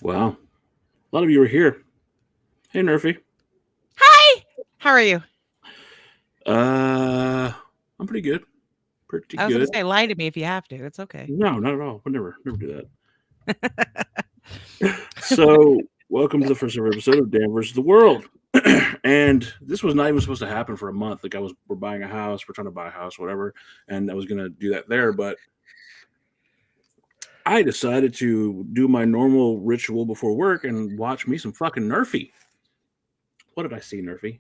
Wow. A lot of you are here. Hey, Nerfy. Hi. How are you? I'm pretty good. Pretty I was going good. to say, lie to me if you have to. It's okay. No, not at all. Would never do that. So, welcome to the first ever episode of Dan versus the World. And this was not even supposed to happen for a month. Like we're buying a house, we're trying to buy a house, whatever, and I was gonna do that there, but I decided to do my normal ritual before work and watch me some fucking Nerfy. What did I see, Nerfy?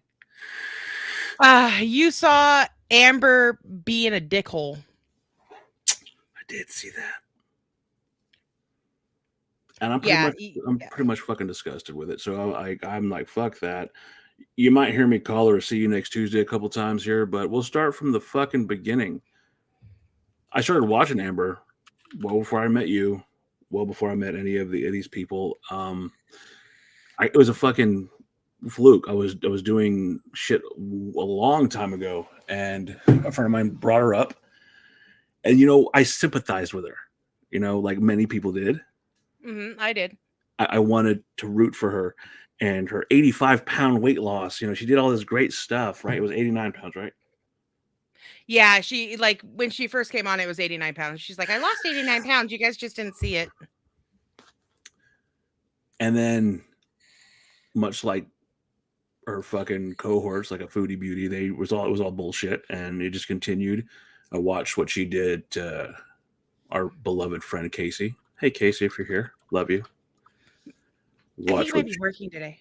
You saw Amber being a dickhole. I did see that. And I'm pretty much fucking disgusted with it. So I'm like, fuck that. You might hear me call her see you next Tuesday a couple times here, but we'll start from the fucking beginning. I started watching Amber well before I met you, well before I met any of these people. It was a fucking fluke. I was doing shit a long time ago, and a friend of mine brought her up, and I sympathized with her, like many people did. I did. I wanted to root for her, and her 85-pound weight loss. She did all this great stuff, right? It was 89 pounds, right? Yeah, she when she first came on, it was 89 pounds. She's like, I lost 89 pounds. You guys just didn't see it. And then, much like her fucking cohorts, like a foodie beauty, it was all bullshit, and it just continued. I watched what she did to our beloved friend Casey. Hey, Casey, if you're here, love you. I think you might be working today.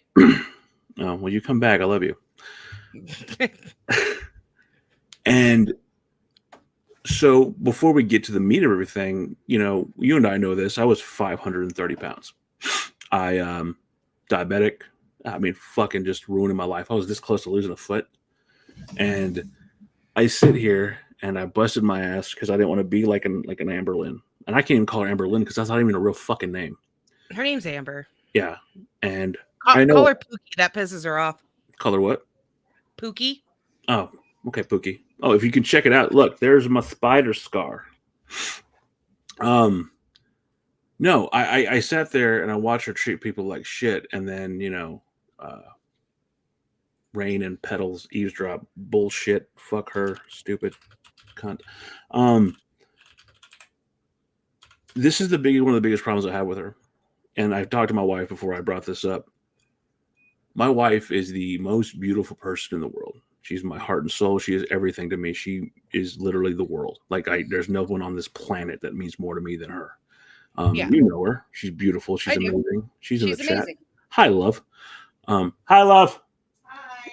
Oh, well, you come back. I love you. And so before we get to the meat of everything, you and I know this. I was 530 pounds. I diabetic. I mean, fucking just ruining my life. I was this close to losing a foot. And I sit here and I busted my ass because I didn't want to be like an Amberlynn. And I can't even call her Amberlynn because that's not even a real fucking name. Her name's Amber. Yeah. And I know. Call her Pookie. That pisses her off. Call her what? Pookie. Oh, okay, Pookie. Oh, if you can check it out, look, there's my spider scar. No, I sat there and I watched her treat people like shit, and then rain and petals eavesdrop bullshit. Fuck her, stupid cunt. This is one of the biggest problems I have with her, and I've talked to my wife before I brought this up. My wife is the most beautiful person in the world. She's my heart and soul. She is everything to me. She is literally the world. There's no one on this planet that means more to me than her. You know her. She's beautiful. She's amazing. She's in the chat. Hi, love. Hi, love. Hi.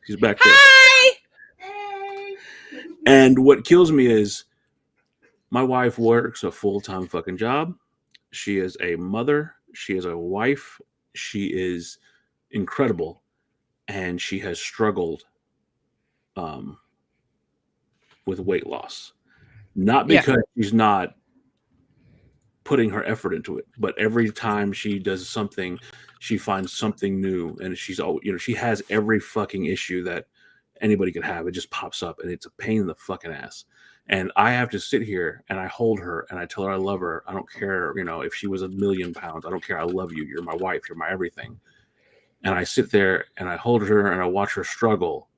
She's back there. Hi. Hey. And what kills me is my wife works a full-time fucking job. She is a mother. She is a wife. She is incredible, and she has struggled with weight loss, not because she's not putting her effort into it, but every time she does something, she finds something new, and she has every fucking issue that anybody could have. It just pops up, and it's a pain in the fucking ass. And I have to sit here and I hold her and I tell her I love her. I don't care, if she was 1,000,000 pounds. I don't care. I love you. You're my wife. You're my everything. And I sit there and I hold her and I watch her struggle.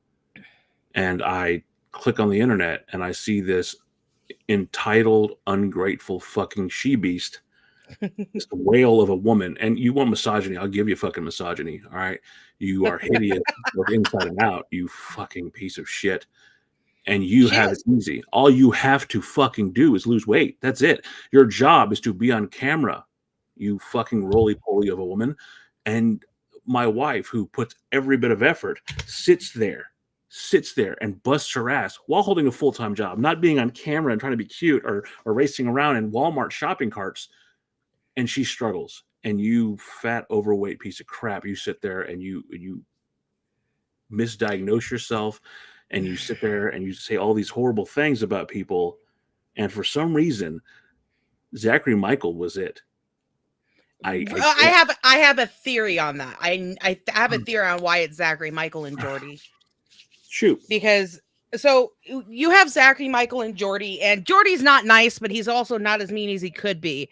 And I click on the internet and I see this entitled, ungrateful fucking she-beast, this whale of a woman. And you want misogyny, I'll give you fucking misogyny. All right. You are hideous both inside and out, you fucking piece of shit. And you have it easy. All you have to fucking do is lose weight. That's it. Your job is to be on camera, you fucking roly-poly of a woman. And my wife, who puts every bit of effort, sits there and busts her ass while holding a full-time job, not being on camera and trying to be cute or racing around in Walmart shopping carts. And she struggles. And you fat, overweight piece of crap, you sit there and you misdiagnose yourself, and you sit there and you say all these horrible things about people. And for some reason, Zachary Michael was it. I have a theory on that. I have a theory on why it's Zachary Michael and Jordy. Shoot. Because so you have Zachary Michael and Jordy, and Jordy's not nice, but he's also not as mean as he could be.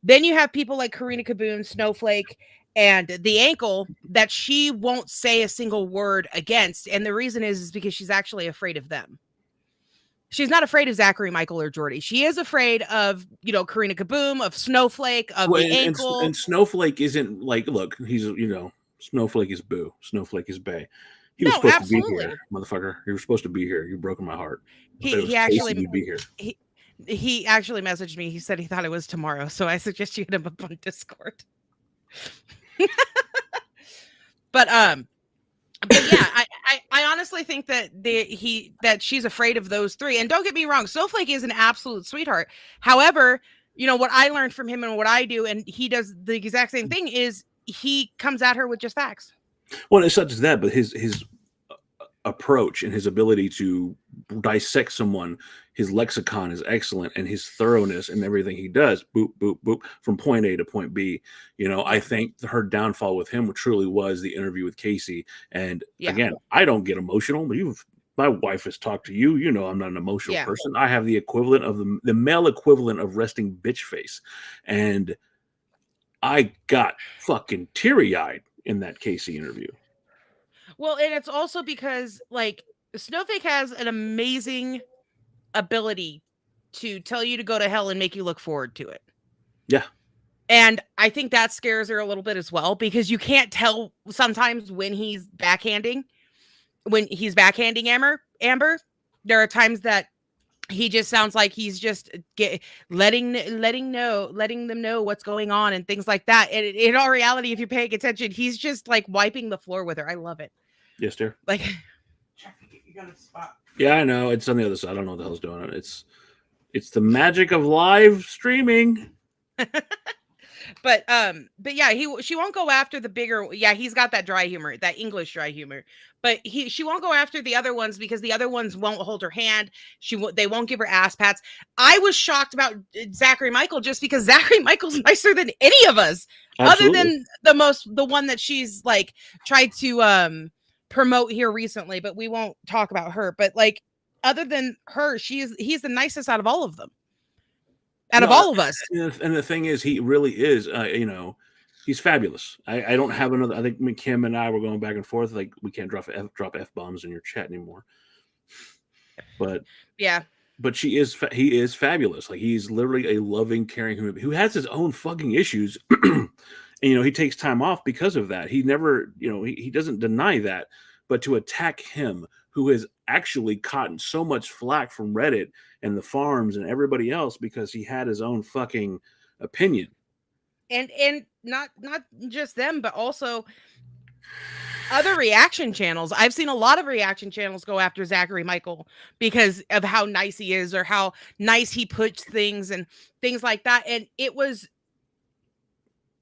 Then you have people like Karina Kaboom, Snowflake, and the ankle that she won't say a single word against. And the reason is because she's actually afraid of them. She's not afraid of Zachary Michael or Jordy. She is afraid of, Karina Kaboom, of Snowflake, of the ankle. And Snowflake isn't like, look, he's, Snowflake is boo. Snowflake is bae. He was supposed to be here, motherfucker. You were supposed to be here. You broke my heart. He actually you'd be here. He actually messaged me. He said he thought it was tomorrow. So I suggest you hit him up on Discord. But yeah, I honestly think that that she's afraid of those three. And don't get me wrong, Snowflake is an absolute sweetheart. However, what I learned from him and what I do, and he does the exact same thing, is he comes at her with just facts. Well, it's not just that, but his approach and his ability to dissect someone, his lexicon is excellent, and his thoroughness and everything he does, boop, boop, boop, from point A to point B. I think her downfall with him truly was the interview with Casey. And again, I don't get emotional, but my wife has talked to you. I'm not an emotional person. I have the equivalent of the male equivalent of resting bitch face. And I got fucking teary-eyed in that Casey interview. Well, and it's also because Snowflake has an amazing ability to tell you to go to hell and make you look forward to it. Yeah. And I think that scares her a little bit as well, because you can't tell sometimes when he's backhanding Amber. There are times that he just sounds like he's just letting them know what's going on and things like that. And in all reality, if you're paying attention, he's just wiping the floor with her. I love it. Yes, dear. You got a spot. Yeah, I know. It's on the other side. I don't know what the hell's doing. It's the magic of live streaming. But yeah, she won't go after the bigger. Yeah, he's got that dry humor, that English dry humor. But she won't go after the other ones because the other ones won't hold her hand. They won't give her ass pats. I was shocked about Zachary Michael just because Zachary Michael's nicer than any of us, Absolutely. Other than the one that she's tried to promote here recently. But we won't talk about her. But other than her, he's the nicest out of all of them. Out of all of us. And the thing is, he really is, he's fabulous. I don't have another. I think Kim and I were going back and forth. We can't drop F-bombs in your chat anymore. But yeah. But he is fabulous. He's literally a loving, caring human who has his own fucking issues. And, he takes time off because of that. He never, he doesn't deny that. But to attack him, who has actually gotten so much flack from Reddit and the farms and everybody else because he had his own fucking opinion. And not just them, but also other reaction channels. I've seen a lot of reaction channels go after Zachary Michael because of how nice he is or how nice he puts things and things like that. And it was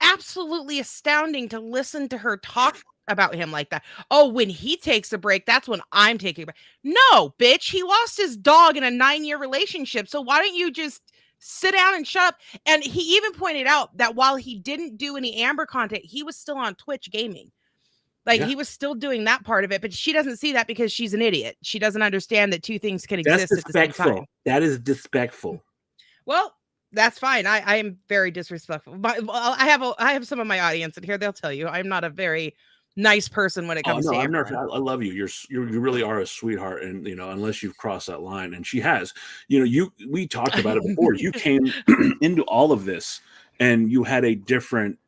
absolutely astounding to listen to her talk about him like that. Oh, when he takes a break, that's when I'm taking a break. No, bitch, he lost his dog in a 9-year relationship. So why don't you just sit down and shut up? And he even pointed out that while he didn't do any Amber content, he was still on Twitch gaming. He was still doing that part of it, but she doesn't see that because she's an idiot. She doesn't understand that two things can exist at the same time. That is disrespectful. Well, that's fine. I am very disrespectful. But I have some of my audience in here. They'll tell you I'm not a very nice person when it comes to Amber. I love you. You really are a sweetheart, and unless you've crossed that line, and she has. We talked about it before. You came into all of this, and you had a different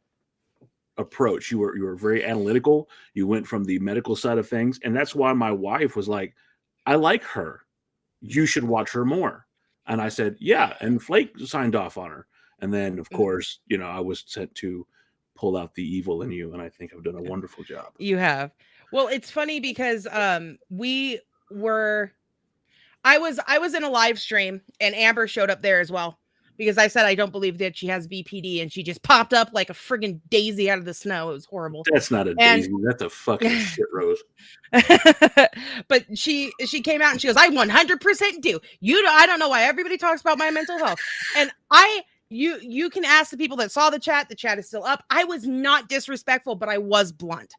approach. You were very analytical. You went from the medical side of things, and that's why my wife was like, "I like her. You should watch her more." And I said, "Yeah." And Flake signed off on her, and then of course, I was sent to pull out the evil in you, and I think I've done a wonderful job. You have. Well, it's funny because I was in a live stream and Amber showed up there as well because I said I don't believe that she has BPD, and she just popped up like a friggin' daisy out of the snow. It was horrible. That's not a daisy. That's a fucking shit rose. But she came out and she goes, "I 100% do. I don't know why everybody talks about my mental health." And you can ask the people that saw the chat. The chat is still up. I was not disrespectful, but I was blunt.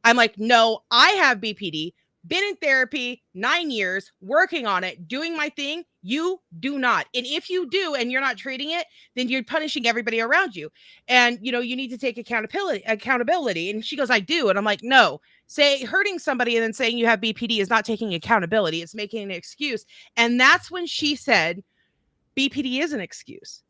I'm like, no, I have BPD. been in therapy 9 years, working on it, doing my thing. You do not. And if you do and you're not treating it, then you're punishing everybody around you. And you need to take accountability. And she goes, I do. And I'm like, no. Say hurting somebody and then saying you have BPD is not taking accountability. It's making an excuse. And that's when she said BPD is an excuse,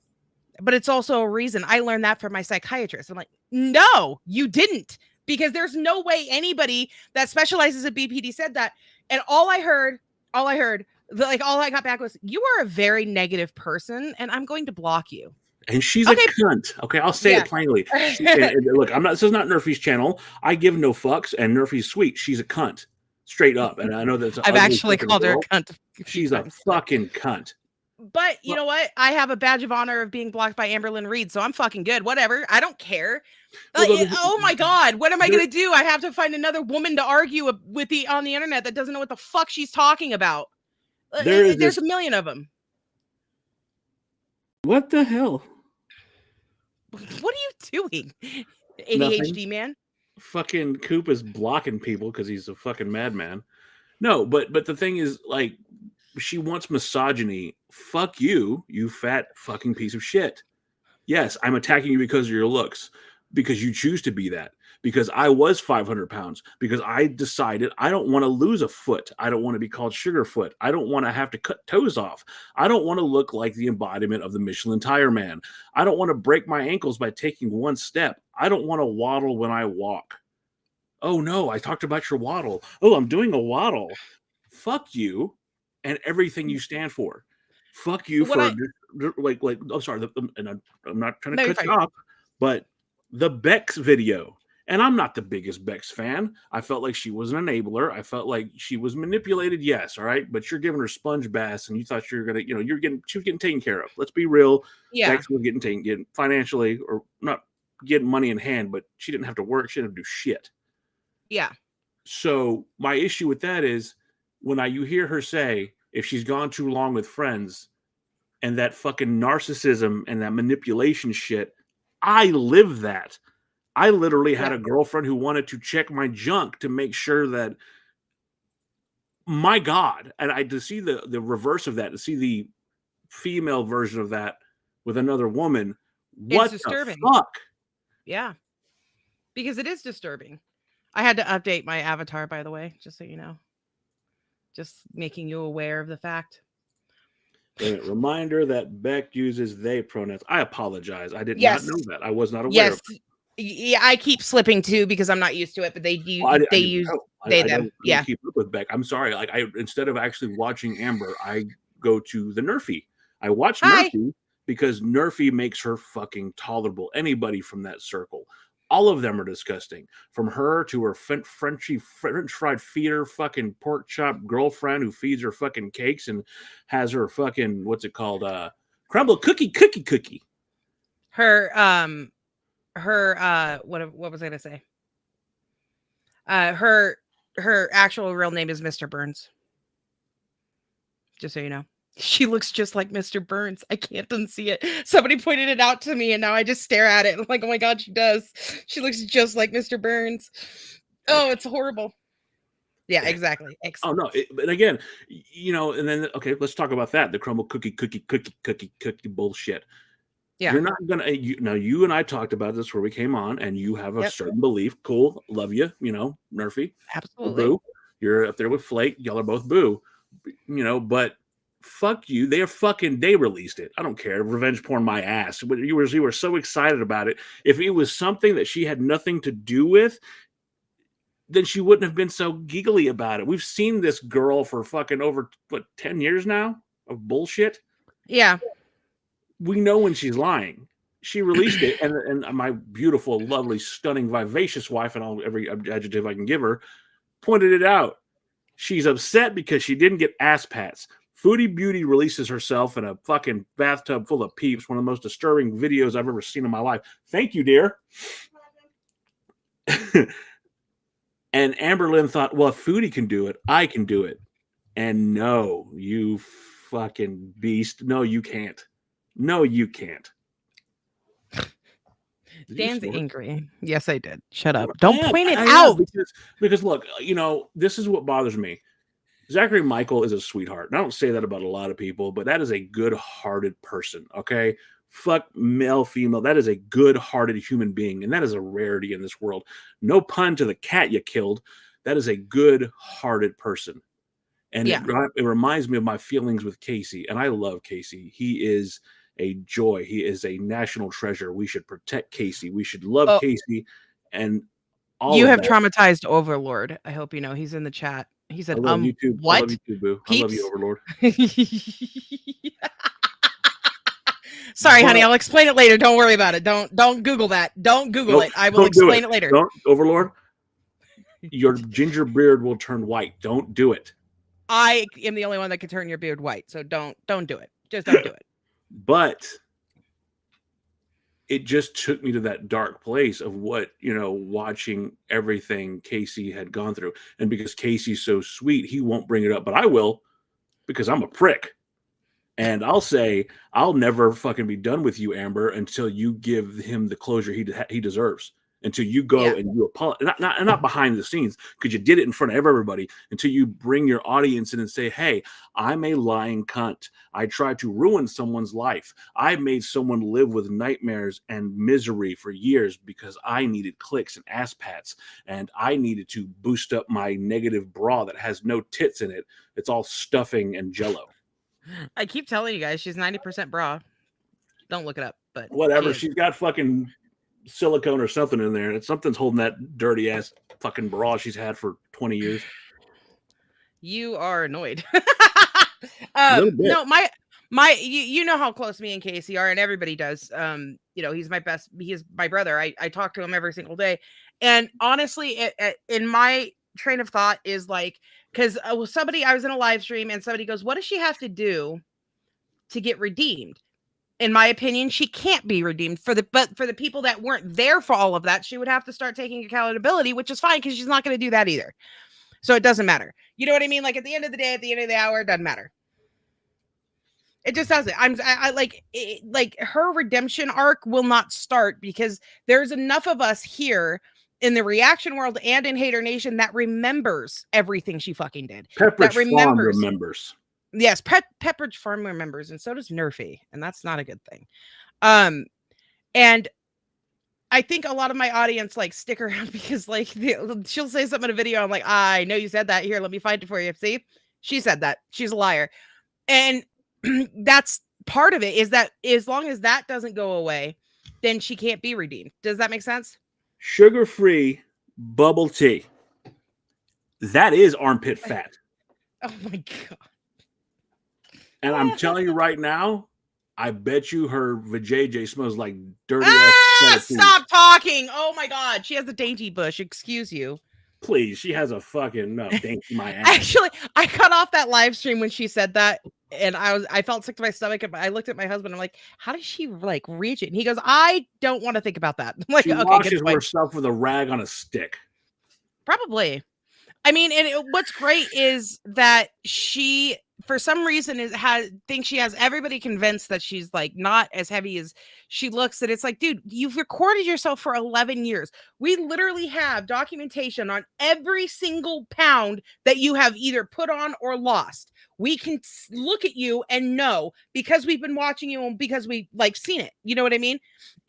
but it's also a reason. I learned that from my psychiatrist. I'm like, no, you didn't, because there's no way anybody that specializes in BPD said that. And all I got back was, you are a very negative person and I'm going to block you. And she's a cunt. Okay, I'll say it plainly. Look, this is not Nerfy's channel. I give no fucks, and Nerfy's sweet. She's a cunt. Straight up. And I know that's I've actually called her a cunt. She's a fucking cunt. But you know what? I have a badge of honor of being blocked by Amberlynn Reid, so I'm fucking good. Whatever. I don't care. Oh my God. What am I going to do? I have to find another woman to argue with on the internet that doesn't know what the fuck she's talking about. There's a million of them. What the hell? What are you doing? ADHD Nothing. Man? Fucking Coop is blocking people because he's a fucking madman. No, but the thing is, like, she wants misogyny. Fuck you, you fat fucking piece of shit. Yes, I'm attacking you because of your looks, because you choose to be that. Because I was 500 pounds, because I decided I don't want to lose a foot. I don't want to be called Sugarfoot. I don't want to have to cut toes off. I don't want to look like the embodiment of the Michelin tire man. I don't want to break my ankles by taking one step. I don't want to waddle when I walk. Oh no, I talked about your waddle. Oh, I'm doing a waddle. Fuck you and everything you stand for. Fuck you for I'm sorry, and I'm not trying to cut you off, but the Bex video. And I'm not the biggest Bex fan. I felt like she was an enabler. I felt like she was manipulated. Yes, all right. But you're giving her sponge baths, and you thought you were gonna, she was getting taken care of. Let's be real. Yeah. Bex was getting financially, or not getting money in hand, but she didn't have to work. She didn't have to do shit. Yeah. So my issue with that is when you hear her say, if she's gone too long with friends, and that fucking narcissism and that manipulation shit, I live that. I literally had a girlfriend who wanted to check my junk to make sure that, my God, and to see the reverse of that, to see the female version of that with another woman, what the fuck? Yeah, because it is disturbing. I had to update my avatar, by the way, just so you know. Just making you aware of the fact. Reminder that Beck uses they pronouns. I apologize. I did not know that. I was not aware of it. Yeah, I keep slipping too because I'm not used to it, but they use they them. Yeah. Keep up with Beck. I'm sorry. Like instead of actually watching Amber, I go to the Nerfy. I watch Nerfy because Nerfy makes her fucking tolerable. Anybody from that circle. All of them are disgusting. From her to her French fried feeder fucking pork chop girlfriend who feeds her fucking cakes and has her fucking, what's it called? Crumble cookie. What was I gonna say? Her actual real name is Mr. Burns. Just so you know. She looks just like Mr. Burns. I can't unsee it. Somebody pointed it out to me and now I just stare at it. I'm like, oh my God, she does. She looks just like Mr. Burns. Oh, it's horrible. Yeah, exactly. Oh no, but again, and then okay, let's talk about that. The crumble cookie bullshit. Yeah. You're not gonna you and I talked about this where we came on, and you have a certain belief. Cool, love you, Nerfy. Absolutely. Boo. You're up there with Flake. Y'all are both boo. But fuck you. They released it. I don't care. Revenge porn my ass. But you were so excited about it. If it was something that she had nothing to do with, then she wouldn't have been so giggly about it. We've seen this girl for fucking over 10 years now of bullshit. Yeah. We know when she's lying. She released it, and my beautiful, lovely, stunning, vivacious wife, and every adjective I can give her, pointed it out. She's upset because she didn't get ass pats. Foodie Beauty releases herself in a fucking bathtub full of peeps, one of the most disturbing videos I've ever seen in my life. Thank you, dear. And Amberlynn thought, well, if Foodie can do it, I can do it. And no, you fucking beast. No, you can't. No, you can't. Dan's angry. Yes, I did. Shut up. I Don't am. point it I am, out. because look, this is what bothers me. Zachary Michael is a sweetheart. And I don't say that about a lot of people, but that is a good-hearted person, okay? Fuck male, female. That is a good-hearted human being, and that is a rarity in this world. No pun to the cat you killed. That is a good-hearted person. And it reminds me of my feelings with Casey, and I love Casey. He is a joy. He is a national treasure. We should protect Casey. We should love Casey, and all you of have that. Traumatized Overlord. I hope you know he's in the chat. He said, I love you too. What? I love you too, boo. I love you, Overlord. Sorry, honey. I'll explain it later. Don't worry about it. Don't Google that. Don't Google it. I will explain it later. Don't, Overlord. Your ginger beard will turn white. Don't do it. I am the only one that can turn your beard white, so don't do it. Just don't do it. But it just took me to that dark place of what, watching everything Casey had gone through. And because Casey's so sweet, he won't bring it up, but I will, because I'm a prick. And I'll say, I'll never fucking be done with you, Amber, until you give him the closure he deserves. Until you go and you apologize, not behind the scenes, because you did it in front of everybody, until you bring your audience in and say, hey, I'm a lying cunt. I tried to ruin someone's life. I made someone live with nightmares and misery for years because I needed clicks and ass pats, and I needed to boost up my negative bra that has no tits in it. It's all stuffing and jello. I keep telling you guys, she's 90% bra. Don't look it up, but whatever. She's got fucking silicone or something in there, and something's holding that dirty ass fucking bra she's had for 20 years. You are annoyed. No, you know how close me and Casey are, and everybody does. He's my brother. I talk to him every single day, and honestly, in my train of thought is like, because I was in a live stream and somebody goes, what does she have to do to get redeemed? In my opinion, she can't be redeemed. But for the people that weren't there for all of that, she would have to start taking accountability, which is fine, because she's not going to do that either. So it doesn't matter. You know what I mean? Like, at the end of the day, at the end of the hour, it doesn't matter. It just doesn't. Like her redemption arc will not start, because there's enough of us here in the reaction world and in Hater Nation that remembers everything she fucking did. Pepperidge Farm remembers. Yes, Pepperidge Farm remembers, and so does Nerfy, and that's not a good thing. And I think a lot of my audience like stick around because like she'll say something in a video. I'm like, I know you said that. Here, let me find it for you. See, she said that. She's a liar, and that's part of it. Is that as long as that doesn't go away, then she can't be redeemed. Does that make sense? Sugar-free bubble tea. That is armpit fat. Oh my god. And I'm telling you right now, I bet you her vajayjay smells like dirty ass. Stop talking. Oh my god. She has a dainty bush. Excuse you. Please, she has a fucking dainty my ass. Actually, I cut off that live stream when she said that, and I felt sick to my stomach, and I looked at my husband. I'm like, how does she like reach it? And he goes, I don't want to think about that. I'm like, she washes herself with a rag on a stick. Probably. I mean, and what's great is that she, for some reason, thinks she has everybody convinced that she's like not as heavy as she looks. That it's like, dude, you've recorded yourself for 11 years. We literally have documentation on every single pound that you have either put on or lost. We can look at you and know, because we've been watching you and because we like seen it. You know what I mean?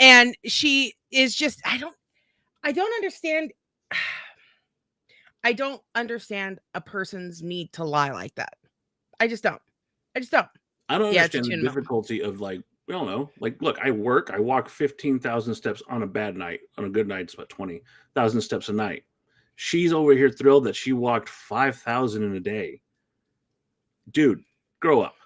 And she is just, I don't understand. I don't understand a person's need to lie like that. I just don't. I don't understand the difficulty of like, I don't know. Like, look, I walk 15,000 steps on a bad night. On a good night, it's about 20,000 steps a night. She's over here thrilled that she walked 5,000 in a day. Dude, grow up.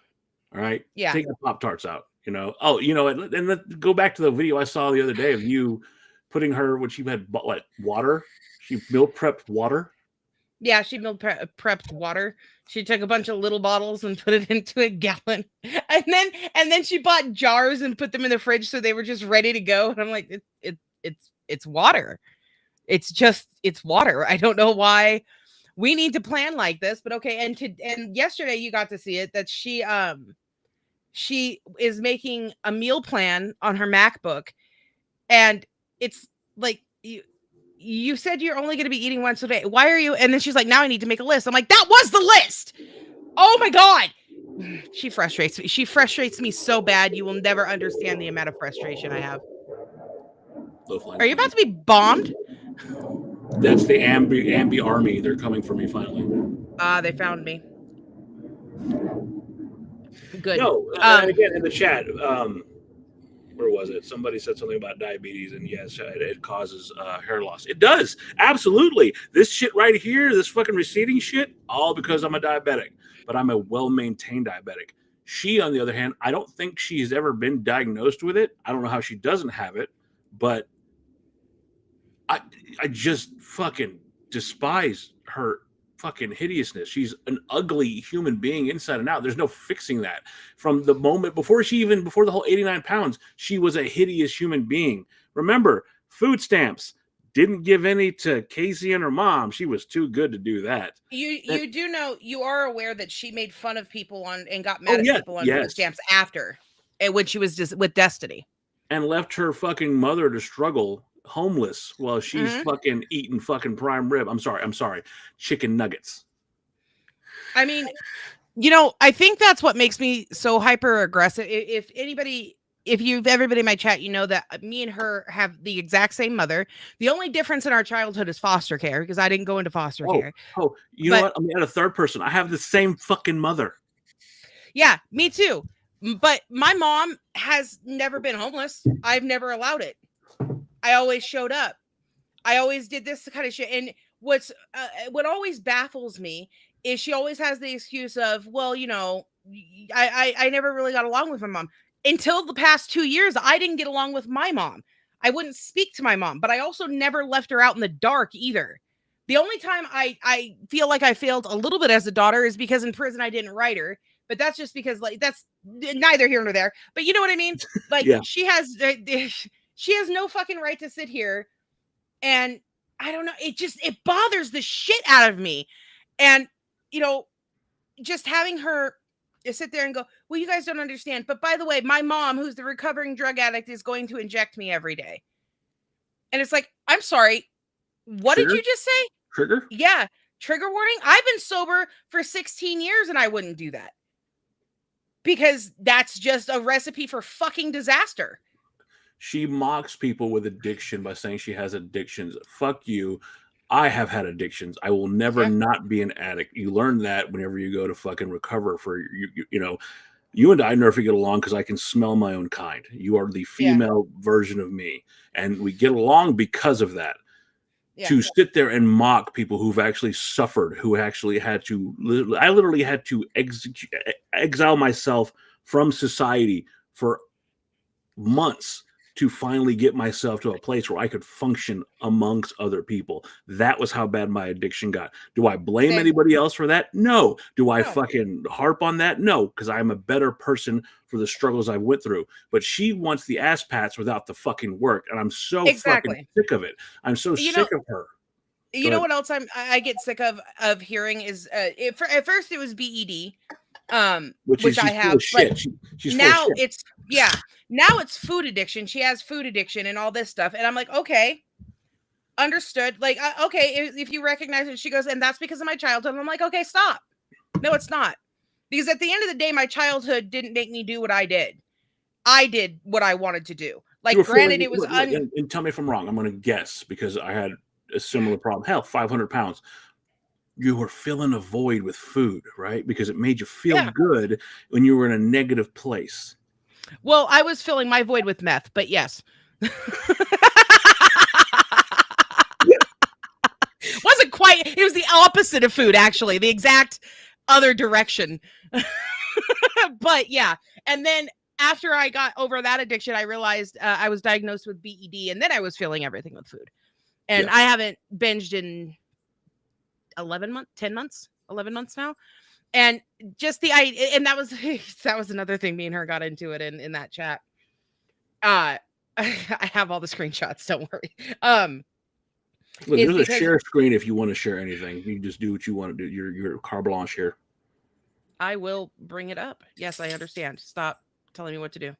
All right? Yeah. Take the Pop-Tarts out, Oh, and let's go back to the video I saw the other day of you putting her when she had water. She meal prepped water. Yeah, she prepped water. She took a bunch of little bottles and put it into a gallon, and then she bought jars and put them in the fridge so they were just ready to go. And I'm like, it's water. It's water. I don't know why we need to plan like this, but okay. And yesterday you got to see it, that she is making a meal plan on her MacBook, and it's like you said you're only going to be eating once a day. Why are you? And then she's like, now I need to make a list. I'm like, that was the list. Oh my God. She frustrates me. She frustrates me so bad. You will never understand the amount of frustration I have. Are you about to be bombed? That's the Ambi army. They're coming for me finally. They found me. Good. No, and again in the chat, where was it? Somebody said something about diabetes, and yes, it causes hair loss. It does, absolutely. This shit right here, this fucking receding shit, all because I'm a diabetic, but I'm a well-maintained diabetic. She, on the other hand, I don't think she's ever been diagnosed with it. I don't know how she doesn't have it, but I just fucking despise her fucking hideousness. She's an ugly human being inside and out. There's no fixing that. From the moment before the whole 89 pounds, she was a hideous human being. Remember, food stamps. Didn't give any to Casey and her mom. She was too good to do that. You do know, you are aware that she made fun of people and got mad at people on food stamps after, and when she was just with Destiny. And left her fucking mother to struggle homeless while she's fucking eating fucking prime rib. I'm sorry, chicken nuggets. I mean, I think that's what makes me so hyper aggressive. If you've ever been in my chat, you know that me and her have the exact same mother. The only difference in our childhood is foster care, because I didn't go into foster care. Oh, you know what? I'm at a third person. I have the same fucking mother. Yeah, me too. But my mom has never been homeless. I've never allowed it. I always showed up. I always did this kind of shit. And what always baffles me is she always has the excuse of, well, I never really got along with my mom. Until the past 2 years, I didn't get along with my mom. I wouldn't speak to my mom, but I also never left her out in the dark either. The only time I feel like I failed a little bit as a daughter is because in prison I didn't write her. But that's just because, like, that's neither here nor there. But you know what I mean? Like, yeah. She has no fucking right to sit here. And I don't know. It bothers the shit out of me. And, just having her sit there and go, well, you guys don't understand. But by the way, my mom, who's the recovering drug addict, is going to inject me every day. And it's like, I'm sorry. What did you just say? Trigger? Yeah. Trigger warning. I've been sober for 16 years and I wouldn't do that. Because that's just a recipe for fucking disaster. She mocks people with addiction by saying she has addictions. Fuck you. I have had addictions. I will never not be an addict. You learn that whenever you go to fucking recover for you and I, Nerfy, get along because I can smell my own kind. You are the female version of me. And we get along because of that. Yeah. To sit there and mock people who've actually suffered, who actually had to, I literally had to exile myself from society for months to finally get myself to a place where I could function amongst other people. That was how bad my addiction got. Do I blame anybody else for that? No. Do I fucking harp on that? No, because I'm a better person for the struggles I went through. But she wants the ass pats without the fucking work, and I'm so fucking sick of it. I'm so sick of her. You know what else I get sick of hearing is at first it was BED. Which I have, but she's now it's now it's food addiction. She has food addiction and all this stuff, and I'm like, okay, understood. Like, okay, if you recognize it, she goes, and that's because of my childhood. And I'm like, okay, stop. No, it's not, because at the end of the day, my childhood didn't make me do what I did. I did what I wanted to do. Like, granted, it was and tell me if I'm wrong. I'm going to guess because I had a similar problem. Hell, 500 pounds. You were filling a void with food, right? Because it made you feel good when you were in a negative place. Well, I was filling my void with meth, but yes. Wasn't quite, it was the opposite of food, actually, the exact other direction. But yeah. And then after I got over that addiction, I realized I was diagnosed with BED, and then I was filling everything with food. And I haven't binged in 11 months now. And just and that was another thing me and her got into it in that chat. I have all the screenshots, don't worry. Look, there's a share screen if you want to share anything. You just do what you want to do. Your carte blanche here. I will bring it up. Yes, I understand. Stop telling me what to do.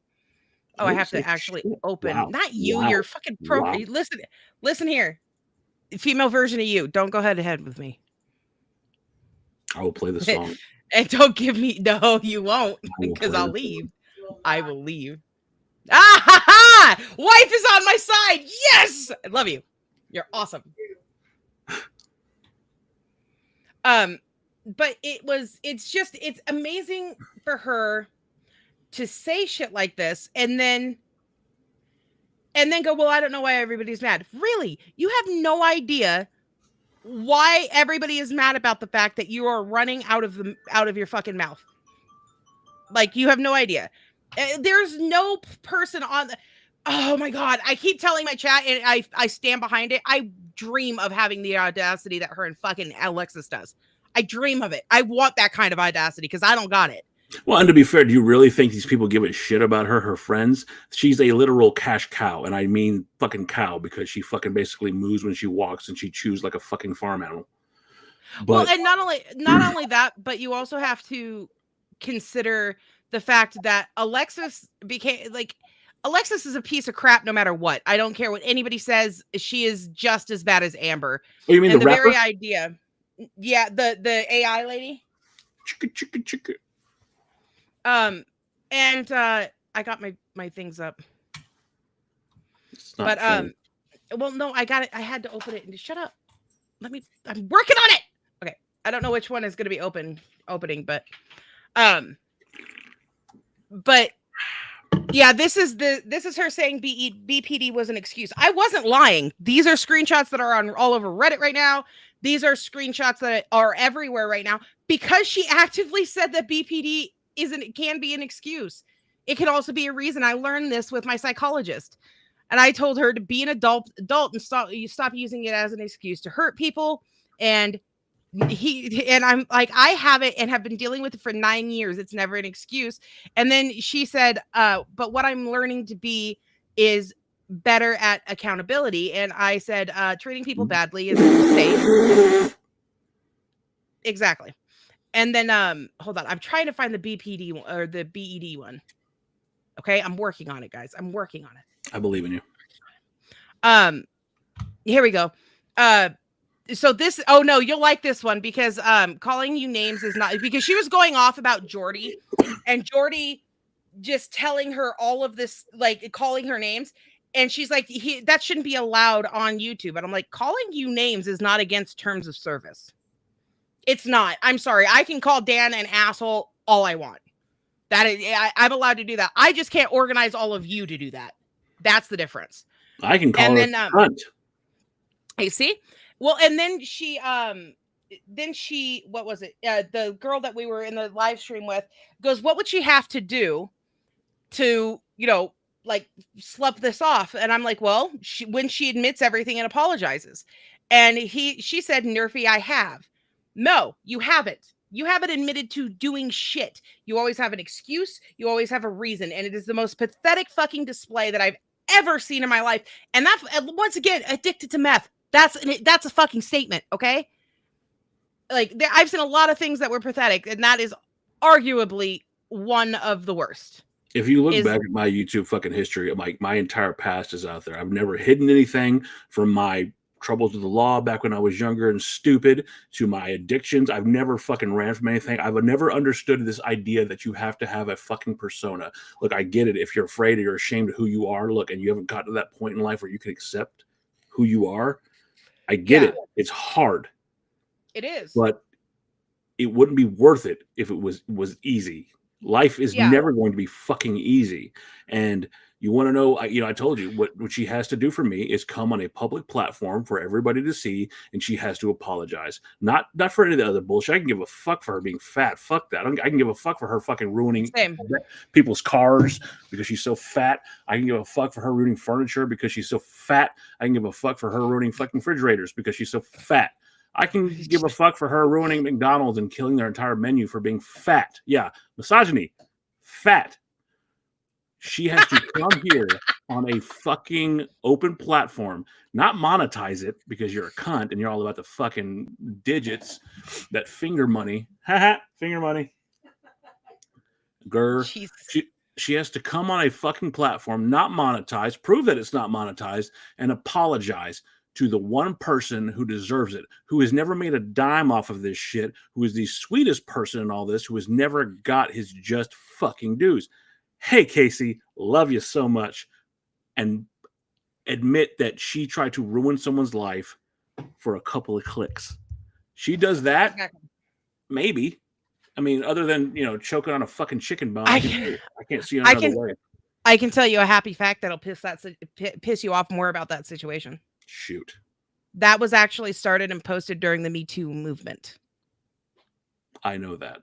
Oh, I have to actually open. Wow. Not you. Wow. You're fucking pro. Wow. Listen here. Female version of you. Don't go head to head with me. I will play the song. And don't give me. No, you won't, because I'll leave. I will leave. Ah ha ha! Wife is on my side. Yes, I love you. You're awesome. But it's amazing for her to say shit like this and then go, well, I don't know why everybody's mad. Really? You have no idea why everybody is mad about the fact that you are running out of your fucking mouth. Like, you have no idea. There's no person on the, oh my God. I keep telling my chat, and I stand behind it. I dream of having the audacity that her and fucking Alexis does. I dream of it. I want that kind of audacity because I don't got it. Well, and to be fair, do you really think these people give a shit about her friends? She's a literal cash cow, and I mean fucking cow, because she fucking basically moves when she walks and she chews like a fucking farm animal. But, well, and not only that, but you also have to consider the fact that Alexis is a piece of crap no matter what. I don't care what anybody says. She is just as bad as Amber. Oh, you mean and the rapper? Very idea. Yeah, the AI lady. Chicka. And I got my things up. But true. Well, no, I got it. I had to open it. And shut up. I'm working on it. Okay. I don't know which one is going to be opening, but yeah, this is her saying BPD was an excuse. I wasn't lying. These are screenshots that are on all over Reddit right now. These are screenshots that are everywhere right now because she actively said that BPD can be an excuse. It can also be a reason. I learned this with my psychologist, and I told her to be an adult and stop using it as an excuse to hurt people. And I'm like, I have it and have been dealing with it for 9 years. It's never an excuse. And then she said, but what I'm learning to be is better at accountability. And I said, treating people badly is safe. Exactly. And then, hold on. I'm trying to find the BPD or the BED one. Okay. I'm working on it, guys. I'm working on it. I believe in you. Here we go. So this, oh no, you'll like this one because calling you names is not, because she was going off about Jordy and Jordy just telling her all of this, like calling her names. And she's like, that shouldn't be allowed on YouTube. And I'm like, calling you names is not against terms of service. It's not. I'm sorry. I can call Dan an asshole all I want. That is, I'm allowed to do that. I just can't organize all of you to do that. That's the difference. I can call her a cunt. Hey, see? Well, and then she, what was it? The girl that we were in the live stream with goes, what would she have to do to, like slough this off? And I'm like, well, when she admits everything and apologizes. And she said, Nerfy, I have. No, you haven't. You haven't admitted to doing shit. You always have an excuse. You always have a reason. And it is the most pathetic fucking display that I've ever seen in my life. And that, once again, addicted to meth. That's a fucking statement, okay? Like, I've seen a lot of things that were pathetic, and that is arguably one of the worst. If you look back at my YouTube fucking history, like my entire past is out there. I've never hidden anything from my troubles with the law back when I was younger and stupid to my addictions. I've never fucking ran from anything. I've never understood this idea that you have to have a fucking persona. Look, I get it. If you're afraid or you're ashamed of who you are, look, and you haven't gotten to that point in life where you can accept who you are, I get it. It's hard. It is. But it wouldn't be worth it if it was easy. Life is never going to be fucking easy. And you want to know, I told you what she has to do for me is come on a public platform for everybody to see, and she has to apologize. Not for any of the other bullshit. I can give a fuck for her being fat. Fuck that. I can give a fuck for her fucking ruining people's cars because she's so fat. I can give a fuck for her ruining furniture because she's so fat. I can give a fuck for her ruining fucking refrigerators because she's so fat. I can give a fuck for her ruining McDonald's and killing their entire menu for being fat. Yeah, misogyny. Fat. She has to come here on a fucking open platform, not monetize it because you're a cunt and you're all about the fucking digits, that finger money. Haha, finger money. Grr. she has to come on a fucking platform, not monetized, prove that it's not monetized, and apologize to the one person who deserves it, who has never made a dime off of this shit, who is the sweetest person in all this, who has never got his just fucking dues. Hey, Casey, love you so much. And admit that she tried to ruin someone's life for a couple of clicks. She does that, maybe. I mean, other than, choking on a fucking chicken bone, I can't see another way. I can tell you a happy fact that'll piss you off more about that situation. Shoot. That was actually started and posted during the Me Too movement. I know that.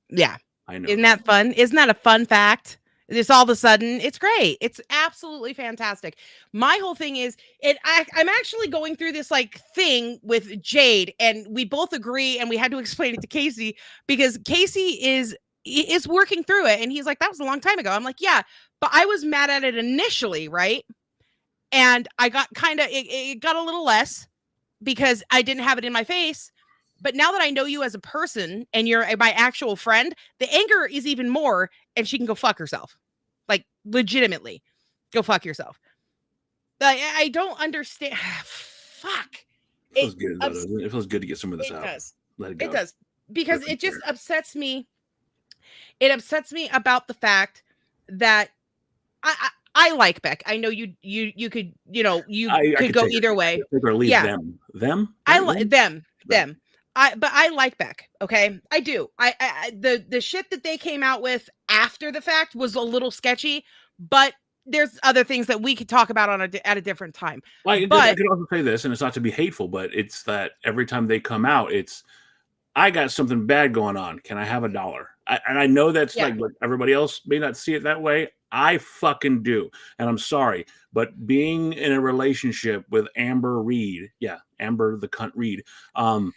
Yeah. I know. Isn't that fun? Isn't that a fun fact? Just all of a sudden, it's great. It's absolutely fantastic. My whole thing is, I'm actually going through this thing with Jade, and we both agree, and we had to explain it to Casey because Casey is working through it, and he's like, "That was a long time ago." I'm like, "Yeah, but I was mad at it initially, right?" And I got it got a little less because I didn't have it in my face. But now that I know you as a person and you're my actual friend, the anger is even more, and she can go fuck herself. Legitimately, go fuck yourself. I don't understand. Fuck. It feels good, though, doesn't it? It feels good to get some of this out. It does. Let it go. It does. Because it just upsets me. It upsets me about the fact that I like Beck. I know you could, you could go either way. Or leave them. I like them. But I like Beck. Okay, I do. The shit that they came out with after the fact was a little sketchy, but there's other things that we could talk about at a different time. Well, I could also say this, and it's not to be hateful, but it's that every time they come out, it's, I got something bad going on. Can I have $1? And I know that's like everybody else may not see it that way. I fucking do. And I'm sorry, but being in a relationship with Amber Reid, Amber the cunt Reid, because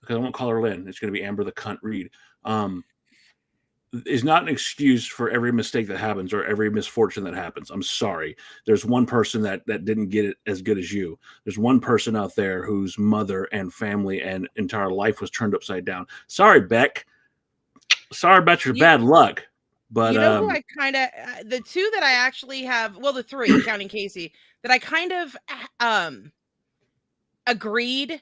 I won't call her Lynn. It's going to be Amber the cunt Reid. Is not an excuse for every mistake that happens or every misfortune that happens. I'm sorry. There's one person that didn't get it as good as you. There's one person out there whose mother and family and entire life was turned upside down. Sorry, Beck. Sorry about your bad luck. But you know who I kind of the two that I actually have, well, the three counting Casey, that I kind of agreed.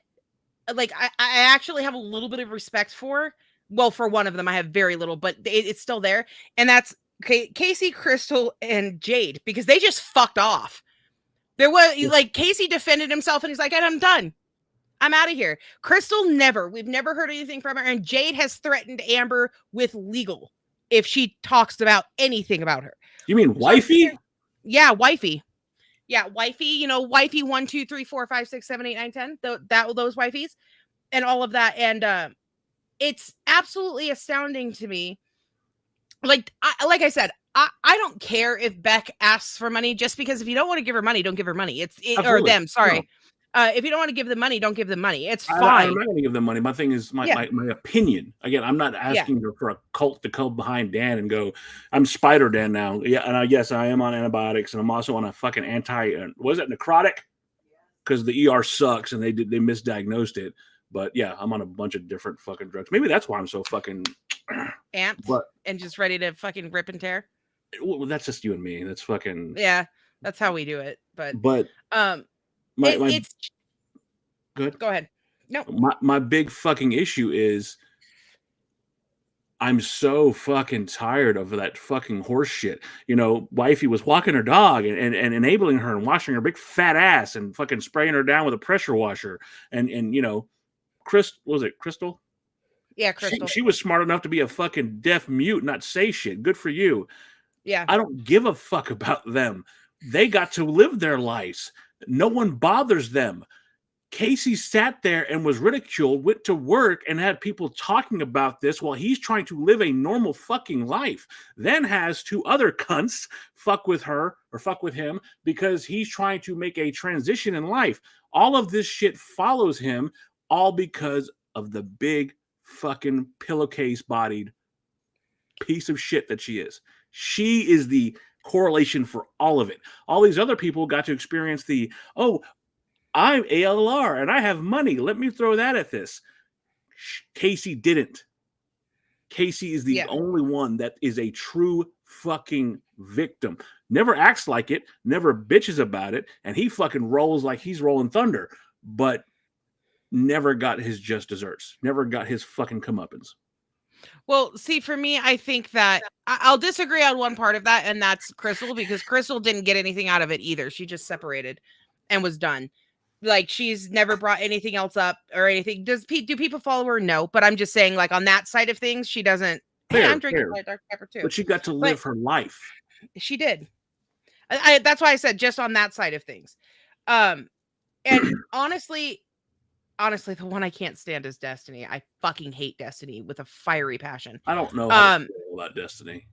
I actually have a little bit of respect for. Well, for one of them, I have very little, but it's still there. And that's Casey, Crystal, and Jade, because they just fucked off. There was Casey defended himself and he's like, I'm done. I'm out of here. Crystal, we've never heard anything from her. And Jade has threatened Amber with legal if she talks about anything about her. You mean wifey? Yeah, wifey. Yeah, wifey, wifey 1, 2, 3, 4, 5, 6, 7, 8, 9, 10. Those wifeys and all of that. And it's absolutely astounding to me. Like I said, I don't care if Beck asks for money, just because if you don't want to give her money, don't give her money. Or them, sorry. No. If you don't want to give them money, don't give them money. It's fine. I'm not going to give them money. My thing is my opinion. Again, I'm not asking for a cult to come behind Dan and go, I'm Spider Dan now. Yeah, and yes, I am on antibiotics, and I'm also on a fucking was it necrotic? Because the ER sucks, and they misdiagnosed it. But yeah, I'm on a bunch of different fucking drugs. Maybe that's why I'm so fucking amped and just ready to fucking rip and tear. Well, that's just you and me. That's fucking that's how we do it. But it's good. Go ahead. No, my big fucking issue is I'm so fucking tired of that fucking horse shit. Wifey was walking her dog and enabling her and washing her big fat ass and fucking spraying her down with a pressure washer and Crystal? Yeah, Crystal. She was smart enough to be a fucking deaf mute, not say shit. Good for you. Yeah. I don't give a fuck about them. They got to live their lives. No one bothers them. Casey sat there and was ridiculed, went to work and had people talking about this while he's trying to live a normal fucking life. Then has two other cunts fuck with her or fuck with him because he's trying to make a transition in life. All of this shit follows him, all because of the big fucking pillowcase bodied piece of shit that she is. She is the correlation for all of it. All these other people got to experience I'm ALR and I have money. Let me throw that at this. Casey didn't. Casey is the only one that is a true fucking victim. Never acts like it, never bitches about it, and he fucking rolls like he's rolling thunder, but never got his just desserts. Never got his fucking comeuppance. Well, see, for me, I think that I'll disagree on one part of that, and that's Crystal, because Crystal didn't get anything out of it either. She just separated and was done. Like, she's never brought anything else up or anything. Do people follow her? No, but I'm just saying, like, on that side of things, she doesn't. Hey, I'm drinking my dark pepper too. But she got to live her life. She did. That's why I said just on that side of things. And honestly, the one I can't stand is Destiny. I fucking hate Destiny with a fiery passion. I don't know how to feel about Destiny.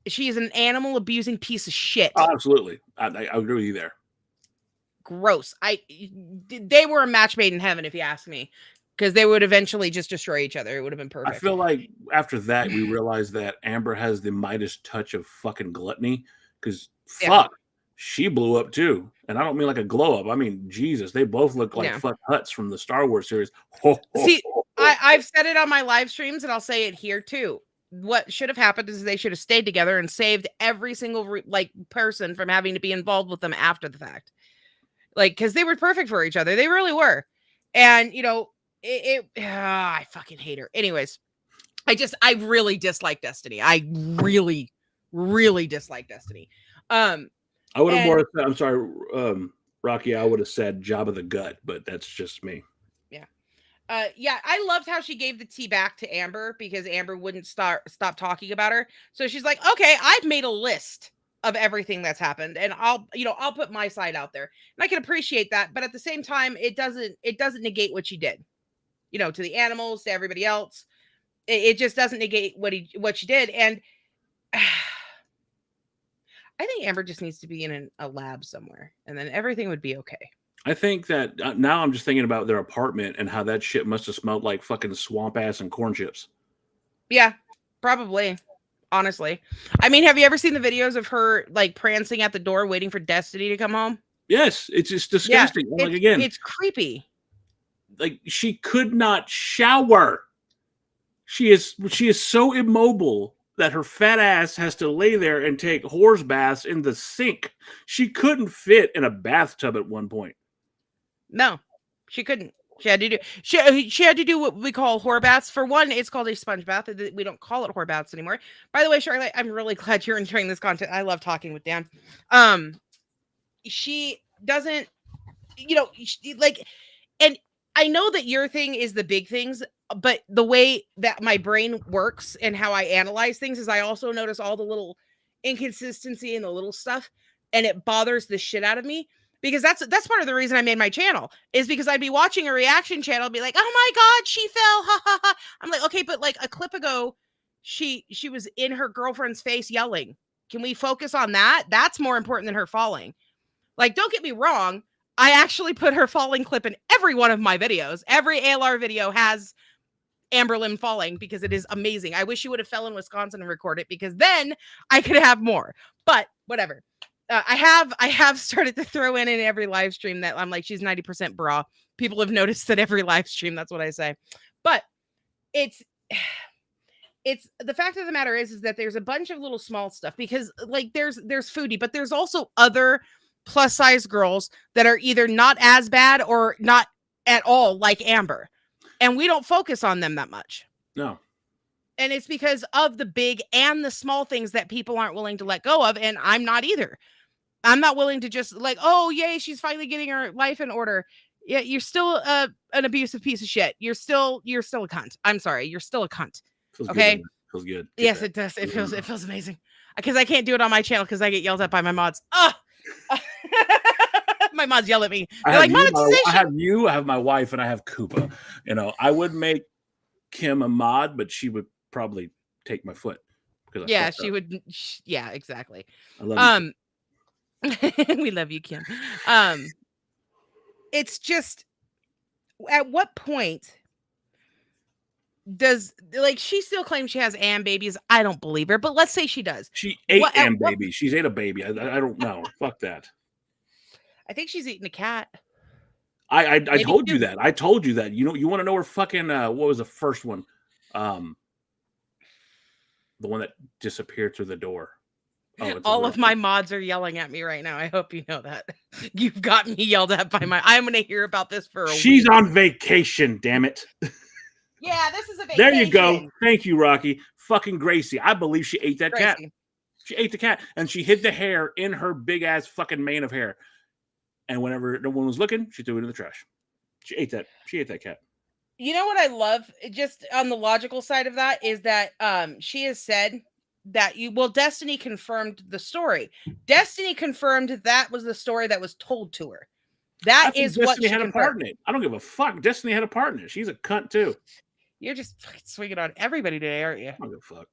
She is an animal abusing piece of shit. Oh, absolutely. I agree with you there. Gross. They were a match made in heaven, if you ask me, because they would eventually just destroy each other. It would have been perfect. I feel like after that, we realized that Amber has the Midas touch of fucking gluttony, because fuck, she blew up too. And I don't mean like a glow up. I mean, Jesus, they both look like fuck Hutts from the Star Wars series. See, I've said it on my live streams, and I'll say it here too. What should have happened is they should have stayed together and saved every single person from having to be involved with them after the fact. Like, because they were perfect for each other. They really were. And, you know, I fucking hate her. Anyways, I really dislike Destiny. I really, really dislike Destiny. I would have more, I'm sorry, Rocky, I would have said Jabba the Gut, but that's just me. Yeah. Yeah, I loved how she gave the tea back to Amber, because Amber wouldn't stop talking about her. So she's like, okay, I've made a list of everything that's happened, and I'll put my side out there. And I can appreciate that, but at the same time, it doesn't negate what she did, you know, to the animals, to everybody else. It just doesn't negate what she did. And I think Amber just needs to be in a lab somewhere, and then everything would be okay. I think that now I'm just thinking about their apartment and how that shit must have smelled like fucking swamp ass and corn chips. Yeah, probably. Honestly, I mean, have you ever seen the videos of her like prancing at the door waiting for Destiny to come home? Yes, it's disgusting. Yeah, like, again, it's creepy. Like, she could not shower. She is so immobile that her fat ass has to lay there and take horse baths in the sink. She couldn't fit in a bathtub at one point. No, she couldn't. She had to do what we call whore baths. For one, it's called a sponge bath. We don't call it whore baths anymore. By the way, Charlotte, I'm really glad you're enjoying this content. I love talking with Dan. She doesn't, and I know that your thing is the big things, but the way that my brain works and how I analyze things is I also notice all the little inconsistency and the little stuff, and it bothers the shit out of me. Because that's part of the reason I made my channel, is because I'd be watching a reaction channel and be like, oh my God, she fell. Ha ha ha. I'm like, okay, but like a clip ago, she was in her girlfriend's face yelling. Can we focus on that? That's more important than her falling. Like, don't get me wrong. I actually put her falling clip in every one of my videos. Every ALR video has Amberlynn falling, because it is amazing. I wish she would have fell in Wisconsin and recorded it, because then I could have more, but whatever. I have started to throw in every live stream that I'm like, she's 90% bra. People have noticed that every live stream, that's what I say. But it's the fact of the matter is that there's a bunch of little small stuff, because like there's foodie, but there's also other plus size girls that are either not as bad or not at all like Amber. And we don't focus on them that much. No. And it's because of the big and the small things that people aren't willing to let go of. And I'm not either. I'm not willing to just like, oh, yay, she's finally getting her life in order. Yeah, you're still an abusive piece of shit. You're still a cunt. I'm sorry. You're still a cunt. Feels okay. Good, feels good. Yes, it does. It feels amazing. Because I can't do it on my channel because I get yelled at by my mods. Oh, my mods yell at me. They're like, monetization. I have you, I have my wife, and I have Koopa. You know, I would make Kim a mod, but she would probably take my foot. Yeah, she would. Yeah, exactly. I love you. We love you, Kim. It's just, at what point does, like, she still claims she has Am babies? I don't believe her, but let's say she does. She ate Am babies. She's ate a baby. I don't know. Fuck that. I think she's eating a cat. I told you that. I told you that. You know, you want to know her fucking what was the first one? The one that disappeared through the door. Oh, it's All of my mods are yelling at me right now. I hope you know that. You've got me yelled at by my... I'm going to hear about this for a She's week. on vacation, damn it. Yeah, this is a vacation. There you go. Thank you, Rocky. Fucking Gracie. I believe she ate that cat. She ate the cat, and she hid the hair in her big-ass fucking mane of hair. And whenever no one was looking, she threw it in the trash. She ate that. She ate that cat. You know what I love, just on the logical side of that, is that she has said that Destiny confirmed the story. Destiny confirmed that was the story that was told to her. That is Destiny what she had confirmed. a part in it. I don't give a fuck. Destiny had a part in it. She's a cunt too. You're just fucking swinging on everybody today, aren't you? I don't give a fuck.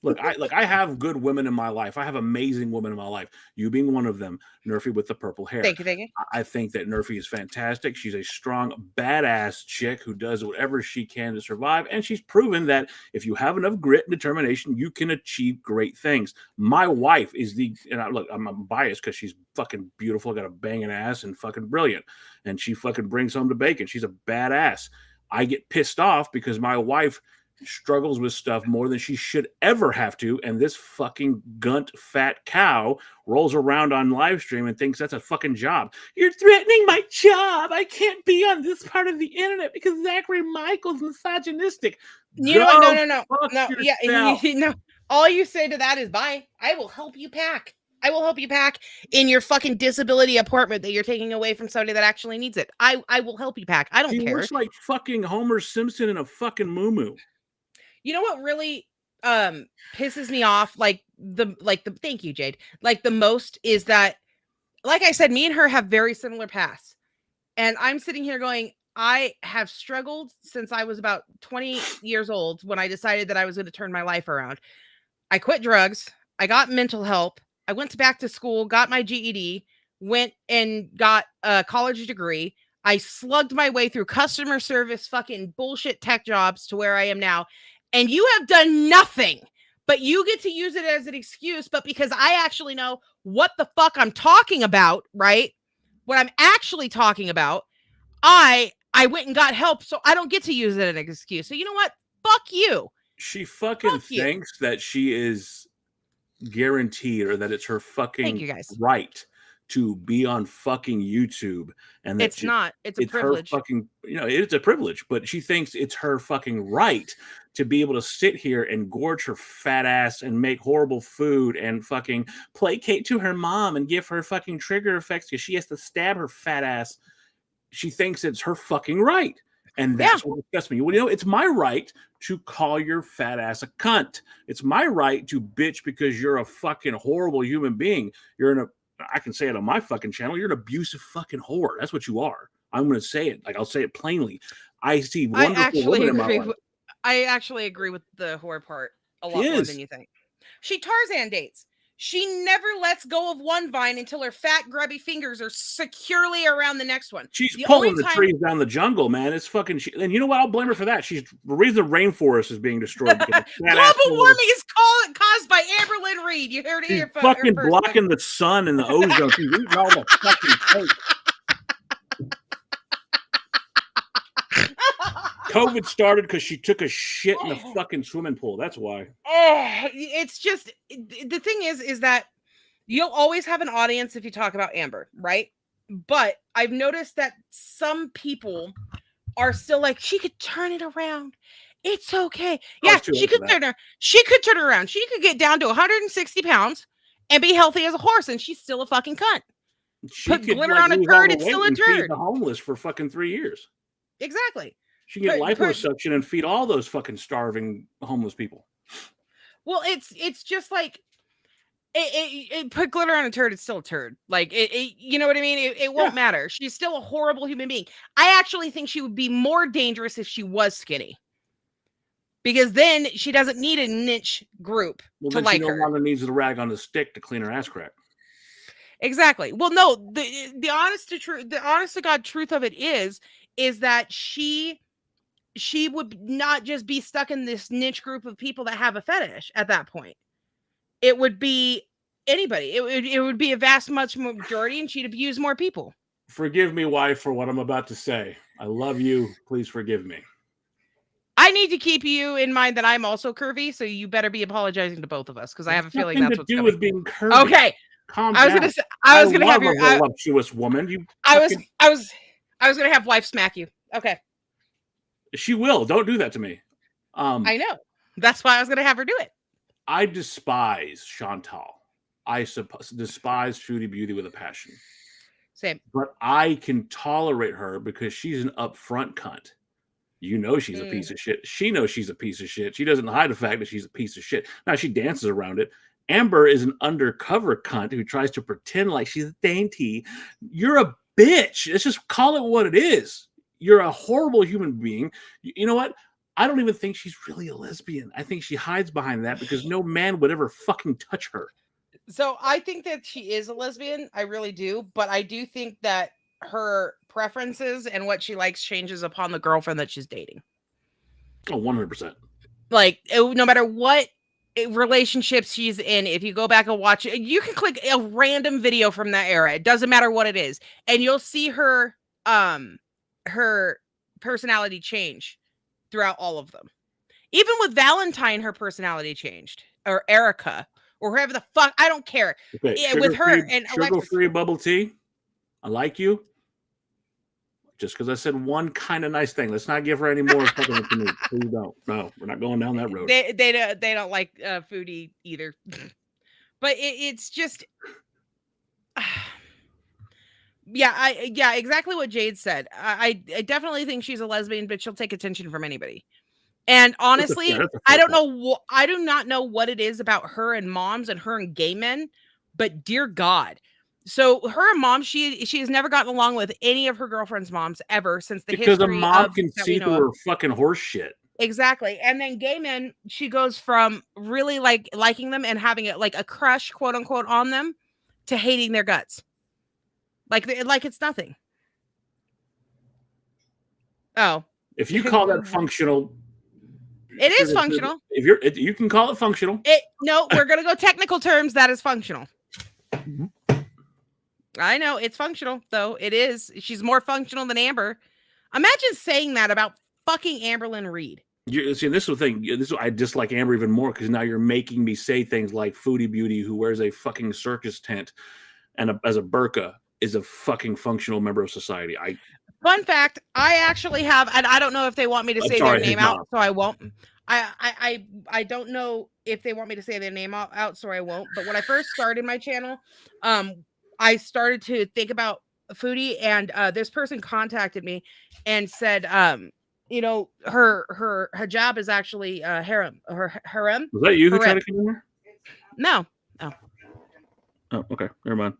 Look, I have good women in my life. I have amazing women in my life. You being one of them, Nerfy with the purple hair. Thank you. I think that Nerfy is fantastic. She's a strong, badass chick who does whatever she can to survive. And she's proven that if you have enough grit and determination, you can achieve great things. My wife is I'm biased because she's fucking beautiful, got a banging ass and fucking brilliant. And she fucking brings home the bacon. She's a badass. I get pissed off because my wife struggles with stuff more than she should ever have to, and this fucking gunt fat cow rolls around on live stream and thinks that's a fucking job. You're threatening my job. I can't be on this part of the internet because Zachary Michael's misogynistic. You know what? No. Yeah, yourself. all you say to that is bye. I will help you pack. I will help you pack in your fucking disability apartment that you're taking away from somebody that actually needs it. I will help you pack. I don't care. She looks like fucking Homer Simpson in a fucking muumuu. You know what really pisses me off, thank you, Jade, like the most, is that, like I said, me and her have very similar paths. And I'm sitting here going, I have struggled since I was about 20 years old when I decided that I was going to turn my life around. I quit drugs. I got mental help. I went back to school, got my GED, went and got a college degree. I slugged my way through customer service, fucking bullshit tech jobs to where I am now. And you have done nothing, but you get to use it as an excuse. But because I actually know what the fuck I'm talking about, right? What I'm actually talking about, I went and got help, so I don't get to use it as an excuse. So you know what? Fuck you. She fucking thinks that she is guaranteed, or that it's her fucking right to be on fucking YouTube, and that it's not. It's a privilege. Her fucking, it's a privilege, but she thinks it's her fucking right to be able to sit here and gorge her fat ass and make horrible food and fucking placate to her mom and give her fucking trigger effects because she has to stab her fat ass. She thinks it's her fucking right. And that's what disgusts me. Well, it's my right to call your fat ass a cunt. It's my right to bitch because you're a fucking horrible human being. I can say it on my fucking channel. You're an abusive fucking whore. That's what you are. I'm going to say it. I'll say it plainly. I see wonderful women in my life. I actually agree with the whore part a lot more than you think. She Tarzan dates. She never lets go of one vine until her fat, grubby fingers are securely around the next one. She's pulling the trees down the jungle, man. It's fucking... and you know what? I'll blame her for that. She's the reason the rainforest is being destroyed. Global warming is caused by Amberlynn Reid. You heard it here. Fucking blocking the sun and the ozone. She's eating all the fucking cake. COVID started because she took a shit in a fucking swimming pool. That's why. It's just, the thing is that you'll always have an audience if you talk about Amber, right? But I've noticed that some people are still like, she could turn it around. It's okay. Yeah, she could turn her. She could turn her around. She could get down to 160 pounds and be healthy as a horse, and she's still a fucking cunt. She put glitter on a turd, it's still a turd. The homeless for fucking 3 years. Exactly. She can get liposuction and feed all those fucking starving homeless people. Well, it's just like it put glitter on a turd. It's still a turd. Like you know what I mean? It won't matter. She's still a horrible human being. I actually think she would be more dangerous if she was skinny, because then she doesn't need a niche group to like her. She no longer needs the rag on the stick to clean her ass crack. Exactly. Well, no, the honest to God truth of it is that she would not just be stuck in this niche group of people that have a fetish at that point. It would be anybody. It would be a vast much majority, and she'd abuse more people. Forgive me, wife, for what I'm about to say. I love you. Please forgive me. I I need to keep you in mind that I'm also curvy, so you better be apologizing to both of us because I have a feeling that's to what's do coming. with being curvy. Okay, Calm I was down. gonna say, I was gonna have your a voluptuous woman. You I was gonna have wife smack you. Okay, she will. Don't do that to me. I know. That's why I was gonna have her do it. I despise Chantal. I despise Foodie Beauty with a passion. Same. But I can tolerate her because she's an upfront cunt. You know she's a piece of shit. She knows she's a piece of shit. She doesn't hide the fact that she's a piece of shit. Now she dances around it. Amber is an undercover cunt who tries to pretend like she's dainty. You're a bitch. Let's just call it what it is. You're a horrible human being. You know what? I don't even think she's really a lesbian. I think she hides behind that because no man would ever fucking touch her. So I think that she is a lesbian. I really do. But I do think that her preferences and what she likes changes upon the girlfriend that she's dating. Oh, 100%. Like, no matter what relationship she's in, if you go back and watch it, you can click a random video from that era. It doesn't matter what it is. And you'll see her personality change throughout all of them. Even with Valentine, her personality changed. Or Erica. Or whoever the fuck. I don't care. Okay, Yeah, with her and sugar-free bubble tea. I like you. Just because I said one kind of nice thing. Let's not give her any more fucking to me. Please don't. No, we're not going down that road. They don't like Foodie either. But it's just yeah, exactly what Jade said. I definitely think she's a lesbian, but she'll take attention from anybody. And honestly, I don't know. I do not know what it is about her and moms and her and gay men, but dear God. So her and mom, she has never gotten along with any of her girlfriend's moms ever since the history. Because a mom can see through her fucking horse shit. Exactly. And then gay men, she goes from really liking them and having it like a crush, quote unquote, on them to hating their guts. Like it's nothing. Oh. If you call that functional. It is functional. If you can call it functional. No, we're going to go technical terms. That is functional. Mm-hmm. I know it's functional, though. It is. She's more functional than Amber. Imagine saying that about fucking Amberlynn Reid. See, this is the thing. I dislike Amber even more because now you're making me say things like Foodie Beauty, who wears a fucking circus tent and as a burqa, is a fucking functional member of society. Fun fact, I actually have, and I don't know if they want me to say their name out, so I won't. I don't know if they want me to say their name out, so I won't. But when I first started my channel, I started to think about Foodie, and this person contacted me and said, you know, her hijab is actually harem. Her harem. Was that you who tried to come in here? No. Oh, okay. Never mind.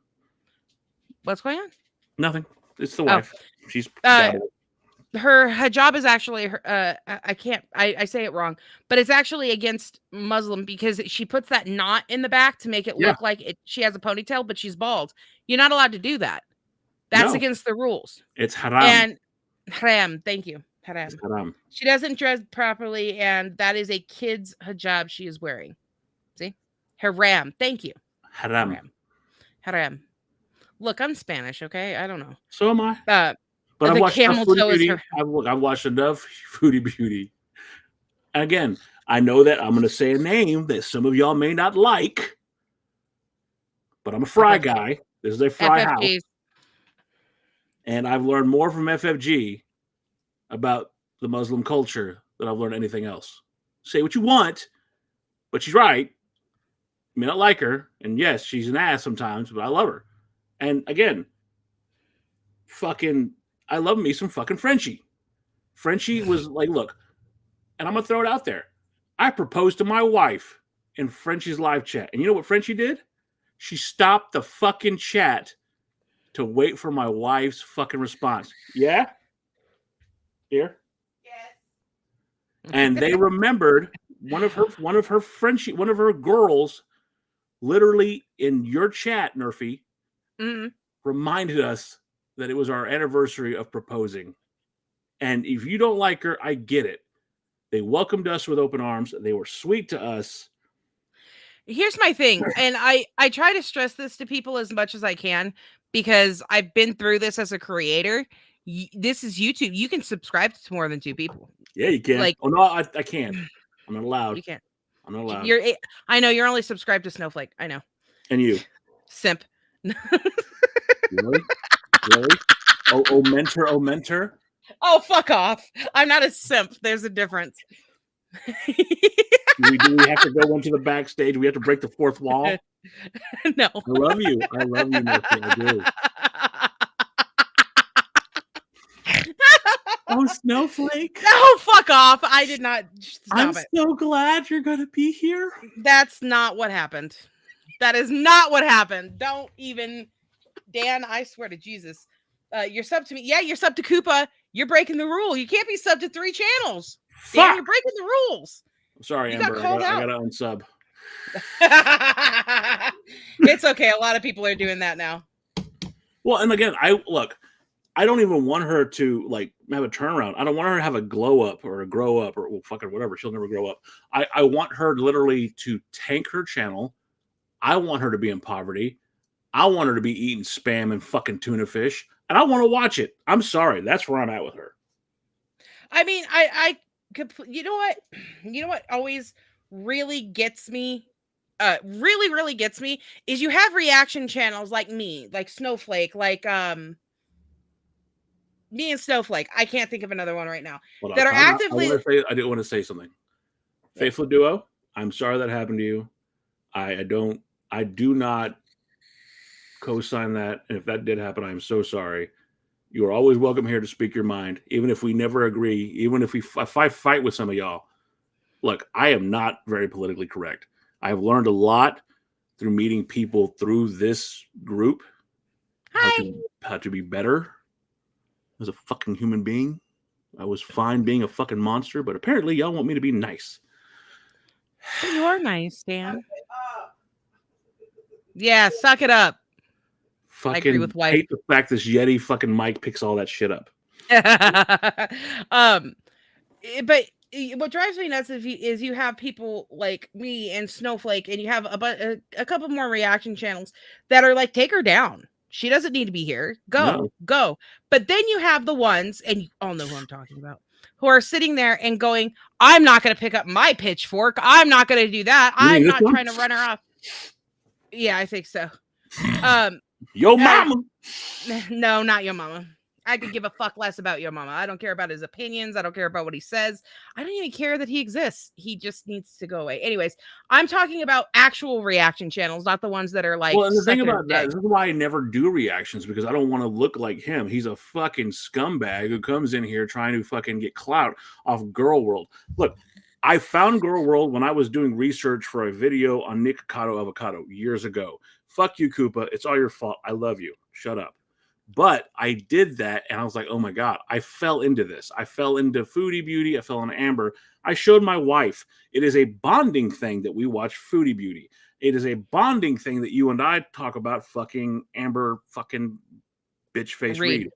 What's going on? Nothing. It's the wife. She's her hijab is actually I say it wrong, but it's actually against Muslim because she puts that knot in the back to make it look like she has a ponytail, but she's bald. You're not allowed to do that. That's against the rules. It's haram. And haram, thank you. Haram. It's haram. She doesn't dress properly, and that is a kid's hijab she is wearing. See? Haram. Thank you. Haram. Haram. Look, I'm Spanish, okay? I don't know. So am I. But I've watched enough Foodie Beauty. I've watched enough Foodie Beauty. And again, I know that I'm going to say a name that some of y'all may not like, but I'm a fry guy. This is a fry house. And I've learned more from FFG about the Muslim culture than I've learned anything else. Say what you want, but she's right. You may not like her. And yes, she's an ass sometimes, but I love her. And again, I love me some fucking Frenchie. Frenchie was like, look, and I'm going to throw it out there. I proposed to my wife in Frenchie's live chat. And you know what Frenchie did? She stopped the fucking chat to wait for my wife's fucking response. Yeah? Here? Yes. And they remembered one of her girls literally in your chat, Nerfy, reminded us that it was our anniversary of proposing. And if you don't like her, I get it. They welcomed us with open arms. They were sweet to us. Here's my thing. And I try to stress this to people as much as I can because I've been through this as a creator. This is YouTube. You can subscribe to more than 2 people. Yeah, you can. Like, oh no, I can't. I'm not allowed. you can't. I'm not allowed. I know you're only subscribed to Snowflake. I know. And you, simp. Really? Oh, mentor. Oh, fuck off. I'm not a simp. There's a difference. Do we have to go into the backstage? We have to break the fourth wall? No. I love you, Nerfy. I do. Oh, Snowflake. No, fuck off. I did not. I'm so glad you're going to be here. That's not what happened. That is not what happened. Don't even. Dan, I swear to Jesus. You're sub to me. Yeah, you're sub to Koopa. You're breaking the rule. You can't be sub to 3 channels. Fuck. Dan, you're breaking the rules. I'm sorry, You Amber. got called I got to unsub. It's okay. A lot of people are doing that now. Well, and again, I don't even want her to like have a turnaround. I don't want her to have a glow up or a grow up or fucking whatever. She'll never grow up. I want her literally to tank her channel. I want her to be in poverty. I want her to be eating spam and fucking tuna fish. And I want to watch it. I'm sorry. That's where I'm at with her. I mean, you know what? You know what always really gets me? Really gets me is you have reaction channels like me, like Snowflake, like me and Snowflake. I can't think of another one right now that are actively. I do want to say something. Faithful Duo, I'm sorry that happened to you. I do not co-sign that. And if that did happen, I'm so sorry. You are always welcome here to speak your mind, even if we never agree, even if if I fight with some of y'all. Look, I am not very politically correct. I have learned a lot through meeting people through this group. Hi. How to be better as a fucking human being. I was fine being a fucking monster, but apparently y'all want me to be nice. But you are nice, Dan. Yeah, suck it up. Fucking I agree with wife. Hate the fact this Yeti fucking mic picks all that shit up. But what drives me nuts is you have people like me and Snowflake, and you have a couple more reaction channels that are like, take her down. She doesn't need to be here. Go. But then you have the ones, and you all know who I'm talking about, who are sitting there and going, I'm not going to pick up my pitchfork. I'm not going to do that. I'm not trying to run her off. Yeah, I think so. Yo mama. No, not your mama. I could give a fuck less about your mama. I don't care about his opinions. I don't care about what he says. I don't even care that he exists. He just needs to go away. Anyways, I'm talking about actual reaction channels, not the ones that are like. Well, and the thing about that, this is why I never do reactions, because I don't want to look like him. He's a fucking scumbag who comes in here trying to fucking get clout off Girl World. Look, I found Girl World when I was doing research for a video on Nick Avocado years ago. Fuck you, Koopa. It's all your fault. I love you. Shut up. But I did that, and I was like, oh, my God. I fell into this. I fell into Foodie Beauty. I fell into Amber. I showed my wife. It is a bonding thing that we watch Foodie Beauty. It is a bonding thing that you and I talk about fucking Amber fucking bitch face Reid.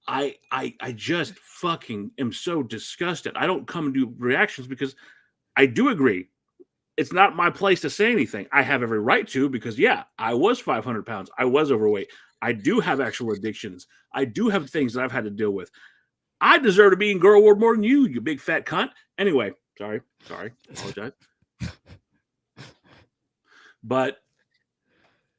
I just fucking am so disgusted. I don't come and do reactions because I do agree. It's not my place to say anything. I have every right to, because, yeah, I was 500 pounds. I was overweight. I do have actual addictions. I do have things that I've had to deal with. I deserve to be in Girl World more than you, you big fat cunt. Anyway, sorry. Apologize. But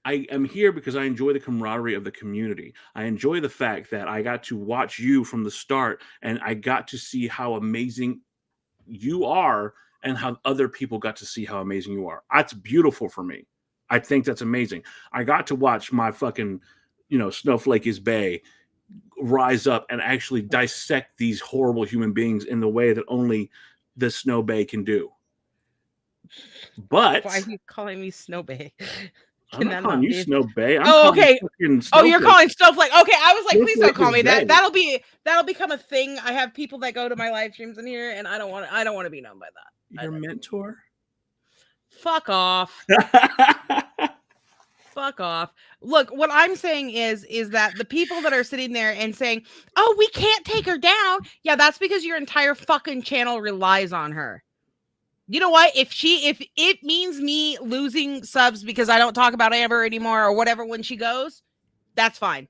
I am here because I enjoy the camaraderie of the community. I enjoy the fact that I got to watch you from the start, and I got to see how amazing you are, and how other people got to see how amazing you are. That's beautiful for me. I think that's amazing. I got to watch my fucking, Snowflake is Bay rise up and actually dissect these horrible human beings in the way that only the Snow Bay can do. But why are you calling me Snow Bay? I'm not calling you Snow Bay. Okay. Oh, you're calling Snowflake. Okay, I was like, please don't call me that. That'll become a thing. I have people that go to my live streams in here, and I don't want to be known by that. Your mentor? Fuck off. Fuck off. Look, what I'm saying is that the people that are sitting there and saying, oh, we can't take her down. Yeah, that's because your entire fucking channel relies on her. You know what? If it means me losing subs because I don't talk about Amber anymore or whatever when she goes, that's fine.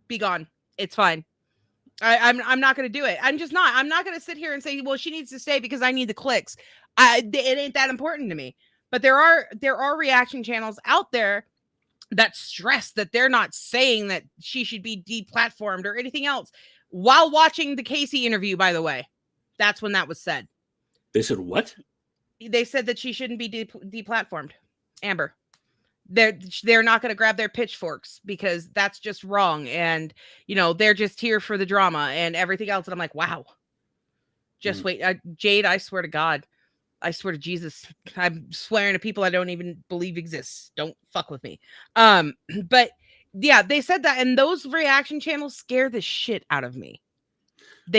Be gone. It's fine. I'm not going to do it. I'm just not. I'm not going to sit here and say, well, she needs to stay because I need the clicks. It ain't that important to me. But there are reaction channels out there that stress that they're not saying that she should be deplatformed or anything else while watching the Casey interview, by the way. That's when that was said. They said what? They said that she shouldn't be deplatformed. Amber. They're not going to grab their pitchforks because that's just wrong. And, they're just here for the drama and everything else. And I'm like, wow, just wait. Jade, I swear to God, I swear to Jesus, I'm swearing to people I don't even believe exists. Don't fuck with me. But yeah, they said that. And those reaction channels scare the shit out of me.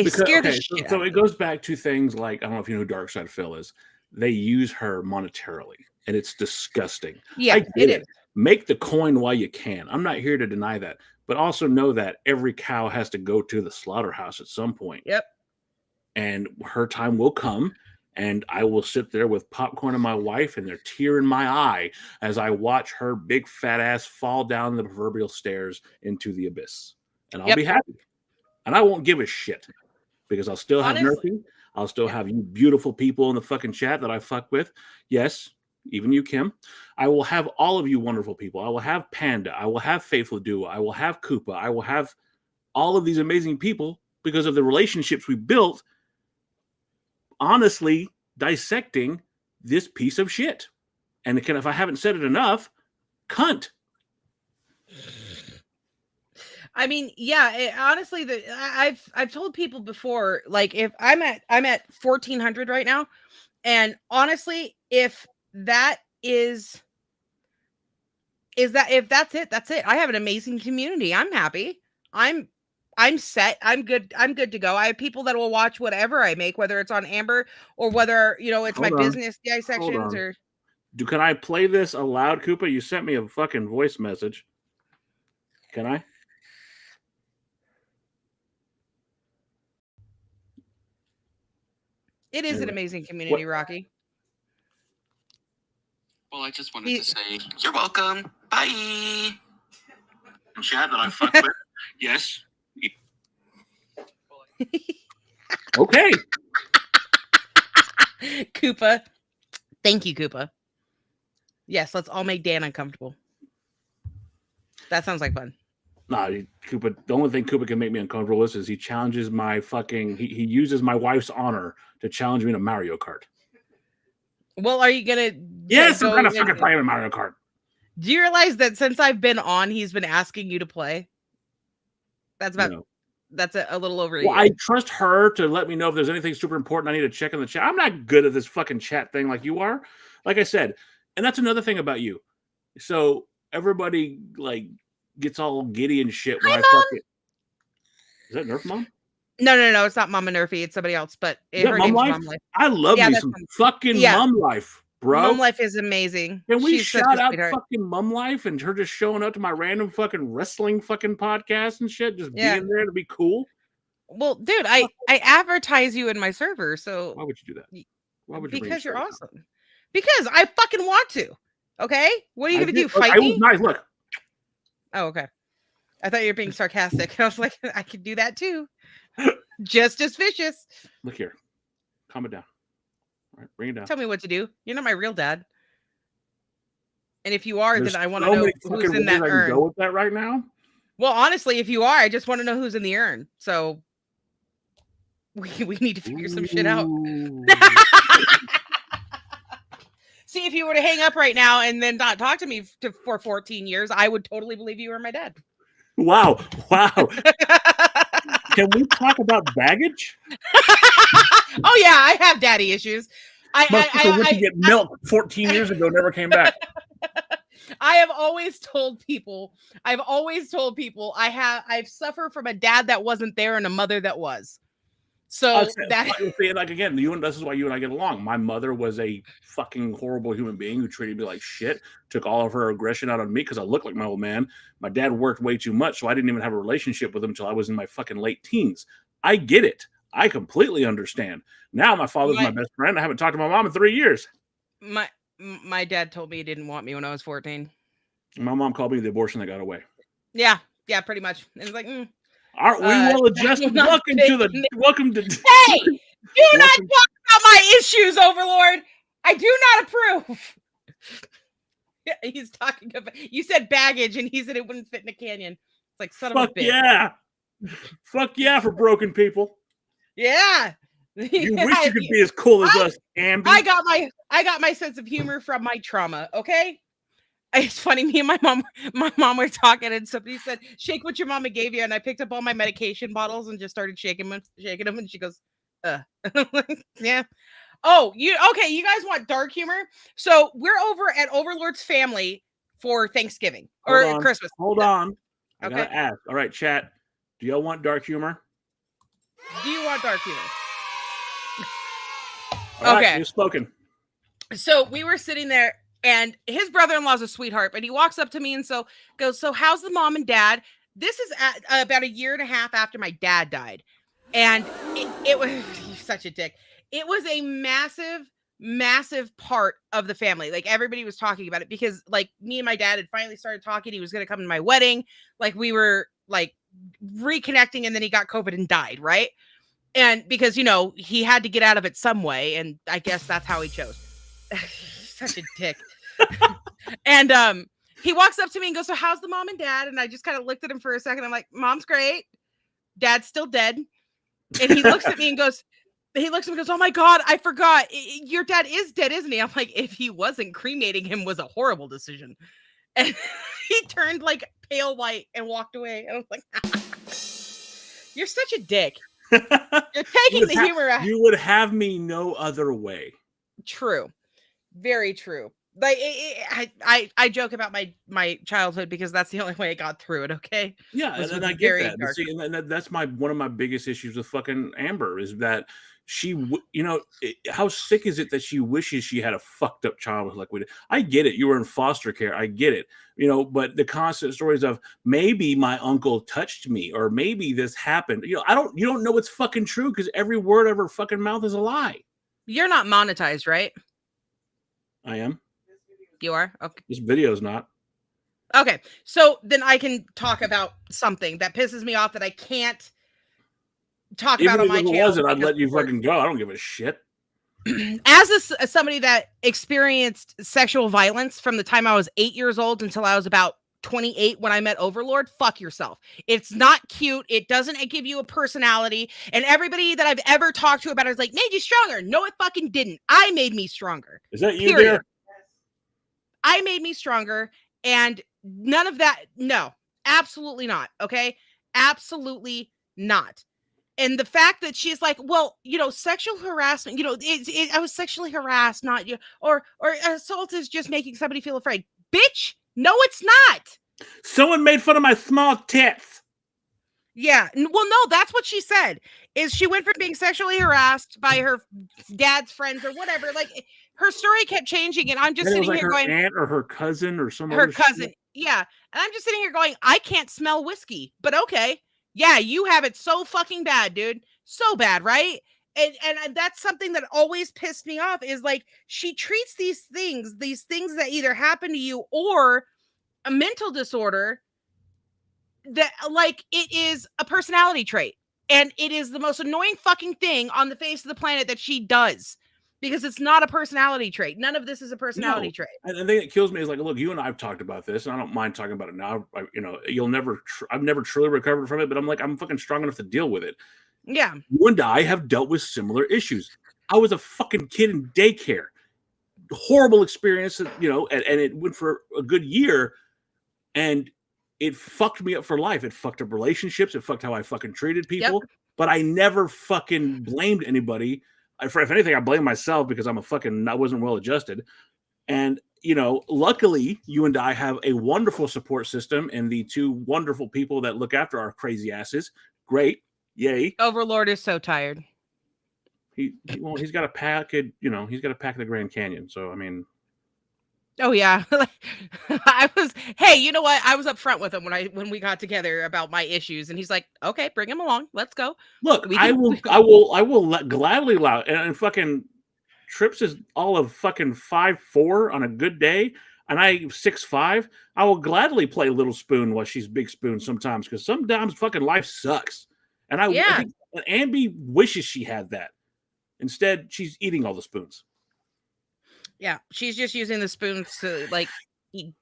Scare the shit so out it of goes back to things like, I don't know if you know who Dark Side Phil is. They use her monetarily, and it's disgusting. Yeah, I get it. Make the coin while you can. I'm not here to deny that, but also know that every cow has to go to the slaughterhouse at some point. Yep. And her time will come, and I will sit there with popcorn and my wife and their tear in my eye as I watch her big fat ass fall down the proverbial stairs into the abyss. And I'll be happy. And I won't give a shit because I'll still have Nerfy. I'll still have you beautiful people in the fucking chat that I fuck with. Yes, even you, Kim. I will have all of you wonderful people. I will have Panda. I will have Faithful Duo. I will have Koopa. I will have all of these amazing people because of the relationships we built, honestly dissecting this piece of shit. And if I haven't said it enough, cunt. I mean, yeah, honestly, I've told people before, like if I'm at 1,400 right now, and honestly, if that's it, that's it. I have an amazing community. I'm happy. I'm set. I'm good to go. I have people that will watch whatever I make, whether it's on Amber or whether it's my business dissections or. Can I play this aloud, Koopa? You sent me a fucking voice message. Can I? It is an amazing community, Rocky. Well, I just wanted to say you're welcome. Bye. Chat that I fuck with. Yes. Okay. Koopa. Thank you, Koopa. Yes, let's all make Dan uncomfortable. That sounds like fun. Nah, Koopa. The only thing Koopa can make me uncomfortable is he challenges my fucking. He uses my wife's honor to challenge me to Mario Kart. Well, are you gonna? Yes, I'm gonna fucking play with Mario Kart. Do you realize that since I've been on, he's been asking you to play? That's about. That's a little over. Well, I trust her to let me know if there's anything super important I need to check in the chat. I'm not good at this fucking chat thing like you are. Like I said, and that's another thing about you. So everybody gets all giddy and shit when I fuck it. Is that Nerf Mom? No, it's not Mama Nerfy. It's somebody else. But her name's Mom Life. I love me some fucking Mom Life, bro. Mom Life is amazing. Can we shout out fucking Mom Life and her just showing up to my random fucking wrestling fucking podcast and shit, just being there to be cool? Well, dude, I advertise you in my server, so why would you do that? Why would you? Because you're awesome. Because I fucking want to. Okay, what are you gonna do? Fight me? I was nice. Look. Oh, okay. I thought you were being sarcastic. I was like, I could do that too. Just as vicious. Look here. Calm it down. All right, bring it down. Tell me what to do. You're not my real dad. And if you are, then I want to know who's in that urn. Go with that right now? Well, honestly, if you are, I just want to know who's in the urn. So we need to figure some shit out. See, if you were to hang up right now and then not talk to me for 14 years, I would totally believe you were my dad. Wow. Can we talk about baggage? Oh yeah, I have daddy issues. I went to get milk 14 years ago, never came back. I've always told people I've suffered from a dad that wasn't there and a mother that was. So again, this is why you and I get along. My mother was a fucking horrible human being who treated me like shit, took all of her aggression out on me because I looked like my old man. My dad worked way too much, so I didn't even have a relationship with him until I was in my fucking late teens. I get it. I completely understand. Now my father's my best friend. I haven't talked to my mom in 3 years. My dad told me he didn't want me when I was 14. My mom called me the abortion that got away. Yeah, pretty much. And it's like, Aren't we well adjusted? Welcome to the welcome to. Hey, do not talk about my issues, Overlord. I do not approve. He's talking about. You said baggage, and he said it wouldn't fit in a canyon. It's like son of a bitch. Yeah, fuck yeah for broken people. Yeah. You wish you could be as cool as us, Amber. I got my sense of humor from my trauma. Okay. It's funny. Me and my mom were talking, and somebody said, "Shake what your mama gave you," and I picked up all my medication bottles and just started shaking them, and she goes, yeah. Oh, okay? You guys want dark humor? So we're over at Overlord's family for Thanksgiving or Christmas. Hold on. I gotta ask. All right, chat. Do y'all want dark humor? Do you want dark humor? All right, you've spoken. So we were sitting there, and his brother-in-law's a sweetheart, but he walks up to me and goes, "So how's the mom and dad?" This is about a year and a half after my dad died. And it was such a dick. It was a massive part of the family. Like, everybody was talking about it because, like, me and my dad had finally started talking. He was going to come to my wedding. Like, we were like reconnecting, and then he got COVID and died. Right. And because, he had to get out of it some way. And I guess that's how he chose. Such a dick. And he walks up to me and goes, "So how's the mom and dad?" And I just kind of looked at him for a second. I'm like, "Mom's great. Dad's still dead." And he looks at me and goes, "Oh my God, I forgot. Your dad is dead, isn't he?" I'm like, "If he wasn't, cremating him was a horrible decision." And he turned like pale white and walked away. And I was like, "You're such a dick. You're taking the humor out." You would have me no other way. True. Very true. Like, I joke about my childhood because that's the only way I got through it. Okay. Yeah, and I get that. See, and that's one of my biggest issues with fucking Amber is that she, how sick is it that she wishes she had a fucked up childhood like we did? I get it. You were in foster care. I get it. But the constant stories of maybe my uncle touched me or maybe this happened. You don't know it's fucking true because every word of her fucking mouth is a lie. You're not monetized, right? I am. You are? Okay. This video's not. Okay. So then I can talk about something that pisses me off that I can't talk about on my channel. I'd let you fucking go. I don't give a shit. As somebody that experienced sexual violence from the time I was 8 years old until I was about 28 when I met Overlord, fuck yourself. It's not cute. It doesn't give you a personality. And everybody that I've ever talked to about it is like, "Made you stronger." No, it fucking didn't. I made me stronger. Is that you there? I made me stronger, and none of that. No, absolutely not. Okay. Absolutely not. And the fact that she's like, "Well, sexual harassment, I was sexually harassed, not you, or assault is just making somebody feel afraid." Bitch, no, it's not. Someone made fun of my small tits. Yeah. Well, no, that's what she said. Is she went from being sexually harassed by her dad's friends or whatever. Like, her story kept changing, and I'm just sitting here going, her aunt or her cousin or some her cousin. Yeah. And I'm just sitting here going, I can't smell whiskey, but okay. Yeah, you have it so fucking bad, dude. So bad, right? And that's something that always pissed me off is like, she treats these things that either happen to you or a mental disorder that like it is a personality trait. And it is the most annoying fucking thing on the face of the planet that she does. Because it's not a personality trait. None of this is a personality trait. And the thing that kills me is like, look, you and I have talked about this, and I don't mind talking about it now. I've never truly recovered from it, but I'm fucking strong enough to deal with it. Yeah. You and I have dealt with similar issues. I was a fucking kid in daycare. Horrible experience, and it went for a good year, and it fucked me up for life. It fucked up relationships. It fucked how I fucking treated people. Yep. But I never fucking blamed anybody. If anything, I blame myself because I wasn't well adjusted. And, luckily you and I have a wonderful support system and the two wonderful people that look after our crazy asses. Great. Yay. Overlord is so tired. He's got to pack it, he's got to pack the Grand Canyon. So, I mean. Oh yeah. Hey, you know what? I was up front with him when we got together about my issues, and he's like, "Okay, bring him along. Let's go." Look, I will gladly allow, and fucking Trips is all of fucking 5'4" on a good day. and I'm 6'5", I will gladly play Little Spoon while she's Big Spoon sometimes, because sometimes fucking life sucks. And I think Ambi wishes she had that. Instead, she's eating all the spoons. Yeah, she's just using the spoons to like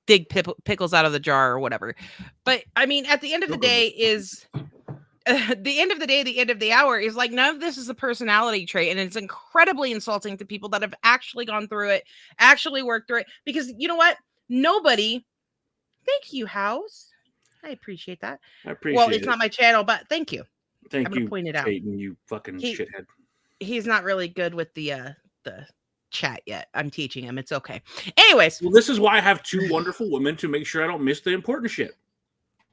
dig pickles out of the jar or whatever. But I mean, at the end of the day is the end of the day, the end of the hour is like none of this is a personality trait, and it's incredibly insulting to people that have actually gone through it, actually worked through it. Because you know what? Nobody. Thank you, House. I appreciate that. I appreciate Well, it's not my channel, but thank you. Thank I'm you, gonna point it out. Peyton, you fucking shithead. He's not really good with the chat yet. I'm teaching him. It's okay. Anyways. Well, this is why I have two wonderful women to make sure I don't miss the important shit.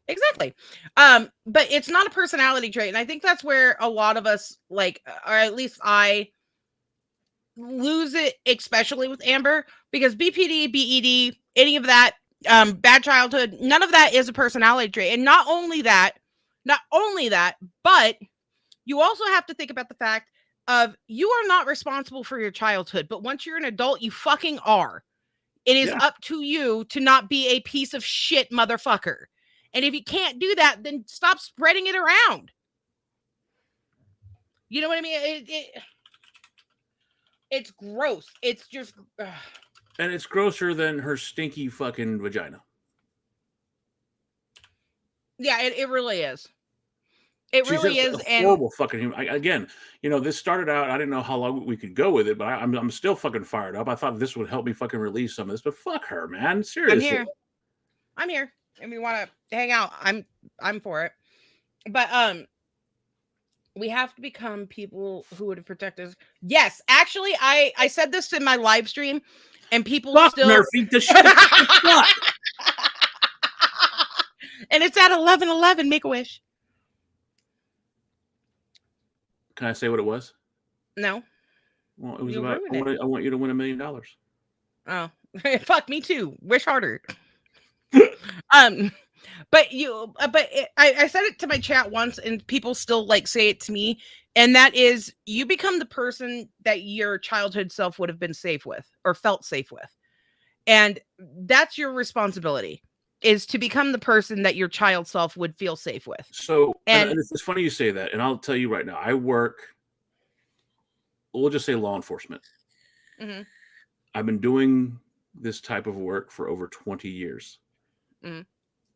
Exactly. But it's not a personality trait. And I think that's where a lot of us, like, or at least I lose it, especially with Amber, because BPD, BED, any of that, bad childhood, none of that is a personality trait. And not only that, but you also have to think about the fact of you are not responsible for your childhood, but once you're an adult, you fucking are. It is up to you to not be a piece of shit motherfucker. And if you can't do that, then stop spreading it around. You know what I mean? It's gross. It's just... And it's grosser than her stinky fucking vagina. Yeah, it really is. It really is. A horrible fucking human. Again, this started out, I didn't know how long we could go with it, but I'm still fucking fired up. I thought this would help me fucking release some of this, but fuck her, man. Seriously. I'm here. If you want to hang out, I'm for it. But we have to become people who would protect us. Yes, actually, I said this in my live stream, and people still Nerfy, the shit. And it's at 11:11. Make a wish. Can I say what it was? No. Well, it was about I want you to win $1 million. Oh, fuck me too. Wish harder. But I said it to my chat once, and people still like say it to me, and that is you become the person that your childhood self would have been safe with or felt safe with, and that's your responsibility, is to become the person that your child self would feel safe with. So, and it's funny you say that, and I'll tell you right now, I work, we'll just say law enforcement. Mm-hmm. I've been doing this type of work for over 20 years. Mm-hmm.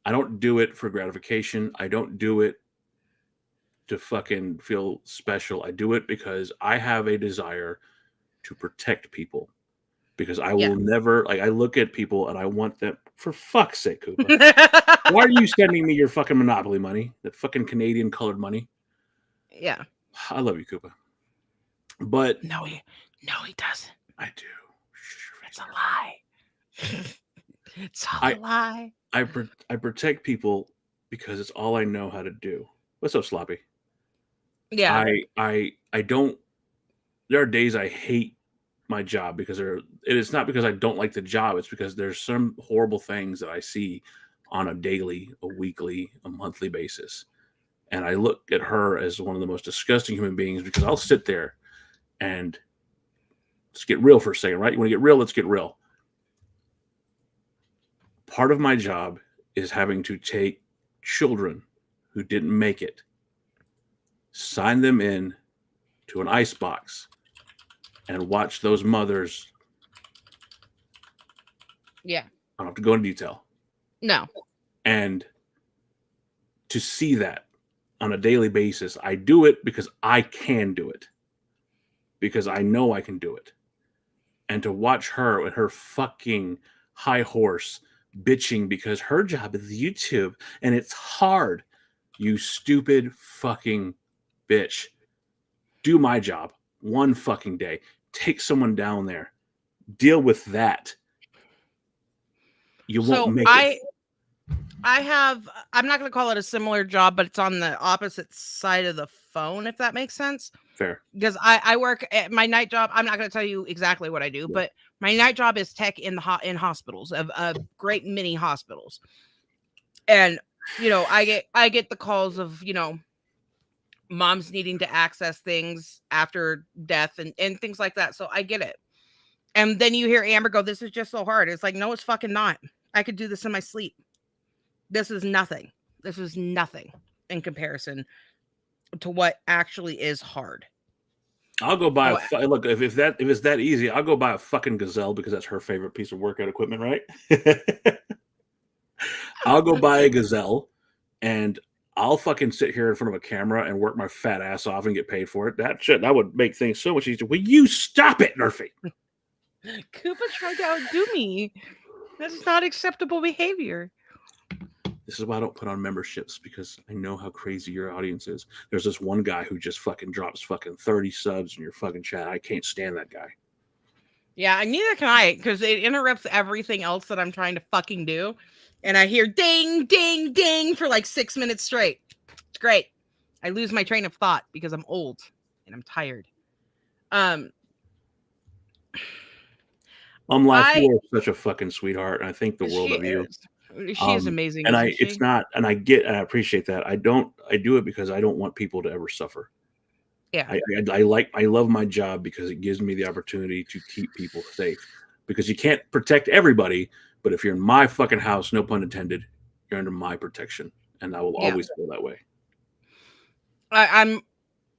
I don't do it for gratification. I don't do it to fucking feel special. I do it because I have a desire to protect people. Because I will never, I look at people and I want them, for fuck's sake, Cooper. Why are you sending me your fucking Monopoly money? That fucking Canadian colored money? Yeah. I love you, Cooper. But. No, he doesn't. I do. It's a lie. It's all a lie. I protect people because it's all I know how to do. What's up, Sloppy? Yeah. I don't, there are days I hate my job because it's not because I don't like the job. It's because there's some horrible things that I see on a daily, a weekly, a monthly basis. And I look at her as one of the most disgusting human beings because I'll sit there and let's get real for a second, right? You want to get real? Let's get real. Part of my job is having to take children who didn't make it, sign them in to an ice box, and watch those mothers. Yeah. I don't have to go into detail. No. And to see that on a daily basis, I do it because I can do it. Because I know I can do it. And to watch her with her fucking high horse bitching because her job is YouTube and it's hard. You stupid fucking bitch. Do my job one fucking day. Take someone down there. Deal with that. You won't make it. I'm not going to call it a similar job, but it's on the opposite side of the phone, if that makes sense. Fair. Because I work at my night job. I'm not going to tell you exactly what I do, but my night job is tech in hospitals, of great many hospitals. And, I get the calls of, moms needing to access things after death and things like that. So I get it. And then you hear Amber go, "This is just so hard." It's like, no, it's fucking not. I could do this in my sleep. This is nothing. This is nothing in comparison to what actually is hard. I'll go buy look, if it's that easy, I'll go buy a fucking Gazelle because that's her favorite piece of workout equipment, right? I'll go buy a Gazelle and I'll fucking sit here in front of a camera and work my fat ass off and get paid for it. That would make things so much easier. Will you stop it, Nerfy? Koopa tried to outdo me. That's not acceptable behavior. This is why I don't put on memberships, because I know how crazy your audience is. There's this one guy who just fucking drops fucking 30 subs in your fucking chat. I can't stand that guy. Yeah, and neither can I, because it interrupts everything else that I'm trying to fucking do. And I hear ding, ding, ding for like 6 minutes straight. It's great. I lose my train of thought because I'm old and I'm tired. You are such a fucking sweetheart, and I think the world of you. She is amazing. And I appreciate that. I do it because I don't want people to ever suffer. Yeah. I love my job because it gives me the opportunity to keep people safe, because you can't protect everybody, but if you're in my fucking house, no pun intended, you're under my protection, and I will always feel that way. I'm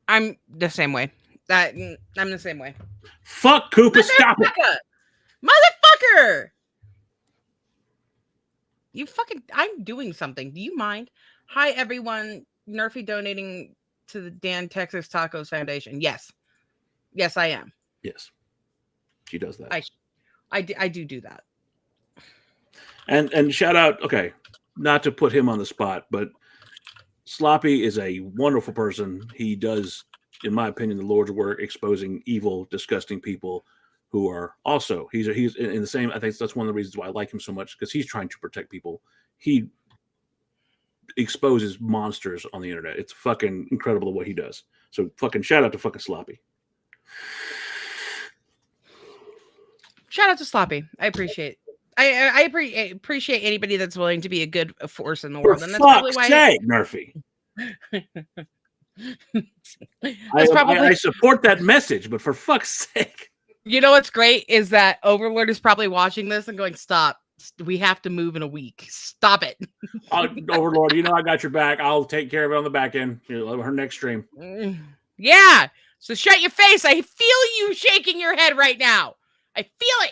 the same way. I'm the same way. Fuck Koopa, stop it. Motherfucker! You fucking, I'm doing something. Do you mind? Hi, everyone. Nerfy donating to the Dan Texas Tacos Foundation. Yes. Yes, I am. Yes. She does that. I do that. And shout out, okay, not to put him on the spot, but Sloppy is a wonderful person. He does, in my opinion, the Lord's work exposing evil, disgusting people who are also, he's in the same, I think that's one of the reasons why I like him so much, because he's trying to protect people. He exposes monsters on the internet. It's fucking incredible what he does. So fucking shout out to fucking Sloppy. Shout out to Sloppy. I appreciate it. I appreciate anybody that's willing to be a good force in the world. For and that's probably why Nerfy. I support that message, but for fuck's sake. You know what's great is that Overlord is probably watching this and going, "Stop. We have to move in a week. Stop it." Overlord, you know I got your back. I'll take care of it on the back end. Her next stream. Yeah. So shut your face. I feel you shaking your head right now. I feel it.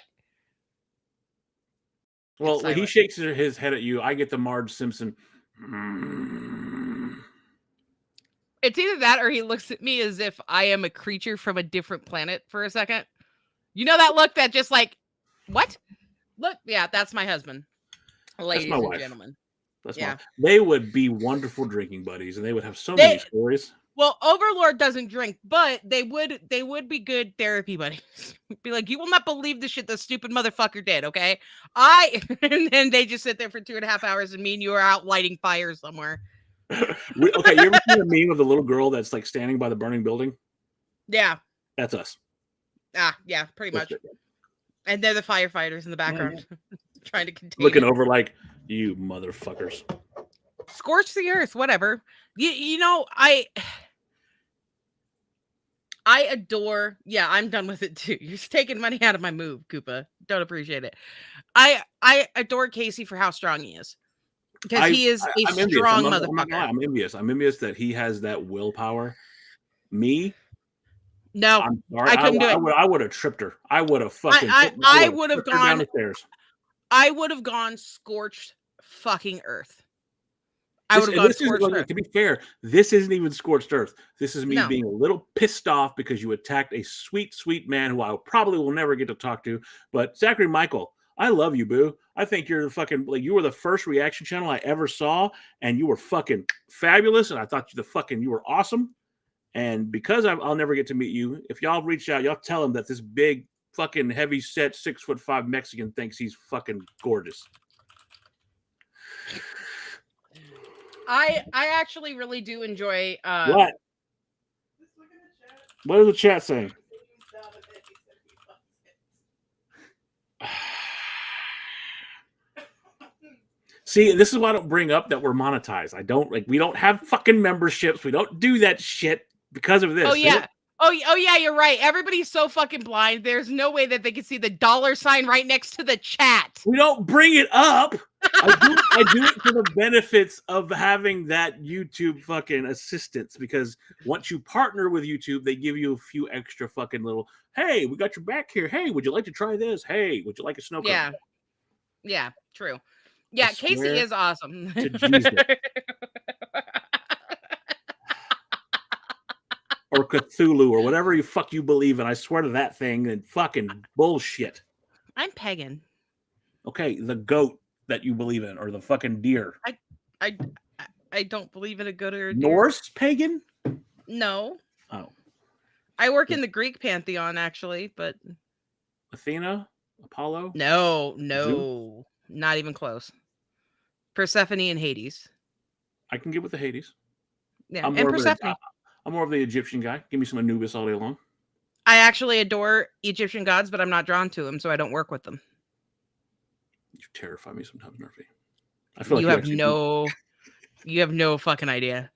Well, when he shakes his head at you, I get the Marge Simpson. It's either that or he looks at me as if I am a creature from a different planet for a second. You know that look that just like, what? Look, yeah, that's my husband. Ladies and gentlemen. They would be wonderful drinking buddies, and they would have so many stories. Well, Overlord doesn't drink, but they would be good therapy buddies. Be like, "You will not believe the shit the stupid motherfucker did." Okay, and then they just sit there for 2.5 hours, and me and you are out lighting fires somewhere. Okay, you ever seen a meme of the little girl that's like standing by the burning building? Yeah, that's us. Yeah, pretty much. And they're the firefighters in the background, trying to contain. Looking over like, "You motherfuckers." Scorch the earth, whatever. You know, I adore. Yeah, I'm done with it too. You're taking money out of my move, Koopa. Don't appreciate it. I adore Casey for how strong he is, because he is a strong motherfucker. I'm envious. I'm envious that he has that willpower. Me. No, I'm sorry. I couldn't do it. I would have tripped her. I would have fucking. I would have gone down the stairs. I would have gone scorched fucking earth. I would have gone scorched earth. To be fair, this isn't even scorched earth. This is me being a little pissed off because you attacked a sweet, sweet man who I probably will never get to talk to. But Zachary Michael, I love you, boo. I think you're fucking you were the first reaction channel I ever saw, and you were fucking fabulous. And I thought you were awesome. And because I'll never get to meet you, if y'all reach out, y'all tell him that this big fucking heavy set 6'5" Mexican thinks he's fucking gorgeous. I actually really do enjoy what? What is the chat saying? See, this is why I don't bring up that we're monetized. We don't have fucking memberships. We don't do that shit because of this. Oh yeah. Oh, yeah, you're right. Everybody's so fucking blind. There's no way that they can see the $ right next to the chat. We don't bring it up. I do it for the benefits of having that YouTube fucking assistance, because once you partner with YouTube, they give you a few extra fucking little, hey, we got your back here. Hey, would you like to try this? Hey, would you like a snow cone? Yeah, true. Yeah, Casey is awesome. To Jesus. Or Cthulhu, or whatever you fuck you believe in. I swear to that thing and fucking bullshit. I'm pagan. Okay, the goat that you believe in, or the fucking deer. I don't believe in a goat or a deer. Norse pagan? No. Oh. I work in the Greek pantheon, actually, but Athena? Apollo? No, Zeus? not even close. Persephone and Hades. I can get with the Hades. Yeah, and Persephone. I'm more of the Egyptian guy. Give me some Anubis all day long. I actually adore Egyptian gods, but I'm not drawn to them, so I don't work with them. You terrify me sometimes, Nerfy. I feel like you have no fucking idea.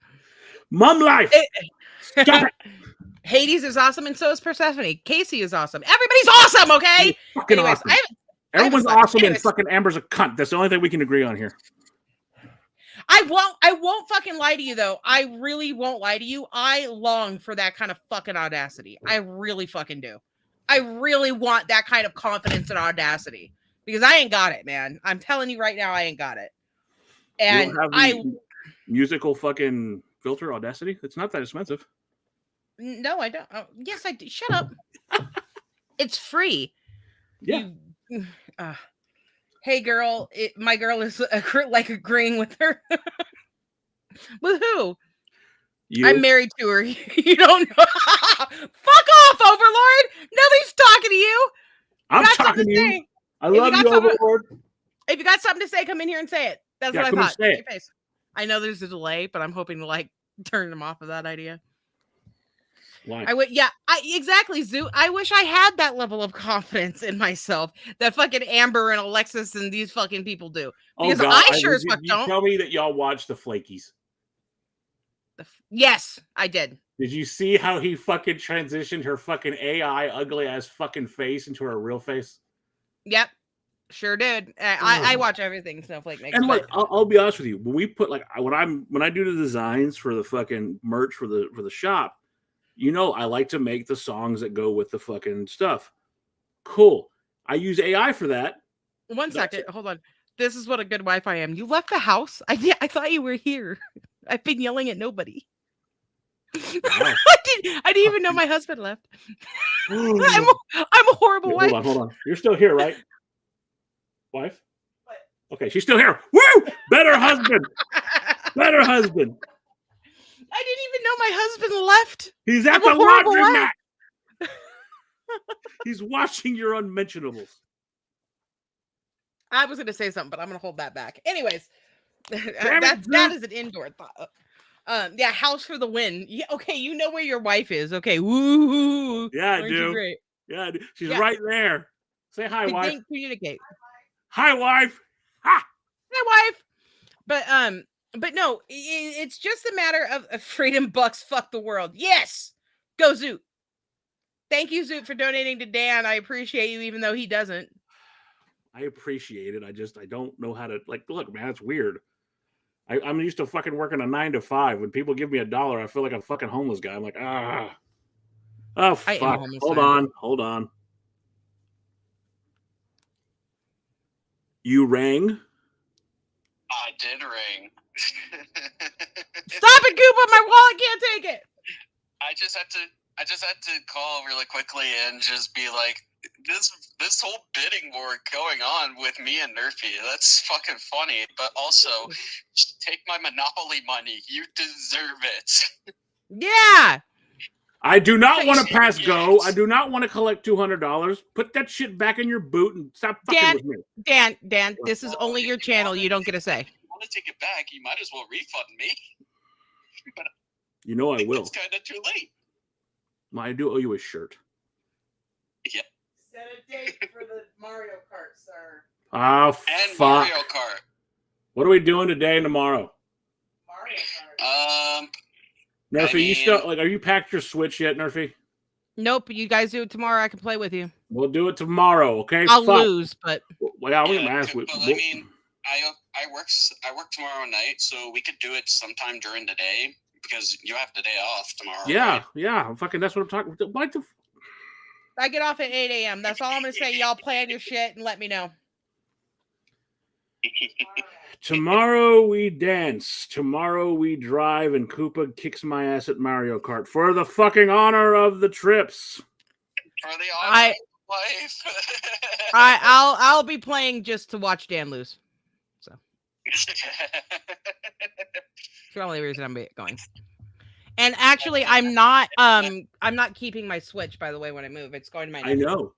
Mom life. Stop it. Hades is awesome, and so is Persephone. Casey is awesome. Everybody's awesome, okay? Anyways, awesome. Everyone's awesome, and fucking Amber's a cunt. That's the only thing we can agree on here. I won't fucking lie to you, though. I really won't lie to you. I long for that kind of fucking audacity. I really fucking do. I really want that kind of confidence and audacity, because I ain't got it, man. I'm telling you right now, I ain't got it. And you don't have the musical fucking filter Audacity? It's not that expensive. No, I don't. Oh, yes, I do. Shut up. It's free. Yeah. Hey, girl. My girl is like agreeing with her. With who? You? I'm married to her. You don't know. Fuck off, Overlord. Nobody's talking to you. I'm talking to you. I love you, Overlord. If you got something to say, come in here and say it. That's what I thought. Say it. Face. I know there's a delay, but I'm hoping to turn them off of that idea. Why? Exactly, Zoo. I wish I had that level of confidence in myself that fucking Amber and Alexis and these fucking people do. Because I sure as fuck don't. Tell me that y'all watched the Flakies. Yes, I did. Did you see how he fucking transitioned her fucking AI ugly ass fucking face into her real face? Yep. Sure did. I watch everything Snowflake makes. And look, I'll be honest with you. When we put when I do the designs for the fucking merch for the shop, I like to make the songs that go with the fucking stuff. Cool. I use AI for that. One second. Hold on. This is what a good wife I am. You left the house? I thought you were here. I've been yelling at nobody. Wow. I didn't even know my husband left. I'm a horrible wife. Hold on. You're still here, right? Wife? What? Okay, she's still here. Woo! Better husband. Better husband. I didn't even know my husband left. He's at the laundromat. He's watching your unmentionables. I was going to say something, but I'm going to hold that back. Anyways, that is an indoor thought. Yeah, house for the win. Yeah, okay, you know where your wife is. Okay, woo. Yeah, I do. Great? Yeah, I do. She's right there. Say hi, wife. Didn't communicate. Hi, wife. Ha. Hi, wife. But no, it's just a matter of freedom bucks. Fuck the world. Yes, go Zoot. Thank you, Zoot, for donating to Dan. I appreciate you, even though he doesn't. I appreciate it. I don't know how to look, man. It's weird. I'm used to fucking working a 9 to 5. When people give me $1, I feel like a fucking homeless guy. I'm like, oh fuck. Hold on. You rang? I did ring. Stop it, Koopa! My wallet can't take it. I just had to call really quickly and just be like, this whole bidding war going on with me and Nerfy, that's fucking funny. But also, take my Monopoly money. You deserve it. Yeah. I do not want to pass go. I do not want to collect $200. Put that shit back in your boot and stop fucking with me. Dan, this is only your channel. You don't get a say. If you want to take it back, you might as well refund me. But I will. It's kind of too late. I do owe you a shirt. Yeah. Set a date for the Mario Kart, sir. Oh, and fuck. Mario Kart. What are we doing today and tomorrow? Mario Kart. Nerfy, you still are you packed your Switch yet, Nerfy? Nope. You guys do it tomorrow. I can play with you. We'll do it tomorrow, okay? I'll lose, but Well, yeah, we're Yeah, gonna ask. well, I mean, I work tomorrow night, so we could do it sometime during the day because you have the day off tomorrow. Yeah, right? yeah. Fucking, that's what I'm talking about. What the? I get off at 8 a.m. That's all I'm gonna say. Y'all plan your shit and let me know. Tomorrow we dance. Tomorrow we drive, and Koopa kicks my ass at Mario Kart for the fucking honor of the trips. For the honor of life. I'll be playing just to watch Dan lose. So it's the only reason I'm going. And actually, I'm not keeping my Switch, by the way, when I move. It's going to my I know.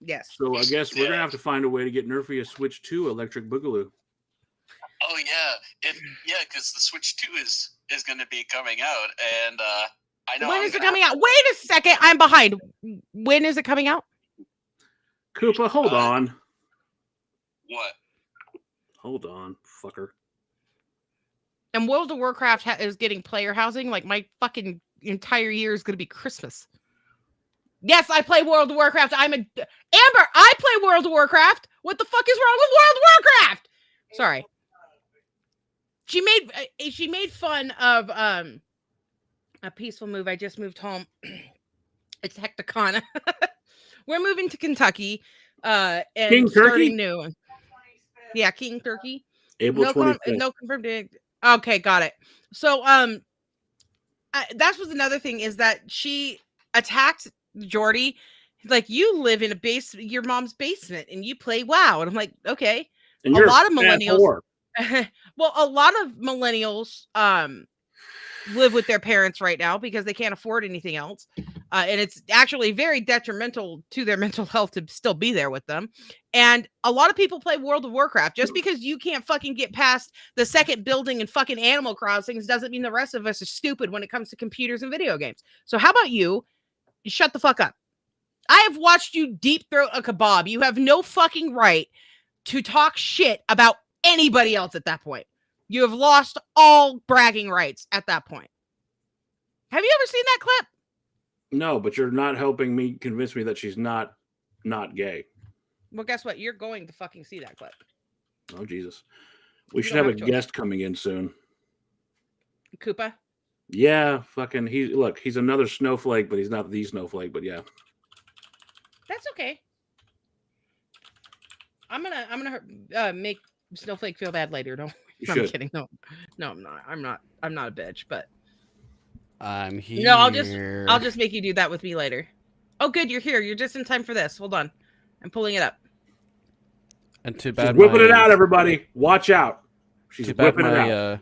Yes. So I guess we're gonna have to find a way to get Nerfy a Switch 2 Electric Boogaloo. Oh yeah, because the Switch 2 is going to be coming out, and I know. When is it coming out? Wait a second, I'm behind. When is it coming out? Koopa, hold on. What? Hold on, fucker. And World of Warcraft is getting player housing. Like my fucking entire year is going to be Christmas. Yes, I play World of Warcraft. Amber, I play World of Warcraft. What the fuck is wrong with World of Warcraft? Sorry. She made fun of a peaceful move. I just moved home. It's Hecticana. We're moving to Kentucky. And King Turkey? New. Yeah, King Turkey. April 25th. No confirmed date. Okay, got it. So that was another thing is that she attacked Jordy. Like, you live in your mom's basement and you play WoW. And I'm like, okay. And a lot of millennials. Well, a lot of millennials live with their parents right now because they can't afford anything else. And it's actually very detrimental to their mental health to still be there with them. And a lot of people play World of Warcraft. Just because you can't fucking get past the second building in fucking Animal Crossings doesn't mean the rest of us are stupid when it comes to computers and video games. So how about you shut the fuck up? I have watched you deep throat a kebab. You have no fucking right to talk shit about anybody else at that point. You have lost all bragging rights at that point. Have you ever seen that clip? No, but you're not helping me convince me that she's not gay. Well, guess what? You're going to fucking see that clip. Oh, Jesus. We should have a guest coming in soon. Koopa? Yeah, fucking, he's another snowflake, but he's not the snowflake, but yeah. That's okay. I'm gonna make Snowflake feel bad later. No, I'm kidding. No, I'm not. I'm not a bitch, but I'm here. No, I'll just make you do that with me later. Oh, good, you're here. You're just in time for this. Hold on, I'm pulling it up. And too bad. She's whipping it out, everybody. Watch out. She's whipping it out.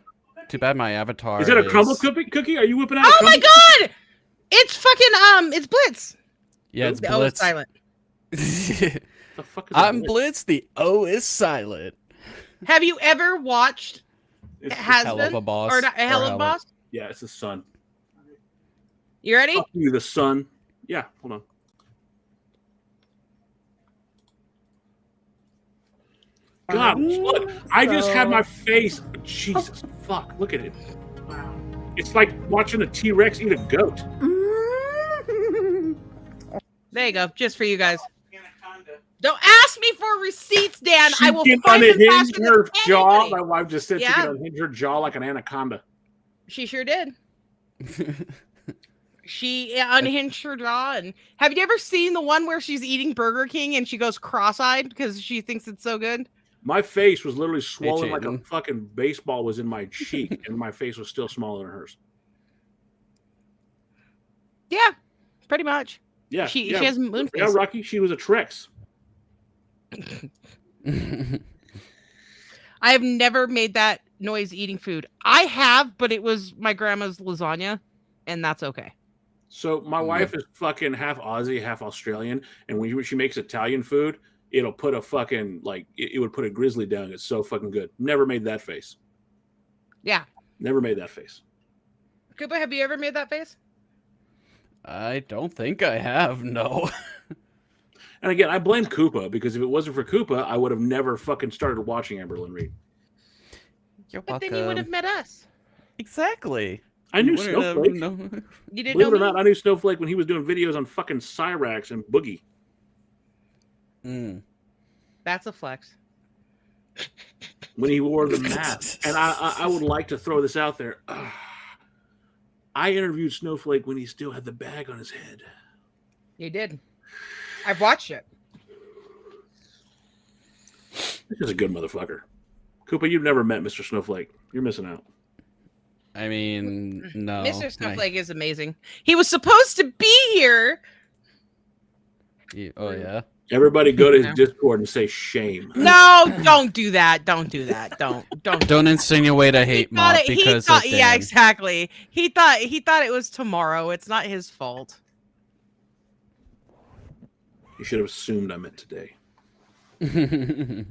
Too bad my avatar. Is it a crumble cookie? Are you whipping out? Oh my god! It's fucking it's Blitz. Yeah, it's Blitz. Oh, it's silent. The fuck is I'm Blitz. The O is silent. Have you ever watched Hell of a Boss? Or not, a Hell of a Boss? Yeah, it's the sun. You ready? Fuck you, the sun. Yeah, hold on. God, look! I just had my face. Jesus, fuck! Look at it. Wow. It's like watching a T-Rex eat a goat. There you go, just for you guys. Don't ask me for receipts, Dan. She I will can find them unhinge faster her than jaw. anybody. My wife just said she can unhinge her jaw like an anaconda. She sure did. She unhinged her jaw. And have you ever seen the one where she's eating Burger King and she goes cross-eyed because she thinks it's so good? My face was literally swollen like a fucking baseball was in my cheek, and my face was still smaller than hers. Yeah, pretty much. Yeah, she has moon face. Yeah, Rocky, she was a Trex. I have never made that noise eating food. I have, but it was my grandma's lasagna, and that's okay. So my wife is fucking half Aussie, half Australian, and when she makes Italian food, it'll put a fucking, like, it would put a grizzly down. It's so fucking good. Never made that face. Yeah. Never made that face. Koopa, have you ever made that face? I don't think I have, no. And again, I blame Koopa, because if it wasn't for Koopa, I would have never fucking started watching Amberlynn Reid. You're but welcome. then you would have met us. Exactly. I knew wouldn't have Snowflake. known. You didn't Believe know it or me? not, I knew Snowflake when he was doing videos on fucking Cyrax and Boogie. That's a flex. When he wore the mask. And I would like to throw this out there. I interviewed Snowflake when he still had the bag on his head. You did. I've watched it. This is a good motherfucker. Koopa, you've never met Mr. Snowflake. You're missing out. I mean, no. Mr. Snowflake is amazing. He was supposed to be here. Oh yeah. Everybody go to his No. Discord and say shame. No, don't do that. Don't do that. Don't. Don't insinuate a hate mob because of yeah, Dan. exactly. He thought it was tomorrow. It's not his fault. You should have assumed I meant today.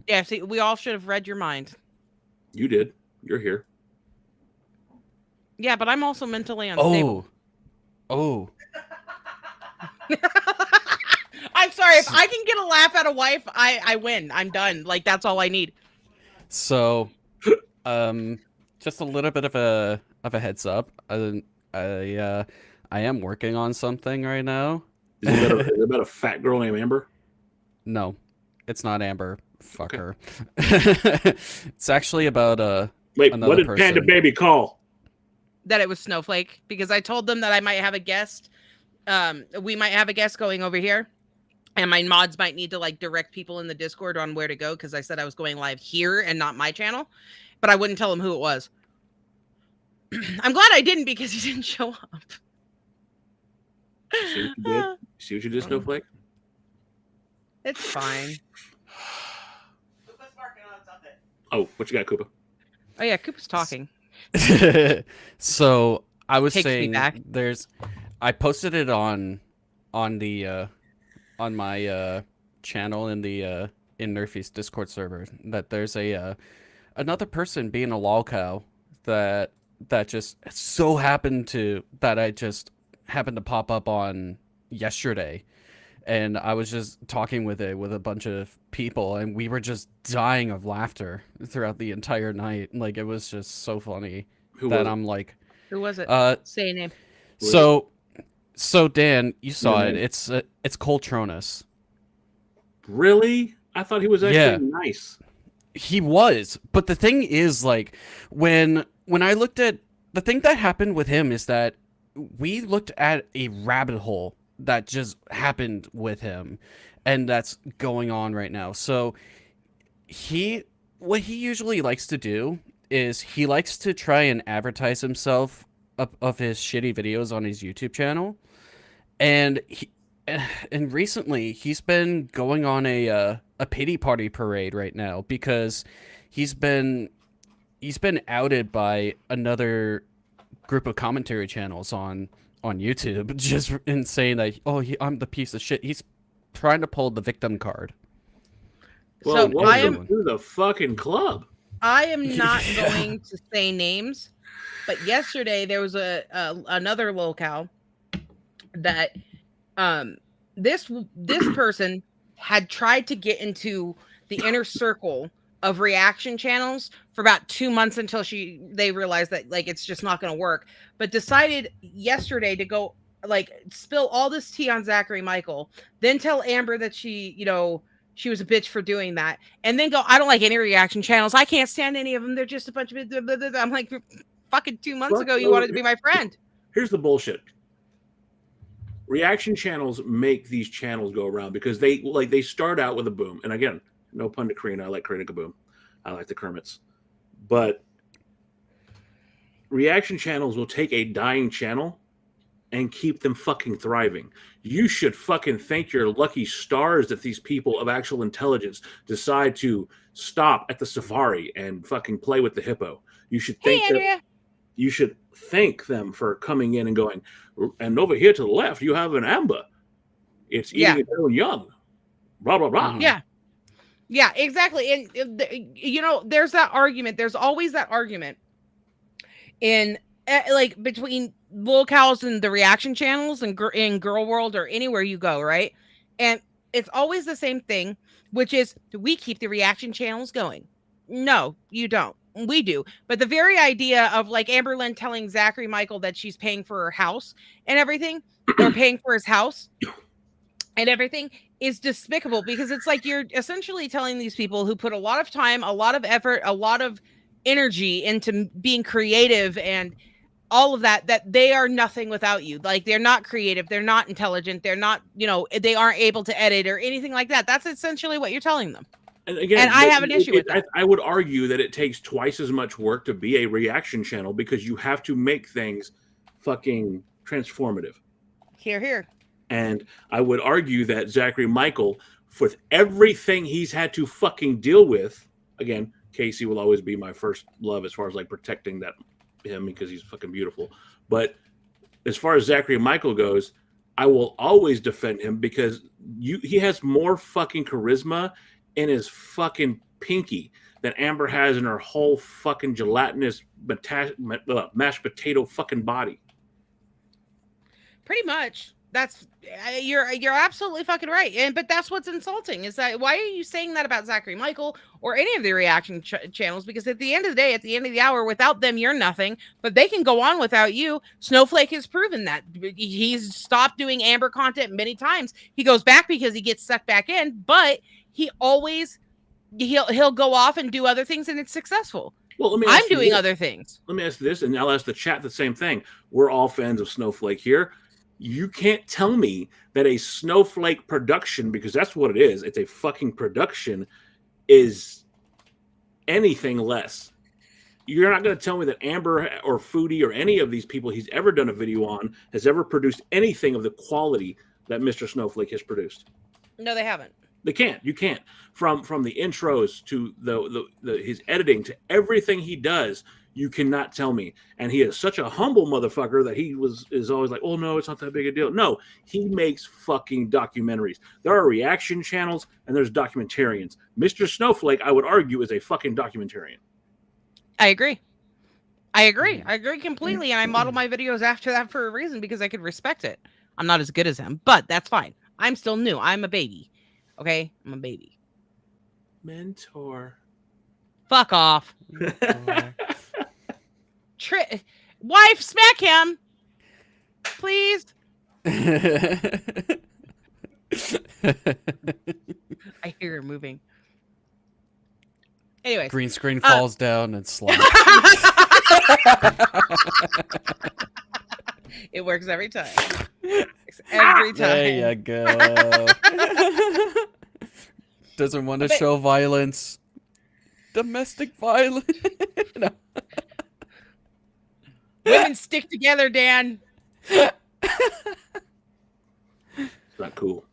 Yeah, see, we all should have read your mind. You did. You're here. Yeah, but I'm also mentally unstable. Oh. I'm sorry. If I can get a laugh out of wife, I win. I'm done. Like, that's all I need. So, just a little bit of a heads up. I am working on something right now. Is it about a fat girl named Amber? No, it's not Amber. Fuck her. It's actually about Wait, another what did person. Panda Baby call? That it was Snowflake, because I told them that I might have a guest. We might have a guest going over here. And my mods might need to like direct people in the Discord on where to go, because I said I was going live here and not my channel, but I wouldn't tell them who it was. I'm glad I didn't, because he didn't show up. See what you did? See what you did, Snowflake? It's fine. Oh, what you got, Koopa? Oh yeah, Koopa's talking. So I was Takes me saying, back. I posted it on the on my channel in the in Nerfy's Discord server that there's a another person being a lolcow that just so happened to pop up on yesterday. And I was just talking with a bunch of people, and we were just dying of laughter throughout the entire night. Like, it was just so funny that I'm like, Who was it? Say a name. So Dan, you saw Your it. name? It's Coltronus. Really? I thought he was actually nice. He was, but the thing is, like, when I looked at the thing that happened with him is that we looked at a rabbit hole that just happened with him, and that's going on right now. So what he usually likes to do is he likes to try and advertise himself of his shitty videos on his YouTube channel, and recently he's been going on a pity party parade right now because he's been outed by another group of commentary channels on YouTube, just in saying that, I'm the piece of shit. He's trying to pull the victim card. Well, So I am welcome to the fucking club. not going to say names, but yesterday there was another lolcow that this person had tried to get into the inner circle of reaction channels for about 2 months until they realized that like it's just not going to work, but decided yesterday to go like spill all this tea on Zachary Michael, then tell Amber that she was a bitch for doing that, and then go, I don't like any reaction channels. I can't stand any of them. They're just a bunch of blah, blah, blah, blah. I'm like, fucking 2 months ago you wanted to be my friend. Here's the bullshit. Reaction channels make these channels go around because they start out with a boom. And again, no pun to Karina. I like Karina Kaboom. I like the Kermits. But reaction channels will take a dying channel and keep them fucking thriving. You should fucking thank your lucky stars that these people of actual intelligence decide to stop at the safari and fucking play with the hippo. You should thank you should thank them for coming in and going, and over here to the left, you have an Amber. It's eating its own young. Blah, blah, blah. Yeah, exactly. And there's that argument. There's always that argument in like between lolcows and the reaction channels and in Girl World or anywhere you go, right? And it's always the same thing, which is we keep the reaction channels going. No, you don't. we do. But the very idea of like Amberlynn telling Zachary Michael that she's paying for her house and everything, or paying for his house and everything, is despicable, because it's like you're essentially telling these people who put a lot of time, a lot of effort, a lot of energy into being creative and all of that, that they are nothing without you. Like, they're not creative, they're not intelligent, they're not, you know, they aren't able to edit or anything like that. That's essentially what you're telling them. And again, and I have an issue with that. I would argue that it takes twice as much work to be a reaction channel, because you have to make things fucking transformative. Here. And I would argue that Zachary Michael, with everything he's had to fucking deal with, again, Casey will always be my first love as far as like protecting him because he's fucking beautiful. But as far as Zachary Michael goes, I will always defend him, because he has more fucking charisma in his fucking pinky than Amber has in her whole fucking gelatinous mashed potato fucking body. Pretty much. That's you're absolutely fucking right. But that's what's insulting, is that why are you saying that about Zachary Michael or any of the reaction channels? Because at the end of the day, at the end of the hour, without them, you're nothing. But they can go on without you. Snowflake has proven that. He's stopped doing Amber content many times. He goes back because he gets sucked back in, but he always he'll go off and do other things, and it's successful. Well, I'm doing other things. Let me ask this, and I'll ask the chat the same thing. We're all fans of Snowflake here. You can't tell me that a Snowflake production, because that's what it is, it's a fucking production, is anything less. You're not going to tell me that Amber or Foodie or any of these people he's ever done a video on has ever produced anything of the quality that Mr. Snowflake has produced. No, they haven't. They can't. You can't. From the intros to his editing to everything he does, you cannot tell me. And he is such a humble motherfucker that is always like, oh no, it's not that big a deal. No, he makes fucking documentaries. There are reaction channels and there's documentarians. Mr. Snowflake, I would argue, is a fucking documentarian. I agree. I agree completely. And I model my videos after that for a reason, because I could respect it. I'm not as good as him, but that's fine. I'm still new. I'm a baby. Okay? I'm a baby. Mentor. Fuck off. Wife, smack him. Please. I hear her moving. Anyways. Green screen falls down and slaps. It works every time. Every time. There you go. Doesn't want to show violence. Domestic violence. No. Women stick together, Dan. It's not cool.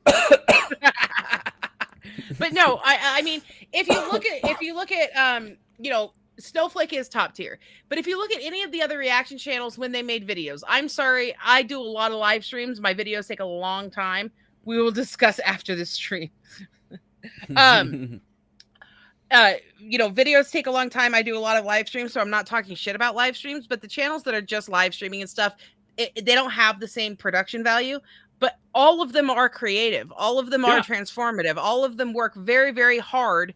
But no, I mean, if you look at you know, Snowflake is top tier. But if you look at any of the other reaction channels when they made videos, I'm sorry, I do a lot of live streams. My videos take a long time. We will discuss after the stream. You know, videos take a long time. I do a lot of live streams, so I'm not talking shit about live streams, but the channels that are just live streaming and stuff, they don't have the same production value, but all of them are creative. All of them are transformative. All of them work very, very hard.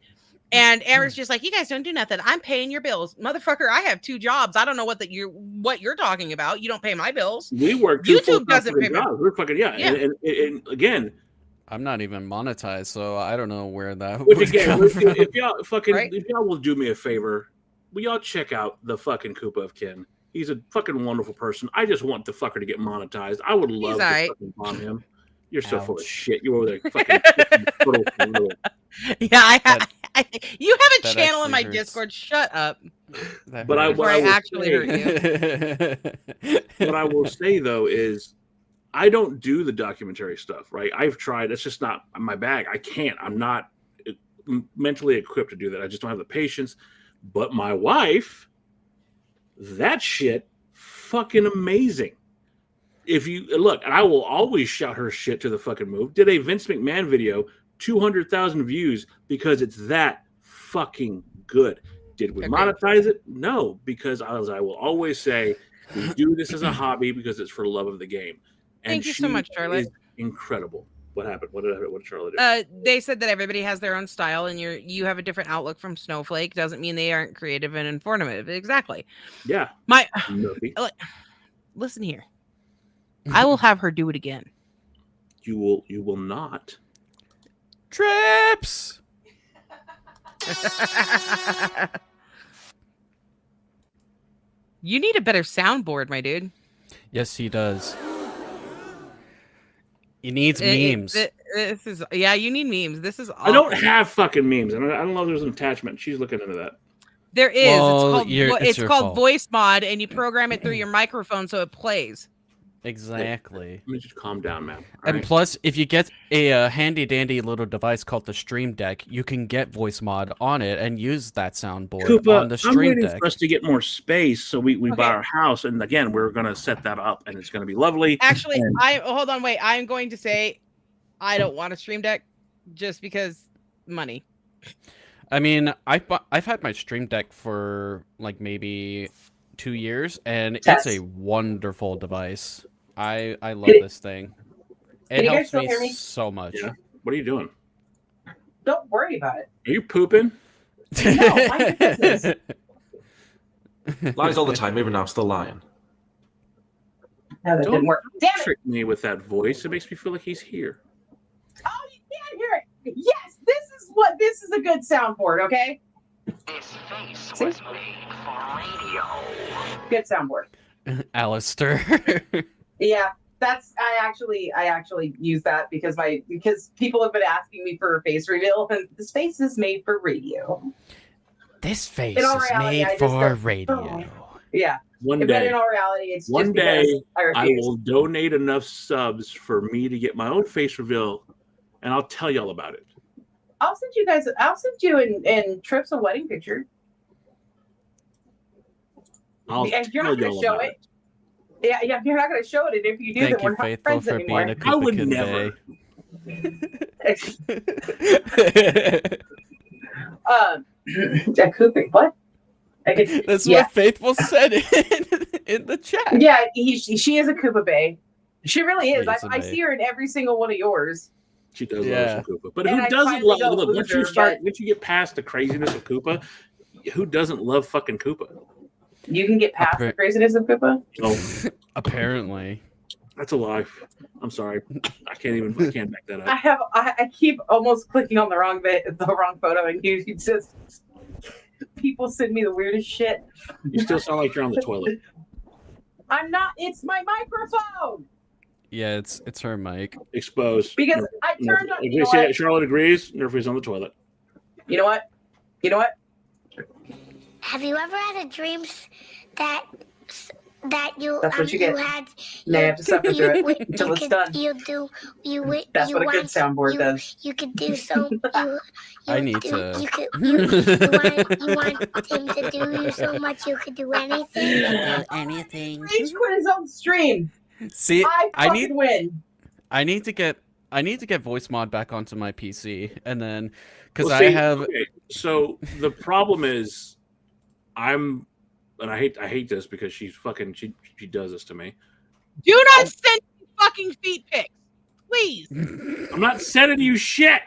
And Amber's just like, you guys don't do nothing. I'm paying your bills. Motherfucker, I have 2 jobs. I don't know what you're talking about. You don't pay my bills. We work. YouTube doesn't pay my bills. We're fucking, yeah. And again, I'm not even monetized, so I don't know where that which would again, come from. if y'all fucking, Right? if y'all will do me a favor, will y'all check out the fucking Koopa of Ken? He's a fucking wonderful person. I just want the fucker to get monetized. I would love to fucking bomb him. You're so full of shit. You're over there fucking. Yeah, you have a That channel in my actually hurts. Discord. Shut up. That But hurts. Before I will actually say- hurt you. What I will say though is, I don't do the documentary stuff. Right? I've tried. It's just not my bag. I can't. I'm not mentally equipped to do that. I just don't have the patience. But my wife, that shit, fucking amazing. If you look, and I will always shout her shit to the fucking move. Did a Vince McMahon video, 200,000 views because it's that fucking good. Did we monetize it? No, because as I will always say, we do this as a hobby because it's for love of the game. And Thank you so much, Charlotte. Is incredible. What happened? What did Charlotte do? They said that everybody has their own style, and you have a different outlook from Snowflake. Doesn't mean they aren't creative and informative. Exactly. Yeah. My Nerfy. listen here. I will have her do it again. You will not. Trips. You need a better soundboard, my dude. Yes, he does. He needs memes. This is you need memes. This is awful. I don't have fucking memes. I don't know if there's an attachment. She's looking into that. There is. Well, It's your called fault. voice mod, and you program it through your microphone so it plays. Exactly. Let me just calm down, man. All And right? plus, if you get a handy dandy little device called the Stream Deck, you can get voice mod on it and use that soundboard Koopa, on the I'm Stream waiting Deck. for us to get more space so we Okay. buy our house. And again, we're going to set that up and it's going to be lovely. Actually, And- hold on, wait. I'm going to say I don't want a Stream Deck just because money. I mean, I've had my Stream Deck for like maybe 2 years, and Test. it's a wonderful device. I love Can- this thing. Can It you guys helps still me hear me? so much. Yeah. What are you doing? Don't worry about it. Are you pooping? No, mind your business. Lies all the time. Maybe now it's the lion. No, that Don't didn't work. Damn it! trick me with that voice. It makes me feel like he's here. Oh, you can't hear it. Yes, this is a good soundboard. Okay. See? Good soundboard. Alistair. Yeah, I actually use that because people have been asking me for a face reveal, and this face is made for radio. This face In all is reality, made I just for don't- radio. Yeah, One but day, in all reality, it's One just day, because I I refuse. will donate enough subs for me to get my own face reveal, and I'll tell y'all about it. I'll send you and Trips a wedding picture. I'll If you're tell not going y'all to show about it. Yeah, if you're not going to show it, and if you do, Thank then we're you, not Faithful, friends for anymore. being a I would Koopa never. Jack Cooper, what? That's Yeah. what Faithful said in the chat. Yeah, she is a Koopa Bae. She really is. She is a I bae. see her in every single one of yours. She does Yeah. love some Koopa, but And who I doesn't finally love? don't Look, lose once you her, start, but- once you get past the craziness of Koopa, who doesn't love fucking Koopa? You can get past the craziness of Koopa. Oh, Apparently. that's a lie. I'm sorry. I can't back that up. I keep almost clicking on the wrong photo, and you just people send me the weirdest shit. You still sound like you're on the toilet. I'm not. It's my microphone Yeah, it's her mic. Exposed. because I turned on. You know what? Charlotte agrees. Nerfy's on the toilet. You know what? You know what? Have you ever had a dream that you That's what you get. had? Now you have to suffer through it you until it's could- done. That's you what a good want- soundboard you, does. You could do so. I need do, to- You could. You want him to do you so much. You could do anything. Anything. Rage quit his own stream. See, I need fucking win. I need to get voice mod back onto my PC, and then because Well, I see, have okay, so the problem is, I hate this because she does this to me. Do not send me fucking feet pics, please. I'm not sending you shit.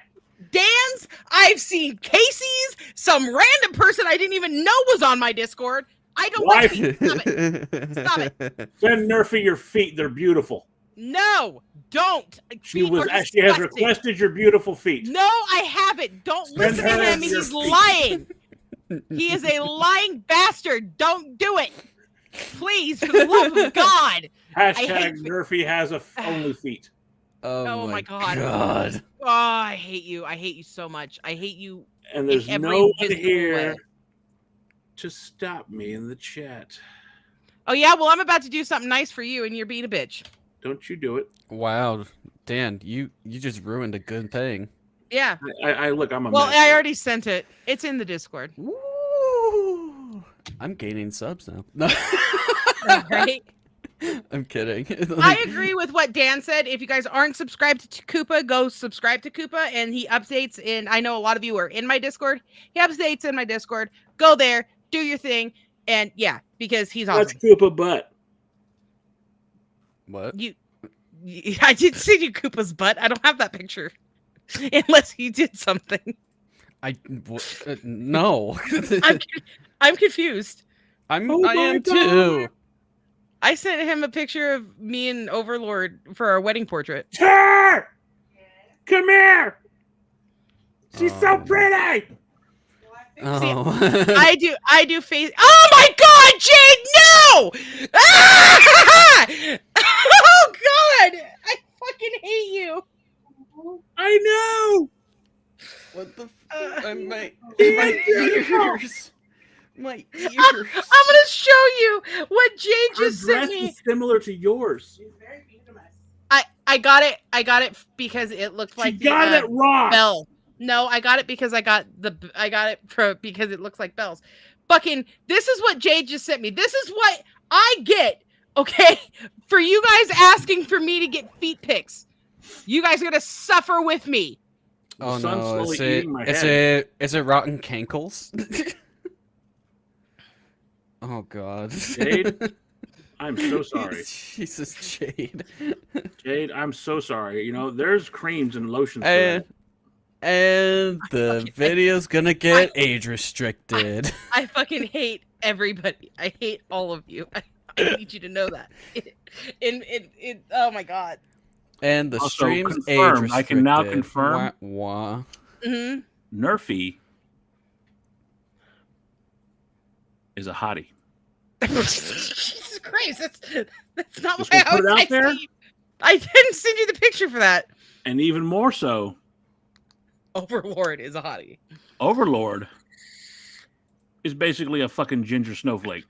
Dan's. I've seen Casey's. Some random person I didn't even know was on my Discord. I don't Why? like feet. Stop it. Stop it. Send Nerfy your feet. They're beautiful. No, don't. She Feet was are she has disgusting. requested your beautiful feet. No, I haven't. Don't Send listen to her him. your He's feet. lying. He is a lying bastard. Don't do it. Please, for the love of God. Hashtag hate- Nerfy has only feet. Oh my God. God. Oh, I hate you. I hate you so much. I hate you. And there's every no one visible here way. to stop me in the chat. Oh, yeah. Well, I'm about to do something nice for you, and you're being a bitch. Don't you do it. Wow, Dan, you just ruined a good thing. Yeah. I look, I'm a Well, mess. I already sent it. It's in the Discord. Woo! I'm gaining subs now. No. Right? I'm kidding. I agree with what Dan said. If you guys aren't subscribed to Koopa, go subscribe to Koopa, and he updates in. I know a lot of you are in my Discord. He updates in my Discord. Go there, do your thing, and yeah, because he's That's awesome. Koopa butt. What? I didn't send you Koopa's butt. I don't have that picture, unless he did something. No. I'm confused. I am too. I sent him a picture of me and Overlord for our wedding portrait. Sure! Come here! She's so pretty! Oh. I do face. Oh my God, Jade! No! Ah! Oh God! I fucking hate you. I know! What the my ears. My ears. I'm gonna show you what Jade Her just sent dress me. is similar to yours. I got it. I got it because it looked like She got it wrong. Bell. No, I got it because because it looks like bells. Fucking, this is what Jade just sent me. This is what I get, okay, for you guys asking for me to get feet pics. You guys are gonna suffer with me. Oh The sun's no! slowly eating my Is head. it rotten cankles? Oh God. Jade, I'm so sorry. Jesus, Jade. Jade, I'm so sorry. You know, there's creams and lotions for that. And the video's gonna get age restricted. I fucking hate everybody. I hate all of you. I need you to know that. Oh my God. And the Also stream's age confirmed. restricted. I can now confirm. Wah. Nerfy is a hottie. Jesus Christ, that's not Just why gonna put it out there? I didn't send you the picture for that. And even more so, Overlord is a hottie. Overlord is basically a fucking ginger snowflake.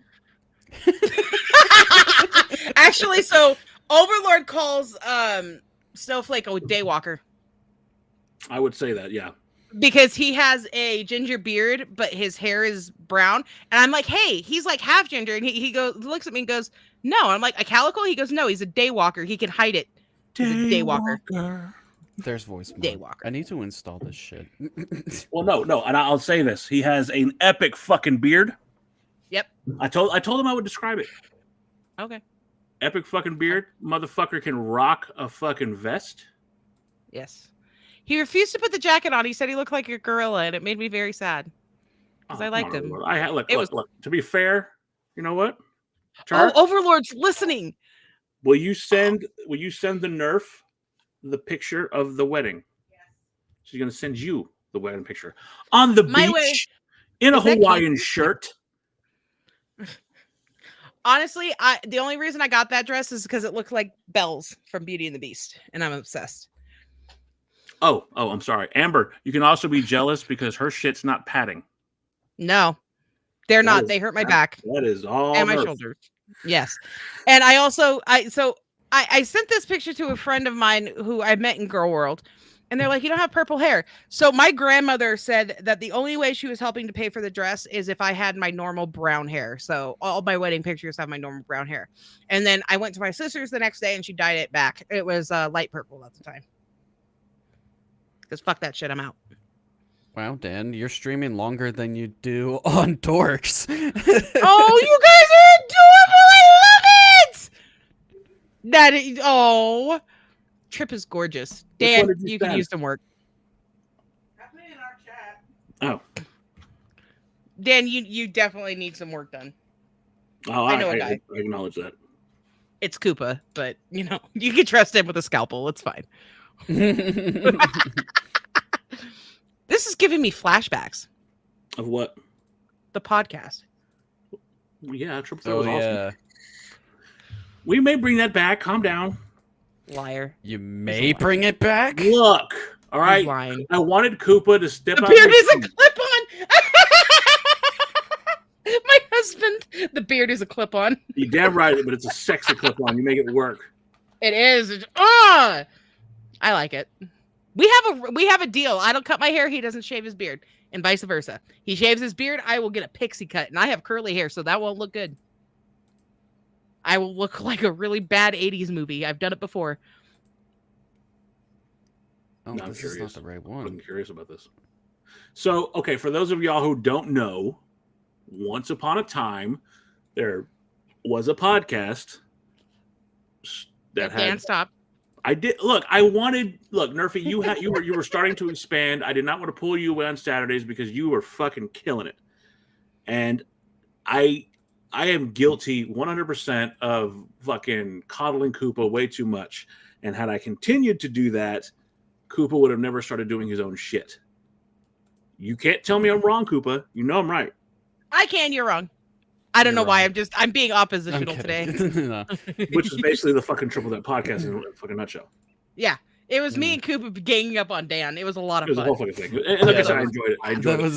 Actually, so Overlord calls Snowflake a daywalker I would say that, yeah. because he has a ginger beard, but his hair is brown. And I'm like, hey, he's like half ginger. And he looks at me and goes, no. I'm like, a calico? He goes, no, he's a daywalker. He can hide it. He's a daywalker. There's voice mode. Daywalker. I need to install this shit. Well, no, and I'll say this: he has an epic fucking beard. Yep. I told him I would describe it. Okay. Epic fucking beard, motherfucker can rock a fucking vest. Yes. He refused to put the jacket on. He said he looked like a gorilla, and it made me very sad because I liked him. Look, to be fair, you know what? Oh, Overlord's listening. Will you send the Nerf the picture of the wedding? Yes. She's gonna send you the wedding picture on the beach in a Hawaiian shirt. Honestly, the only reason I got that dress is because it looked like Belle's from Beauty and the Beast, and I'm obsessed. Oh, I'm sorry, Amber. You can also be jealous because her shit's not padding. No, they're not. They hurt my back. That is all and my Nerf. shoulders. Yes, and I also I sent this picture to a friend of mine who I met in Girl World, and they're like, you don't have purple hair. So my grandmother said that the only way she was helping to pay for the dress is if I had my normal brown hair. So all my wedding pictures have my normal brown hair. And then I went to my sister's the next day and she dyed it back. It was light purple at the time. Because fuck that shit, I'm out. Wow, Dan, you're streaming longer than you do on Dorks. Oh, you guys are adorable! I love it! Trip is gorgeous. Dan, you can use some work. Oh. Dan, you definitely need some work done. Oh, I know a guy. I acknowledge that. It's Koopa, but you can trust him with a scalpel. It's fine. This is giving me flashbacks. Of what? The podcast. Yeah, Triple Threat was awesome. Yeah. We may bring that back. Calm down. Liar. You may bring it back? Look, all right. Lying. I wanted Koopa to step out. The beard is a clip-on. My husband. The beard is a clip-on. You're damn right, but it's a sexy clip-on. You make it work. It is. I like it. We have a deal. I don't cut my hair. He doesn't shave his beard, and vice versa. He shaves his beard. I will get a pixie cut, and I have curly hair, so that won't look good. I will look like a really bad 80s movie. I've done it before. Oh, No, I'm this is curious. not the right I'm one. curious about this. So, okay, for those of y'all who don't know, once upon a time, there was a podcast that Can't stop. I did look. I wanted look, Nerfy. You were starting to expand. I did not want to pull you away on Saturdays because you were fucking killing it, and I am guilty 100% of fucking coddling Koopa way too much. And had I continued to do that, Koopa would have never started doing his own shit. You can't tell me I'm wrong, Koopa. You know I'm right. I can. You're wrong. I don't know why. I'm being oppositional today. No. Which is basically the fucking Triple That podcast in a fucking nutshell. Yeah. It was me and Koopa ganging up on Dan. It was a lot of It was fun. a whole fucking thing. And like I said, I enjoyed it. I enjoyed it.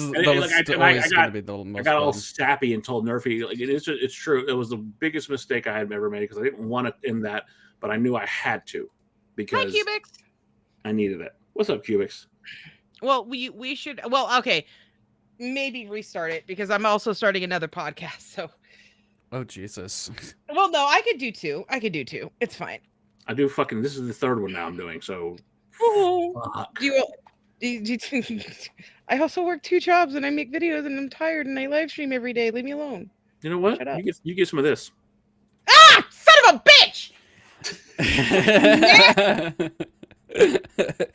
I got all sappy and told Nerfy, like, it's true. It was the biggest mistake I had ever made because I didn't want to end that, but I knew I had to because Hi, Cubics. I needed it. What's up, Cubics? Well, we should. Well, okay. Maybe restart it because I'm also starting another podcast. So. Oh, Jesus. Well, no, I could do two. It's fine. I do fucking. This is the third one now I'm doing. So. Fuck. I also work 2 jobs and I make videos and I'm tired and I live stream every day. Leave me alone. You know what? Shut up. You get some of this. Ah, son of a bitch!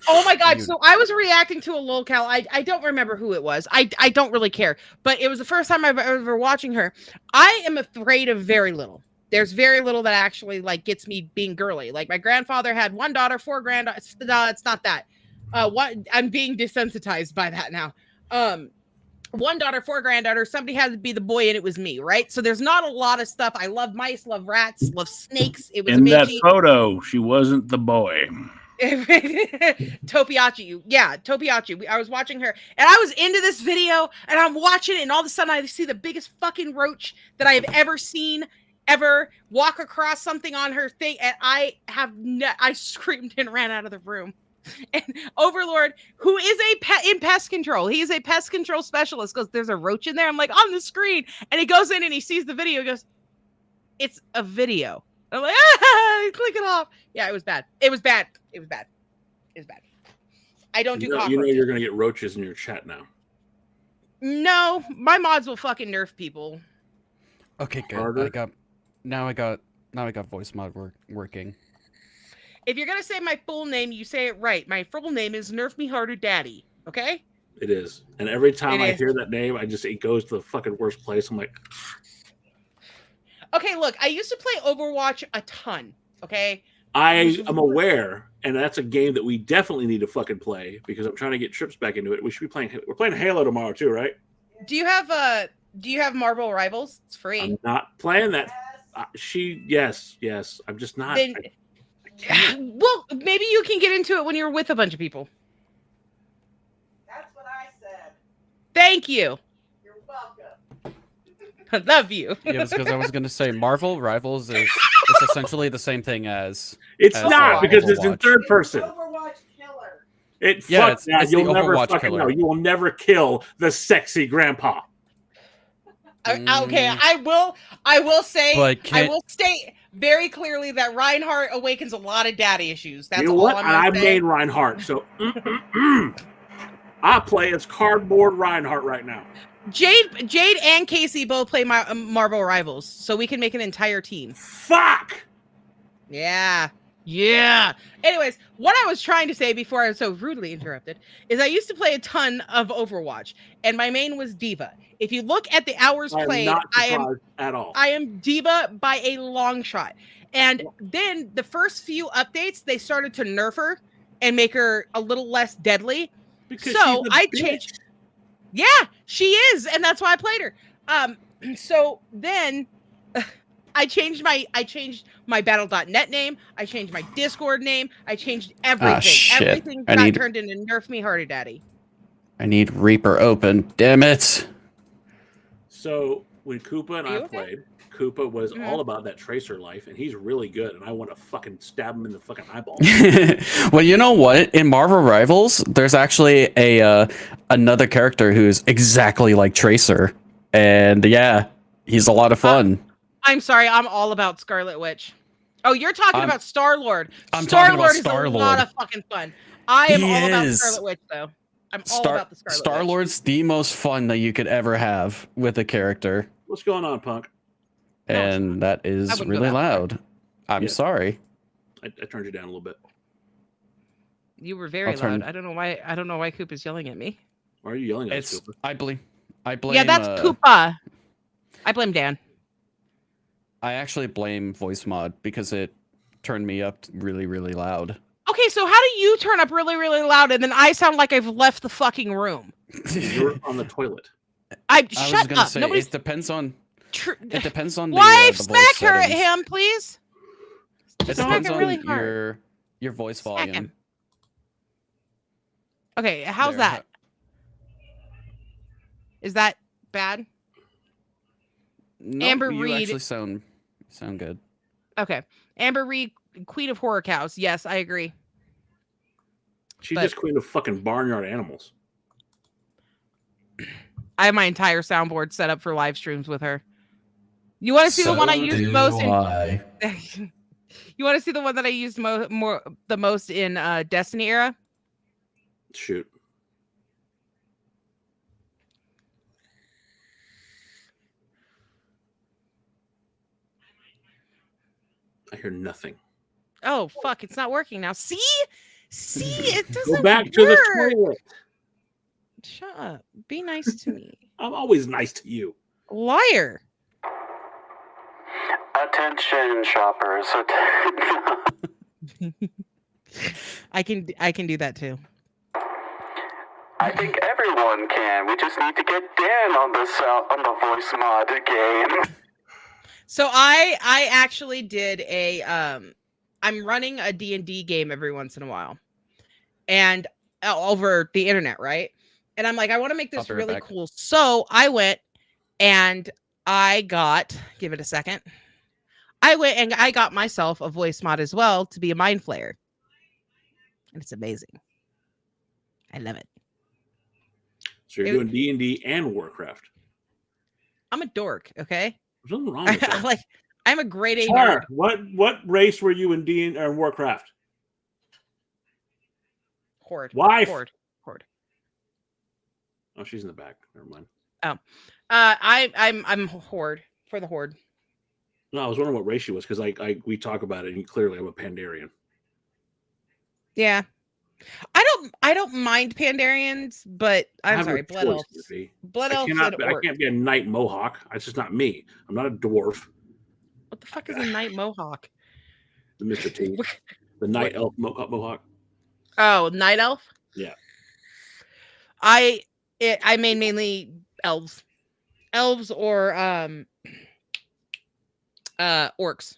Oh my god! So I was reacting to a lolcow. I don't remember who it was. I don't really care. But it was the first time I've ever watching her. I am afraid of very little. There's very little that actually like gets me being girly. Like my grandfather had 1 daughter, 4 granddaughters. No, it's not that. I'm being desensitized by that now. 1 daughter, 4 granddaughters. Somebody had to be the boy, and it was me, right? So there's not a lot of stuff. I love mice, love rats, love snakes. It was in amazing. that photo. She wasn't the boy. Topiachi. Yeah, Topiachi. I was watching her, and I was into this video, and I'm watching it, and all of a sudden I see the biggest fucking roach that I have ever seen. Ever walk across something on her thing, and I screamed and ran out of the room. And Overlord, who is in pest control, he is a pest control specialist, goes, "There's a roach in there." I'm like, on the screen, and he goes in and he sees the video. He goes, "It's a video." I'm like, click it off. Yeah, it was bad. It was bad. I don't do cockroaches. You know you're gonna get roaches in your chat now. No, my mods will fucking nerf people. Okay, good. Harder. Now I got voice mod working. If you're gonna say my full name, you say it right. My full name is Nerf Me Harder Daddy. Okay? It is. And every time I hear that name, it goes to the fucking worst place. I'm like, okay, look, I used to play Overwatch a ton. Okay? I am aware, and that's a game that we definitely need to fucking play because I'm trying to get Trips back into it. We should be playing. We're playing Halo tomorrow too, right? Do you have Marvel Rivals? It's free. I'm not playing that. Yes. I'm just not. Then, well, maybe you can get into it when you're with a bunch of people. That's what I said. Thank you. You're welcome. I love you. Yeah, it's because I was gonna say Marvel Rivals is essentially the same thing as. It's not because it's in third person. Overwatch killer. It's You'll never fucking killer. know. You will never kill the sexy grandpa. Okay, I will say, But I will state very clearly that Reinhardt awakens a lot of daddy issues. That's you know all what? I made Reinhardt, so I play as cardboard Reinhardt right now. Jade and Casey both play my Marvel Rivals, so we can make an entire team. Fuck. Yeah. Anyways, what I was trying to say before I was so rudely interrupted is I used to play a ton of Overwatch, and my main was Diva. If you look at the hours played, I am Diva by a long shot. And then the first few updates, they started to nerf her and make her a little less deadly. Because so I changed. Yeah, she is, and that's why I played her. So then I changed my battle.net name, I changed my Discord name, I changed everything. Shit. Everything got turned into Nerf Me Harder Daddy. I need Reaper open. Damn it. So when Koopa and I played, Koopa was all about that Tracer life, and he's really good, and I want to fucking stab him in the fucking eyeball. Well, you know what? In Marvel Rivals, there's actually another character who's exactly like Tracer, and yeah, he's a lot of fun. I'm sorry, I'm all about Scarlet Witch. Oh, you're talking about Star-Lord. I'm talking about Star-Lord is a lot of fucking fun. I am all about is. Scarlet Witch, though. I'm all about the Scarlet Witch. Star-Lord's the most fun that you could ever have with a character. What's going on, Punk? And that is really loud. I'm sorry. I turned you down a little bit. You were very I'll turn- loud. I don't know why. I don't know why Coop is yelling at me. Why are you yelling at us, It's Cooper? I blame. Yeah, that's Koopa. I blame Dan. I actually blame voice mod because it turned me up really, really loud. Okay, so how do you turn up really, really loud and then I sound like I've left the fucking room? You're on the toilet. I was Shut gonna up. say Nobody's it depends on. It depends on Wife, the smack voice her at settings. him, please. It Smack depends him on really hard. your voice Smack volume. him. Okay, how's There, that? Is that bad? No, Amber you Reid- actually sound good. Okay. Amber Reid, Queen of Horror Cows. Yes, I agree. She's But- just queen of fucking barnyard animals. I have my entire soundboard set up for live streams with her. You want to see the one I used most in You want to see the one that I used the most in Destiny era? Shoot. I hear nothing. Oh fuck, it's not working now. See? It doesn't Go back work. to the toilet. Shut up. Be nice to me. I'm always nice to you. Liar. Attention, shoppers. I can do that too. I think everyone can. We just need to get Dan on the voice mod game. So I actually did a I'm running a D&D game every once in a while. And over the internet, right? And I'm like, I want to make this I'll be right really back. cool. So I went and I got, give it a second. I went and I got myself a voice mod as well to be a mind flayer. And it's amazing. I love it. So you're doing D&D and Warcraft. I'm a dork, okay? There's nothing wrong with that. I'm a grade A Sarah, nerd. what race were you in D&D or Warcraft? Horde. Wife. Horde. Oh, she's in the back. Never mind. I'm Horde for the Horde. No, I was wondering what race she was because we talk about it and clearly I'm a Pandarian. Yeah. I don't mind Pandarians, but I I'm have no sorry, Blood choice, Elves. Nerfy. Blood I Elves cannot. and I Orc. can't be a Knight Mohawk. It's just not me. I'm not a dwarf. What the fuck is a Knight Mohawk? The Mr. T. The Night Elf Mohawk. Oh, Night Elf? Yeah. I made mainly elves. Elves or orcs.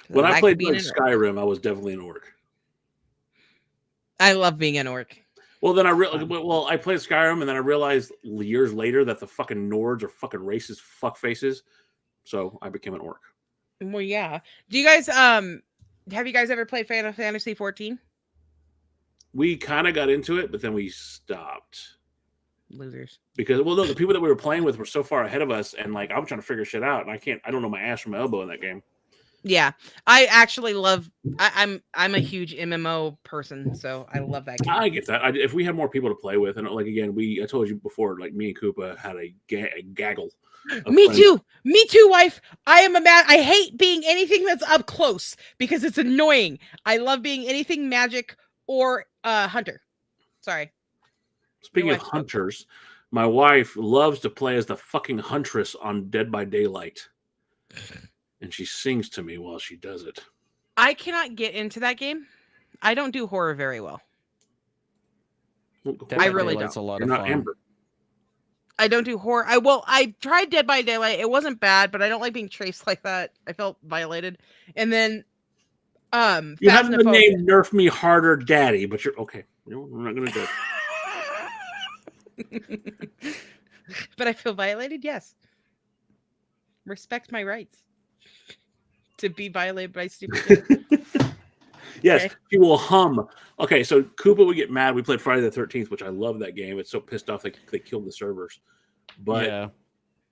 When I like played being like an orc. Skyrim, I was definitely an orc. I love being an orc. Well, then I played Skyrim, and then I realized years later that the fucking Nords are fucking racist fuckfaces. So I became an orc. Well, yeah. Do you guys have you guys ever played Final Fantasy 14? We kind of got into it, but then we stopped Losers. because no, the people that we were playing with were so far ahead of us, and like I'm trying to figure shit out, and I don't know my ass from my elbow in that game. Yeah, I actually love. I'm a huge MMO person, so I love that game. I get that. If we had more people to play with, and like again, I told you before, like me and Koopa had a gaggle. Me too, wife. I hate being anything that's up close because it's annoying. I love being anything magic or hunter. Sorry. Speaking of hunters, my wife loves to play as the fucking huntress on Dead by Daylight. And she sings to me while she does it. I cannot get into that game. I don't do horror very well. I really don't. A lot You're of not fun. Amber. I don't do horror. I tried Dead by Daylight. It wasn't bad, but I don't like being traced like that. I felt violated. And then You have the name Nerf Me Harder Daddy, but you're okay. We're not gonna do it. But I feel violated, yes. Respect my rights to be violated by stupid kids. Yes, Okay. he will hum. Okay, so Koopa would get mad. We played Friday the 13th, which I love that game. It's so pissed off they killed the servers. But yeah.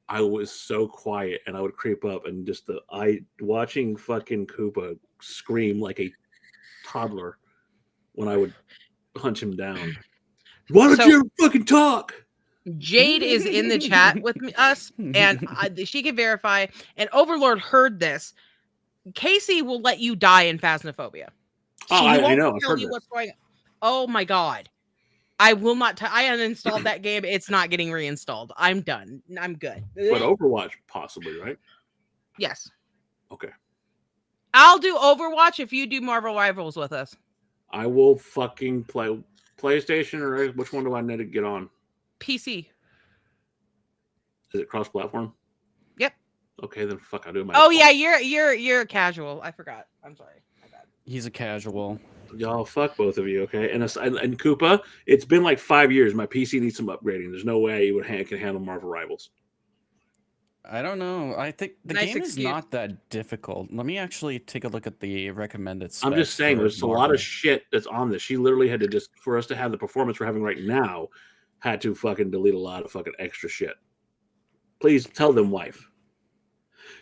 I was so quiet, and I would creep up and just watching fucking Koopa scream like a toddler when I would hunt him down. Why don't you fucking talk? Jade is in the chat with us, and she can verify. And Overlord heard this. Casey will let you die in Phasmophobia. Oh, He I won't know. I've tell heard you that. what's going on. Oh my god. I will not. I uninstalled that game. It's not getting reinstalled. I'm done. I'm good. But Overwatch, possibly, right? Yes. Okay. I'll do Overwatch if you do Marvel Rivals with us. I will fucking play PlayStation, or which one do I need to get on? PC. Is it cross-platform? Yep. Okay, then fuck, I'll do it my. Oh yeah, you're casual. I forgot. I'm sorry. My bad. He's a casual. Y'all, fuck both of you, okay? And Koopa, it's been like 5 years. My PC needs some upgrading. There's no way it can handle Marvel Rivals. I don't know. I think the Nice game is excuse. not that difficult. Let me actually take a look at the recommended specs. I'm just saying, for there's a lot Marvel. of shit that's on this. She literally had to just, for us to have the performance we're having right now, had to fucking delete a lot of fucking extra shit. Please tell them, wife.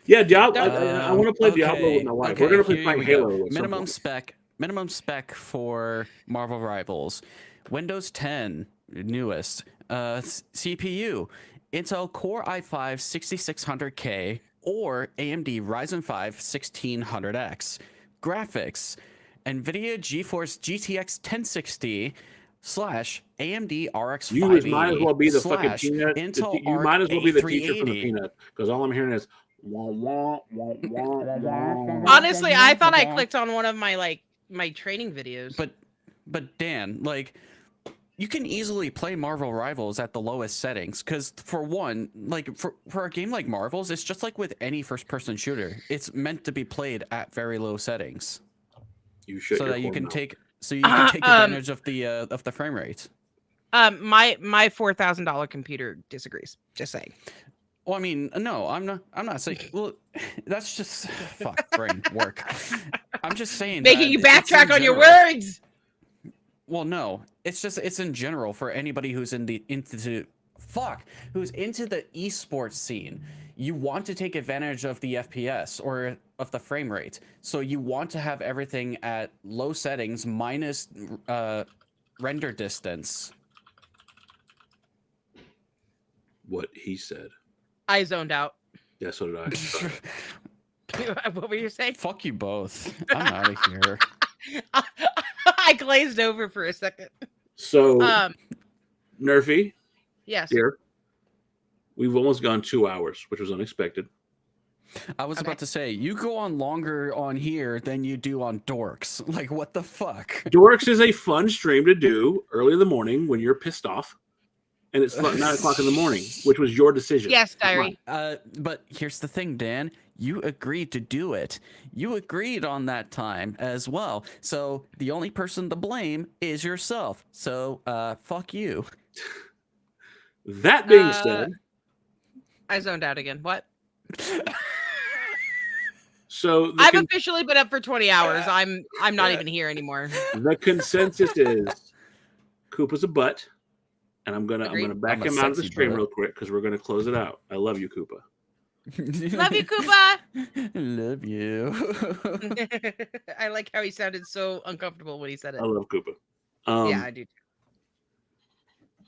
Yeah, Diablo. I want to play Diablo with my wife. Okay, We're gonna play here playing we go. Halo. At some point. Minimum spec for Marvel Rivals. Windows 10 newest. CPU. Intel Core i5 6600K or AMD Ryzen 5 1600X. Graphics. NVIDIA GeForce GTX 1060 / AMD RX 580 You might as well be the fucking peanut. Intel You might as well be the teacher for the A380. peanut, because all I'm hearing is wah, wah, wah, wah, wah. Honestly, I thought I clicked on one of my my training videos. But Dan, like, you can easily play Marvel Rivals at the lowest settings, because for one, like for a game like Marvel's, it's just like with any first-person shooter. It's meant to be played at very low settings, You should. so that you can take advantage of the frame rate. My $4,000 computer disagrees. Just saying. Well, I mean, no, I'm not saying. Well, that's just fuck brain work. I'm just saying Making you that it's in backtrack on your general. words. Well, no, it's in general for anybody who's into the esports scene. You want to take advantage of the FPS or of the frame rate, so you want to have everything at low settings minus render distance. What he said. I zoned out. Yeah, so did I. Sorry. What were you saying? Fuck you both. I'm out of here. I glazed over for a second. So, Nerfy, Yes. here. We've almost gone 2 hours, which was unexpected. I was Okay. about to say, you go on longer on here than you do on Dorks. Like, what the fuck? Dorks is a fun stream to do early in the morning when you're pissed off. And it's 9 o'clock in the morning, which was your decision. Yes, not diary. mine. But here's the thing, Dan. You agreed to do it. You agreed on that time as well. So the only person to blame is yourself. So fuck you. That being said, I zoned out again. What? so I've officially been up for 20 hours. I'm not even here anymore. the consensus is Koopa's a butt, and I'm gonna Agreed. back I'm a him out of the sexy stream butt. real quick because we're gonna close it out. I love you, Koopa. Love you, Koopa. Love you. I like how he sounded so uncomfortable when he said it. I love Koopa. Yeah, I do.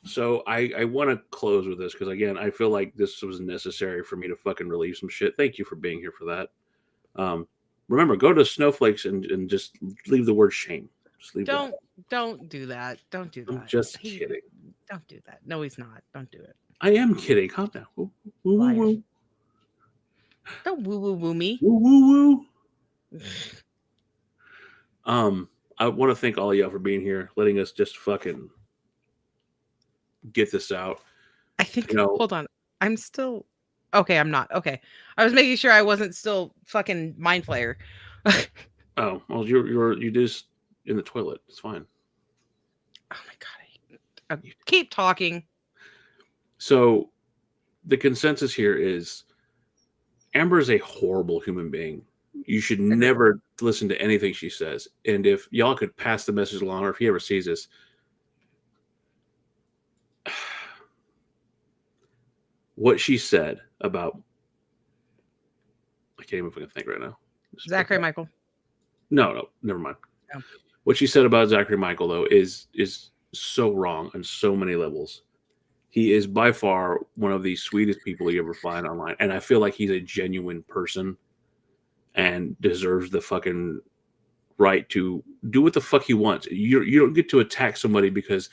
So I want to close with this because again, I feel like this was necessary for me to fucking relieve some shit. Thank you for being here for that. Remember, go to Snowflakes and just leave the word shame. Just leave Don't do that. Don't do that. I'm just kidding. Don't do that. No, he's not. Don't do it. I am kidding. Calm down. Woo, woo, woo, woo. Don't woo woo woo me. Woo, woo, woo. I want to thank all of y'all for being here, letting us just fucking get this out. I think. No. Hold on. I'm still. Okay, I'm not. Okay, I was making sure I wasn't still fucking mind flayer. Oh, well, you just in the toilet. It's fine. Oh my god! Keep talking. So, the consensus here is Amber is a horrible human being. You should never listen to anything she says. And if y'all could pass the message along, or if he ever sees this, what she said about, I can't even fucking think right now. Zachary Michael. No, never mind. Oh. What she said about Zachary Michael, though, is so wrong on so many levels. He is by far one of the sweetest people you ever find online. And I feel like he's a genuine person and deserves the fucking right to do what the fuck he wants. You don't get to attack somebody because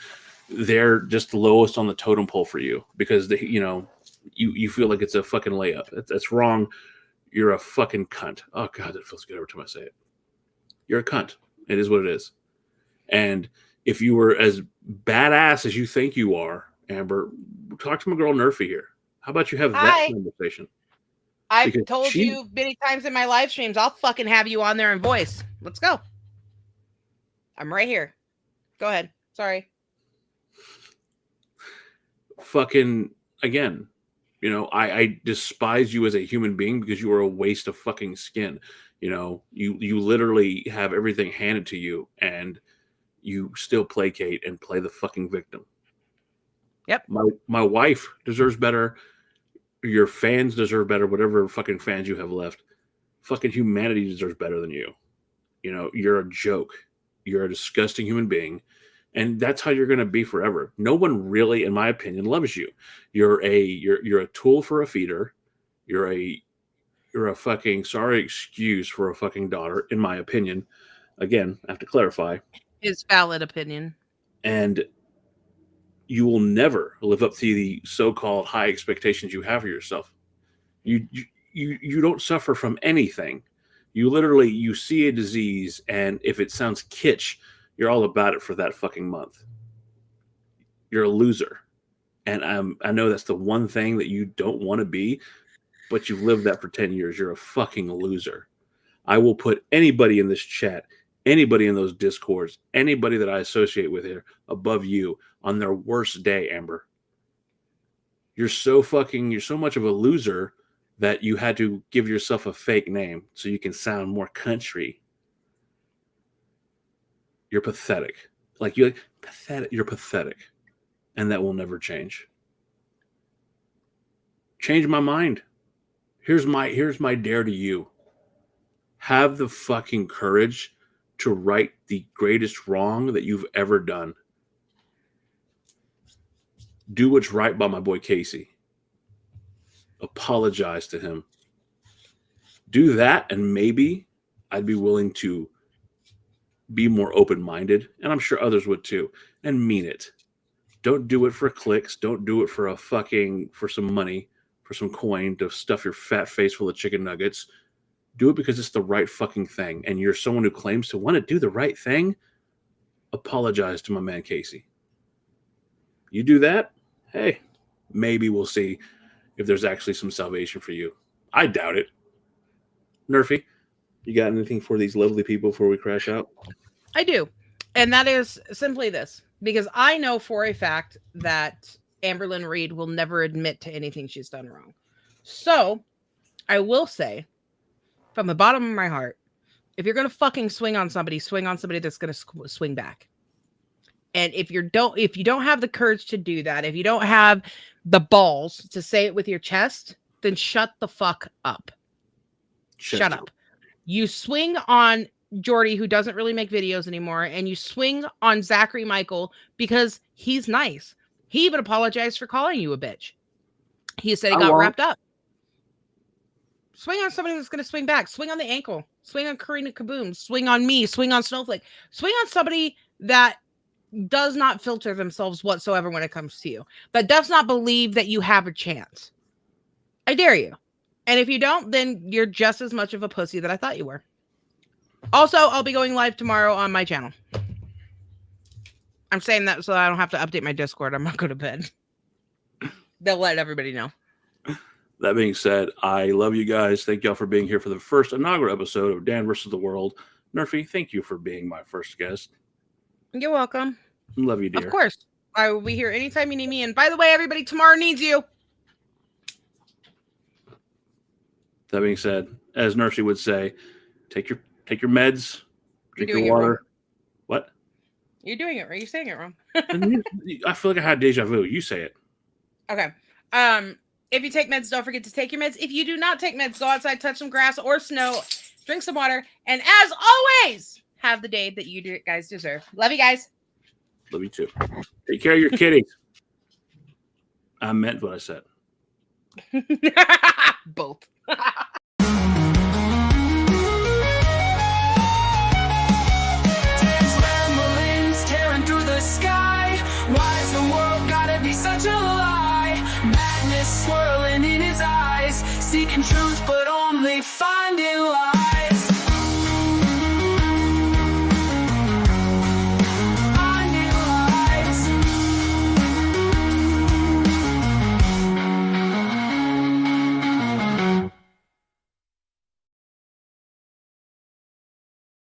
they're just the lowest on the totem pole for you, because they, you feel like it's a fucking layup. That's wrong. You're a fucking cunt. Oh God, that feels good every time I say it. You're a cunt. It is what it is. And if you were as badass as you think you are, Amber, talk to my girl Nerfy here. How about you have that conversation? I've told you many times in my live streams, I'll fucking have you on there in voice. Let's go. I'm right here. Go ahead. Sorry. Fucking, again, I despise you as a human being because you are a waste of fucking skin. You literally have everything handed to you and you still placate and play the fucking victim. Yep. My wife deserves better. Your fans deserve better. Whatever fucking fans you have left, fucking humanity deserves better than you. You're a joke. You're a disgusting human being. And that's how you're going to be forever. No one really, in my opinion, loves you. You're a tool for a feeder. You're a fucking sorry excuse for a fucking daughter, in my opinion. Again, I have to clarify. His valid opinion. And you will never live up to the so-called high expectations you have for yourself. You don't suffer from anything. You see a disease, and if it sounds kitsch, you're all about it for that fucking month. You're a loser. And I know that's the one thing that you don't want to be, but you've lived that for 10 years. You're a fucking loser. I will put anybody in this chat, anybody in those discords, anybody that I associate with here above you on their worst day, Amber. You're so much of a loser that you had to give yourself a fake name so you can sound more country. You're pathetic. You're pathetic. You're pathetic. And that will never change. Change my mind. Here's my dare to you. Have the fucking courage to right the greatest wrong that you've ever done. Do what's right by my boy Casey. Apologize to him. Do that, and maybe I'd be willing to be more open-minded, and I'm sure others would too, and mean it. Don't do it for clicks. Don't do it for for some money, for some coin to stuff your fat face full of chicken nuggets. Do it because it's the right fucking thing, and you're someone who claims to want to do the right thing. Apologize to my man Casey. You do that, hey, maybe we'll see if there's actually some salvation for you. I doubt it. Nerfy, you got anything for these lovely people before we crash out? I do. And that is simply this. Because I know for a fact that Amberlynn Reid will never admit to anything she's done wrong. So, I will say, from the bottom of my heart, if you're going to fucking swing on somebody that's going to swing back. And if you don't have the courage to do that, if you don't have the balls to say it with your chest, then shut the fuck up. Shut up. You swing on Jordy, who doesn't really make videos anymore, and you swing on Zachary Michael because he's nice. He even apologized for calling you a bitch. He said he got wrapped up. Swing on somebody that's going to swing back. Swing on the ankle. Swing on Karina Kaboom. Swing on me. Swing on Snowflake. Swing on somebody that does not filter themselves whatsoever when it comes to you. That does not believe that you have a chance. I dare you. And if you don't, then you're just as much of a pussy that I thought you were. Also, I'll be going live tomorrow on my channel. I'm saying that so I don't have to update my Discord. I'm not going to bed. They'll let everybody know. That being said, I love you guys. Thank y'all for being here for the first inaugural episode of Dan vs. the World. Nerfy, thank you for being my first guest. You're welcome. Love you, dear. Of course. I will be here anytime you need me. And by the way, everybody, tomorrow needs you. That being said, as Nerfy would say, take your meds, drink your water. What? You're doing it right. You're saying it wrong. I feel like I had deja vu. You say it. Okay. If you take meds, don't forget to take your meds. If you do not take meds, go outside, touch some grass or snow, drink some water, and as always, have the day that you guys deserve. Love you guys. Love you too. Take care of your kitties. I meant what I said. Both.